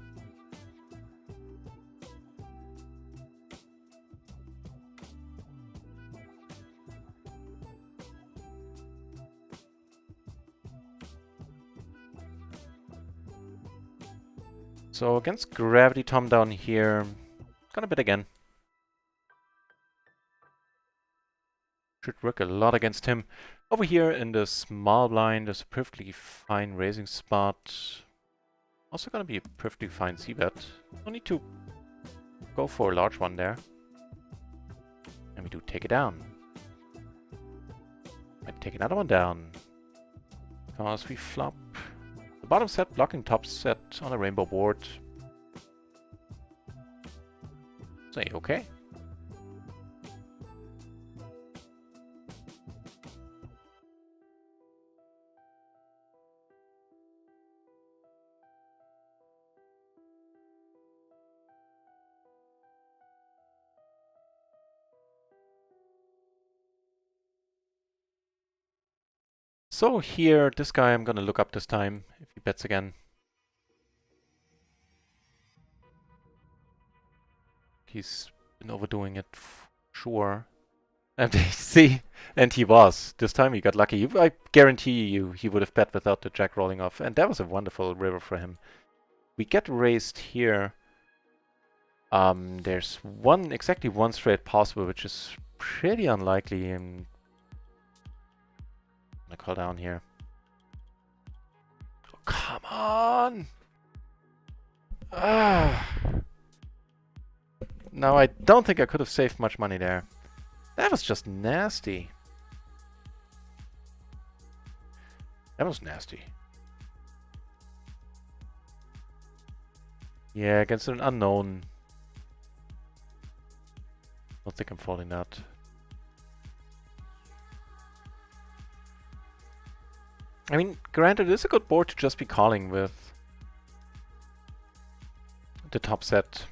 Speaker 1: So against Gravity Tom down here, gonna bet again. Should work a lot against him. Over here in the small blind, there's a perfectly fine raising spot. Also gonna be a perfectly fine c-bet. No need to go for a large one there. And we do take it down. And take another one down. Because we flop the bottom set, blocking top set on a rainbow board. Say okay. So here, this guy I'm gonna look up this time, if he bets again. He's been overdoing it, sure. And see, and he was. This time he got lucky. I guarantee you he would have bet without the jack rolling off. And that was a wonderful river for him. We get raised here. There's exactly one straight possible, which is pretty unlikely. I'm gonna call down here. Oh, come on! Now I don't think I could have saved much money there. That was just nasty. That was nasty. Yeah, against an unknown. Don't think I'm folding that. I mean, granted, it is a good board to just be calling with the top set.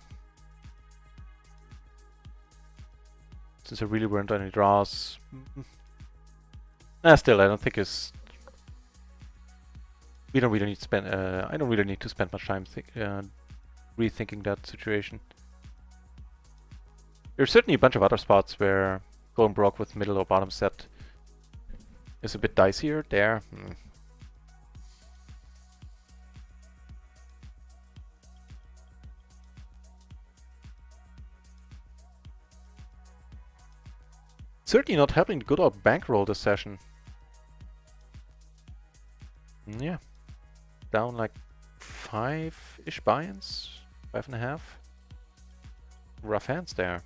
Speaker 1: Since I really weren't any draws. Still, I don't think it's... We don't really need to spend... I don't really need to spend much time rethinking that situation. There's certainly a bunch of other spots where going broke with middle or bottom set is a bit dicier. There. Certainly not helping the good old bankroll this session. Yeah. Down like 5-ish buy-ins? 5.5? Rough hands there.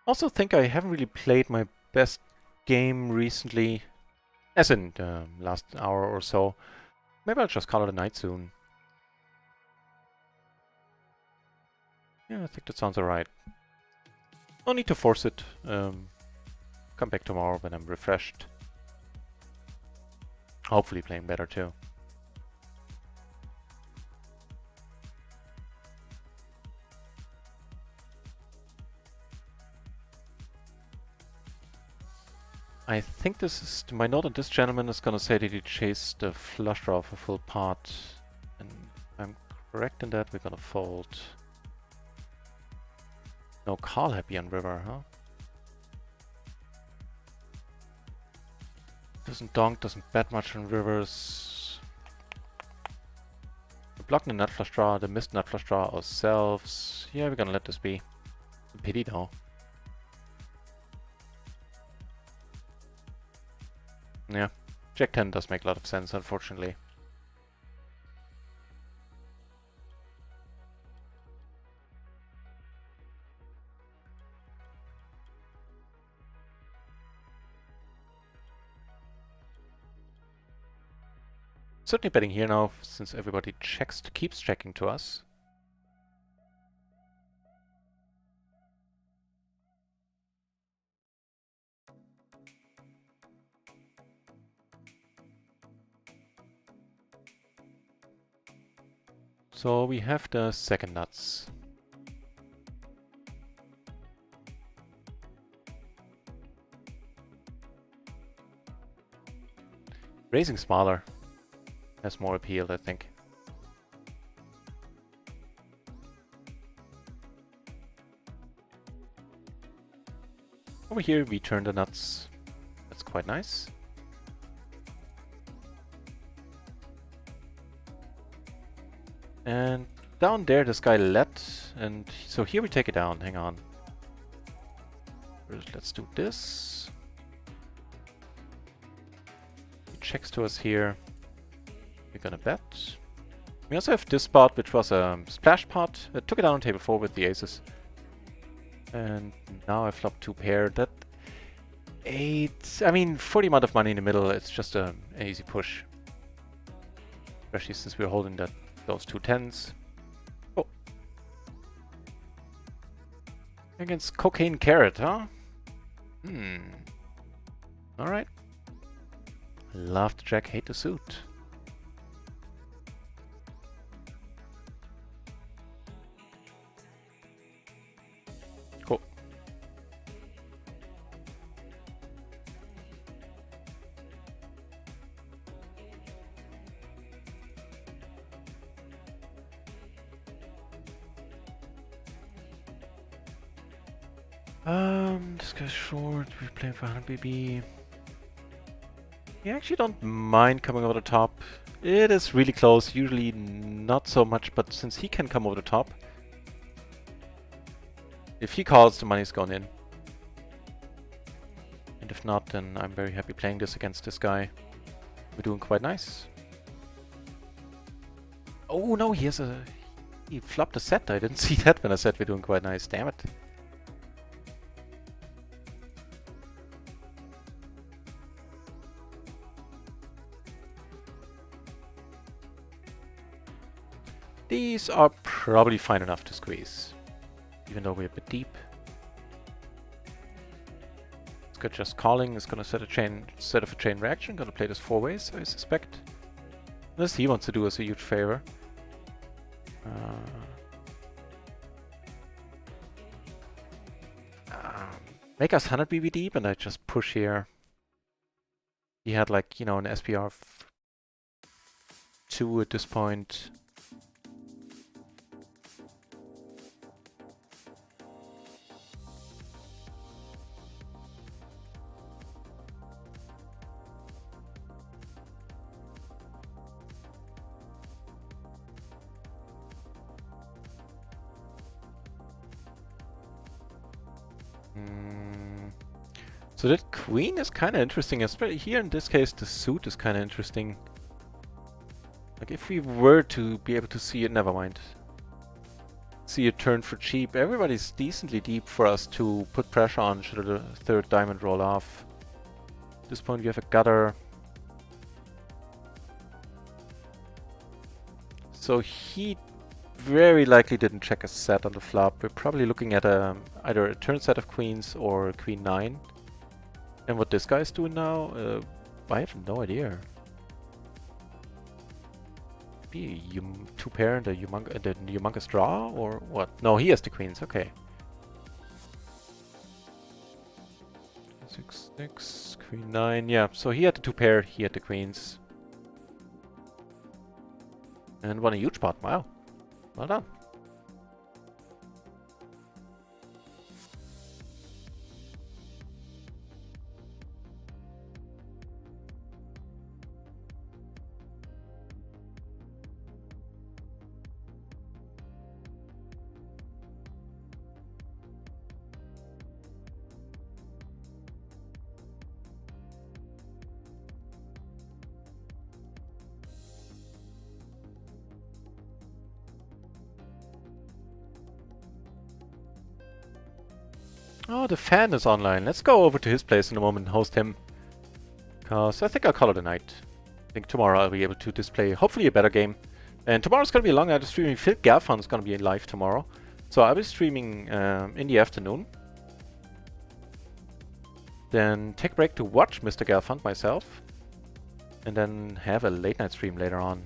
Speaker 1: Also think I haven't really played my best game recently, as in the last hour or so. Maybe I'll just call it a night soon. Yeah, I think that sounds alright. No need to force it. Come back tomorrow when I'm refreshed. Hopefully playing better too. I think this is... my note on this gentleman is gonna say that he chased the flush draw of a full pot. And if I'm correct in that, we're gonna fold. No call happy on river, huh? Doesn't donk, doesn't bet much on rivers. We're blocking the nut flush draw, the missed nut flush draw ourselves. Yeah, we're gonna let this be. A pity though. Yeah, Jack 10 does make a lot of sense, unfortunately. Certainly betting here now, since everybody keeps checking to us. So we have the second nuts. Raising smaller has more appeal, I think. Over here we turn the nuts. That's quite nice. And down there this guy let, and so here we take it down, hang on. First, let's do this. He checks to us here. We're gonna bet. We also have this pot, which was a splash pot. I took it down on table 4 with the aces. And now I flop 2 pair. That 8... I mean, for the amount of money in the middle, it's just an easy push. Especially since we're holding those 2 10s. Oh. Against Cocaine Carrot, huh? Alright. Love the jack, hate the suit. Cool. This guy's short, we're playing for 100 BB. I actually don't mind coming over the top. It is really close, usually not so much, but since he can come over the top, if he calls, the money's gone in. And if not, then I'm very happy playing this against this guy. We're doing quite nice. Oh no, he flopped a set. I didn't see that when I said we're doing quite nice, damn it. These are probably fine enough to squeeze, even though we're a bit deep. It's good, just calling is gonna set a chain reaction. Gonna play this 4 ways, I suspect. Unless he wants to do us a huge favor. make us 100 BB deep, and I just push here. He had like, you know, an SPR of 2 at this point. So that queen is kind of interesting, especially here in this case the suit is kind of interesting. Like if we were to be able to see it, never mind. See it turn for cheap, everybody's decently deep for us to put pressure on should the third diamond roll off. At this point we have a gutter. So he very likely didn't check a set on the flop. We're probably looking at either a turn set of queens or queen 9. And what this guy's doing now, I have no idea. Be a two pair and the humongous draw, or what? No, he has the queens. Okay. 6, 6, queen 9. Yeah, so he had the two pair. He had the queens, and won a huge pot. Wow, well done. Oh, the fan is online. Let's go over to his place in a moment and host him. Because I think I'll call it a night. I think tomorrow I'll be able to display hopefully a better game. And tomorrow's going to be a long night of streaming. Phil Galfon's going to be live tomorrow. So I'll be streaming in the afternoon. Then take a break to watch Mr. Galfond myself. And then have a late night stream later on.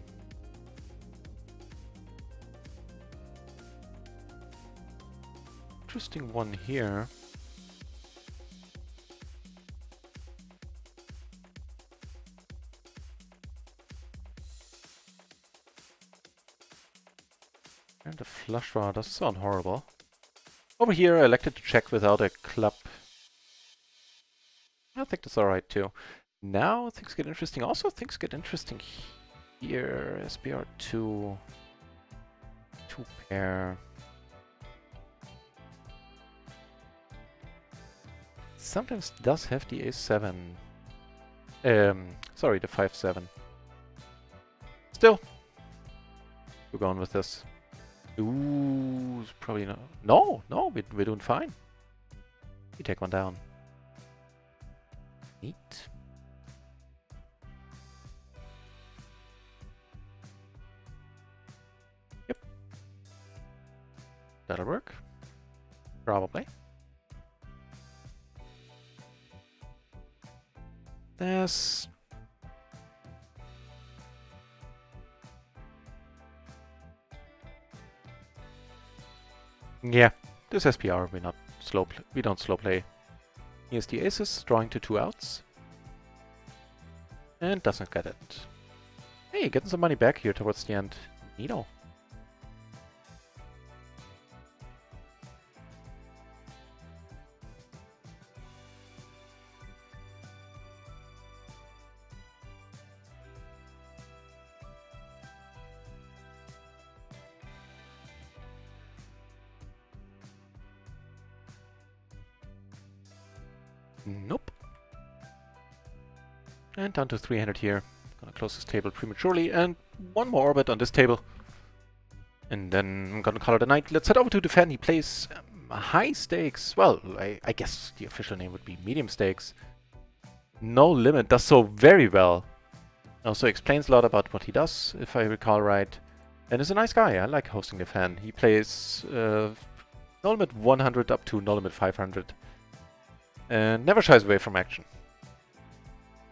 Speaker 1: Interesting one here. And the flush draw does sound horrible. Over here I elected to check without a club. I think that's alright too. Now things get interesting. Also things get interesting here. SPR2. 2 pair. Sometimes does have the A7. Sorry, the 5-7. Still, we're going with this. Ooh, probably not. No, we're doing fine. We take one down. Neat. Yep. That'll work. Probably. There's... Yeah, this SPR we don't slow play. Here's the aces, drawing to 2 outs. And doesn't get it. Hey, getting some money back here towards the end. Neato. Nope. And down to 300 here. Gonna close this table prematurely, and one more orbit on this table. And then I'm gonna call it a night. Let's head over to the fan. He plays high stakes. Well, I guess the official name would be medium stakes. No limit. Does so very well. Also explains a lot about what he does, if I recall right. And is a nice guy. I like hosting the fan. He plays no limit 100 up to no limit 500. And never shies away from action.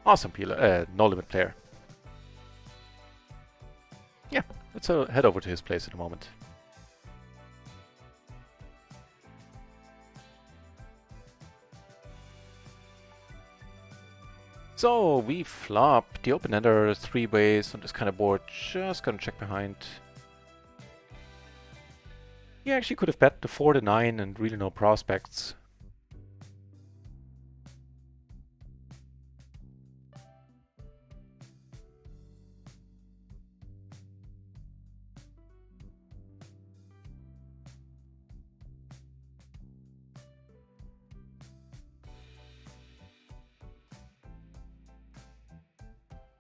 Speaker 1: Awesome no limit player. Yeah, let's head over to his place in a moment. So we flop the open-ender 3 ways on this kind of board. Just gonna check behind. He actually could have bet the 4 to 9 and really no prospects.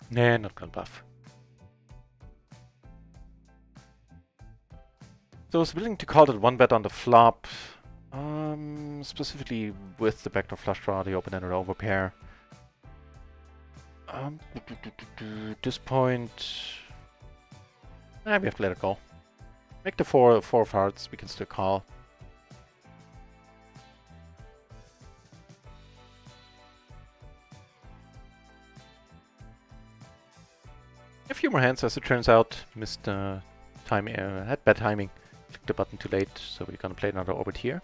Speaker 1: Nah, not gonna bluff. So I was willing to call that 1 bet on the flop. Specifically with the backdoor flush draw, the open-ended overpair. At this point, we have to let it go. Make the 4 of hearts, we can still call. A few more hands, as it turns out. Missed timing, had bad timing. Clicked the button too late, so we're gonna play another orbit here.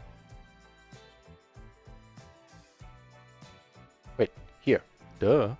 Speaker 1: Wait, here. Duh.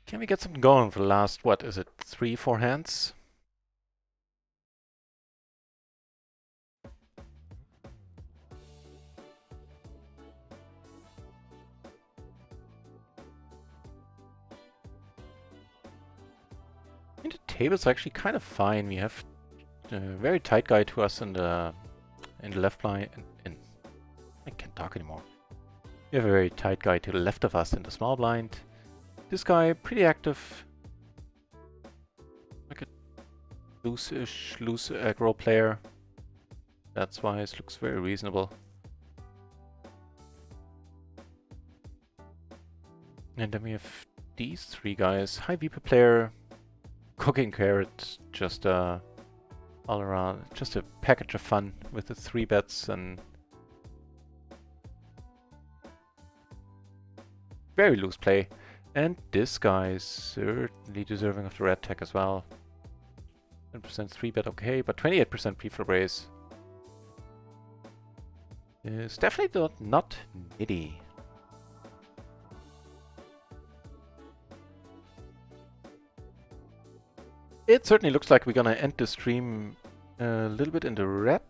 Speaker 1: Can we get something going for the last, what is it, 3, 4 hands? I mean, the table's actually kind of fine. We have a very tight guy to us in the left blind. I can't talk anymore. We have a very tight guy to the left of us in the small blind. This guy, pretty active. Like a loose aggro player. That's why it looks very reasonable. And then we have these 3 guys. High VP player, cooking carrot, just all around, just a package of fun with the 3 bets and very loose play. And this guy is certainly deserving of the red tag as well. 10% 3 bet okay, but 28% pre-flop raise is definitely not nitty. It certainly looks like we're gonna end the stream a little bit in the red.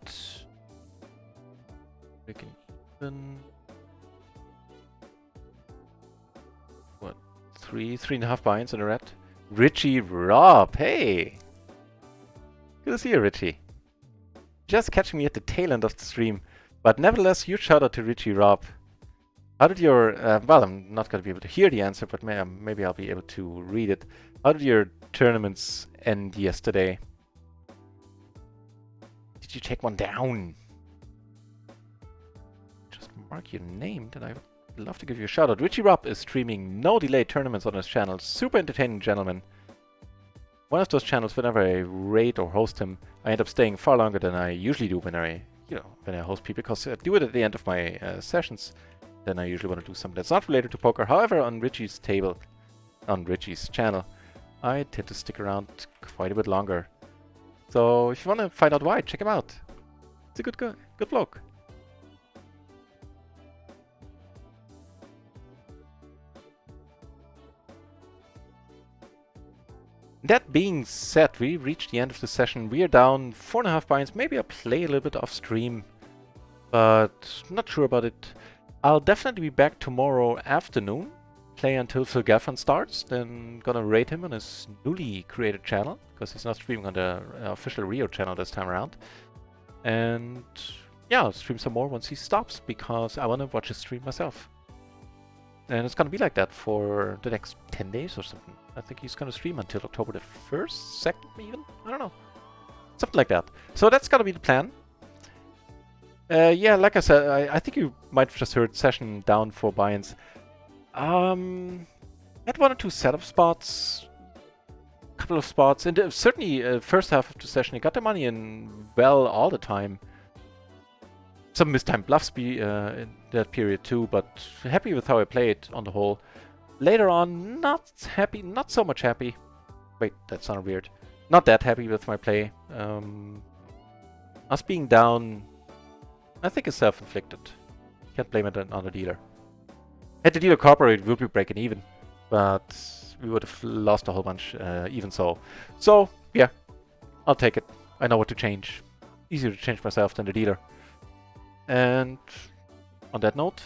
Speaker 1: We can even... what? 3.5 binds in the red. Richie Rob, hey! Good to see you, Richie. Just catching me at the tail end of the stream. But nevertheless, huge shout out to Richie Rob. How did your... well, I'm not going to be able to hear the answer, but maybe I'll be able to read it. How did your tournaments end yesterday? Did you take one down? Just mark your name, then I would love to give you a shout out. Richie Rob is streaming no delay tournaments on his channel. Super entertaining gentleman. One of those channels, whenever I raid or host him, I end up staying far longer than I usually do when I host people, because I do it at the end of my sessions. Then I usually want to do something that's not related to poker. However, on Richie's table, on Richie's channel, I tend to stick around quite a bit longer. So if you want to find out why, check him out. He's a good guy, good bloke. That being said, we reached the end of the session. We are down 4.5 binds. Maybe I'll play a little bit off stream, but not sure about it. I'll definitely be back tomorrow afternoon, play until Phil Gaffron starts, then gonna rate him on his newly created channel, because he's not streaming on the official Rio channel this time around. And yeah, I'll stream some more once he stops, because I want to watch his stream myself. And it's gonna be like that for the next 10 days or something. I think he's gonna stream until October the 1st, 2nd even? I don't know. Something like that. So that's gonna be the plan. Yeah, like I said, I think you might have just heard session down for buy-ins. Had 1 or 2 setup spots, couple of spots, and certainly first half of the session, I got the money in well all the time. Some mistimed bluffs in that period too, but happy with how I played on the whole. Later on, not happy, not so much happy. Wait, that sounded weird. Not that happy with my play. Us being down, I think is self-inflicted. Can't blame it on the dealer. Had the dealer cooperated, we would be breaking even, but we would have lost a whole bunch even so. So, yeah, I'll take it. I know what to change. Easier to change myself than the dealer. And on that note,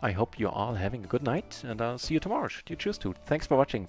Speaker 1: I hope you're all having a good night, and I'll see you tomorrow, should you choose to. Thanks for watching.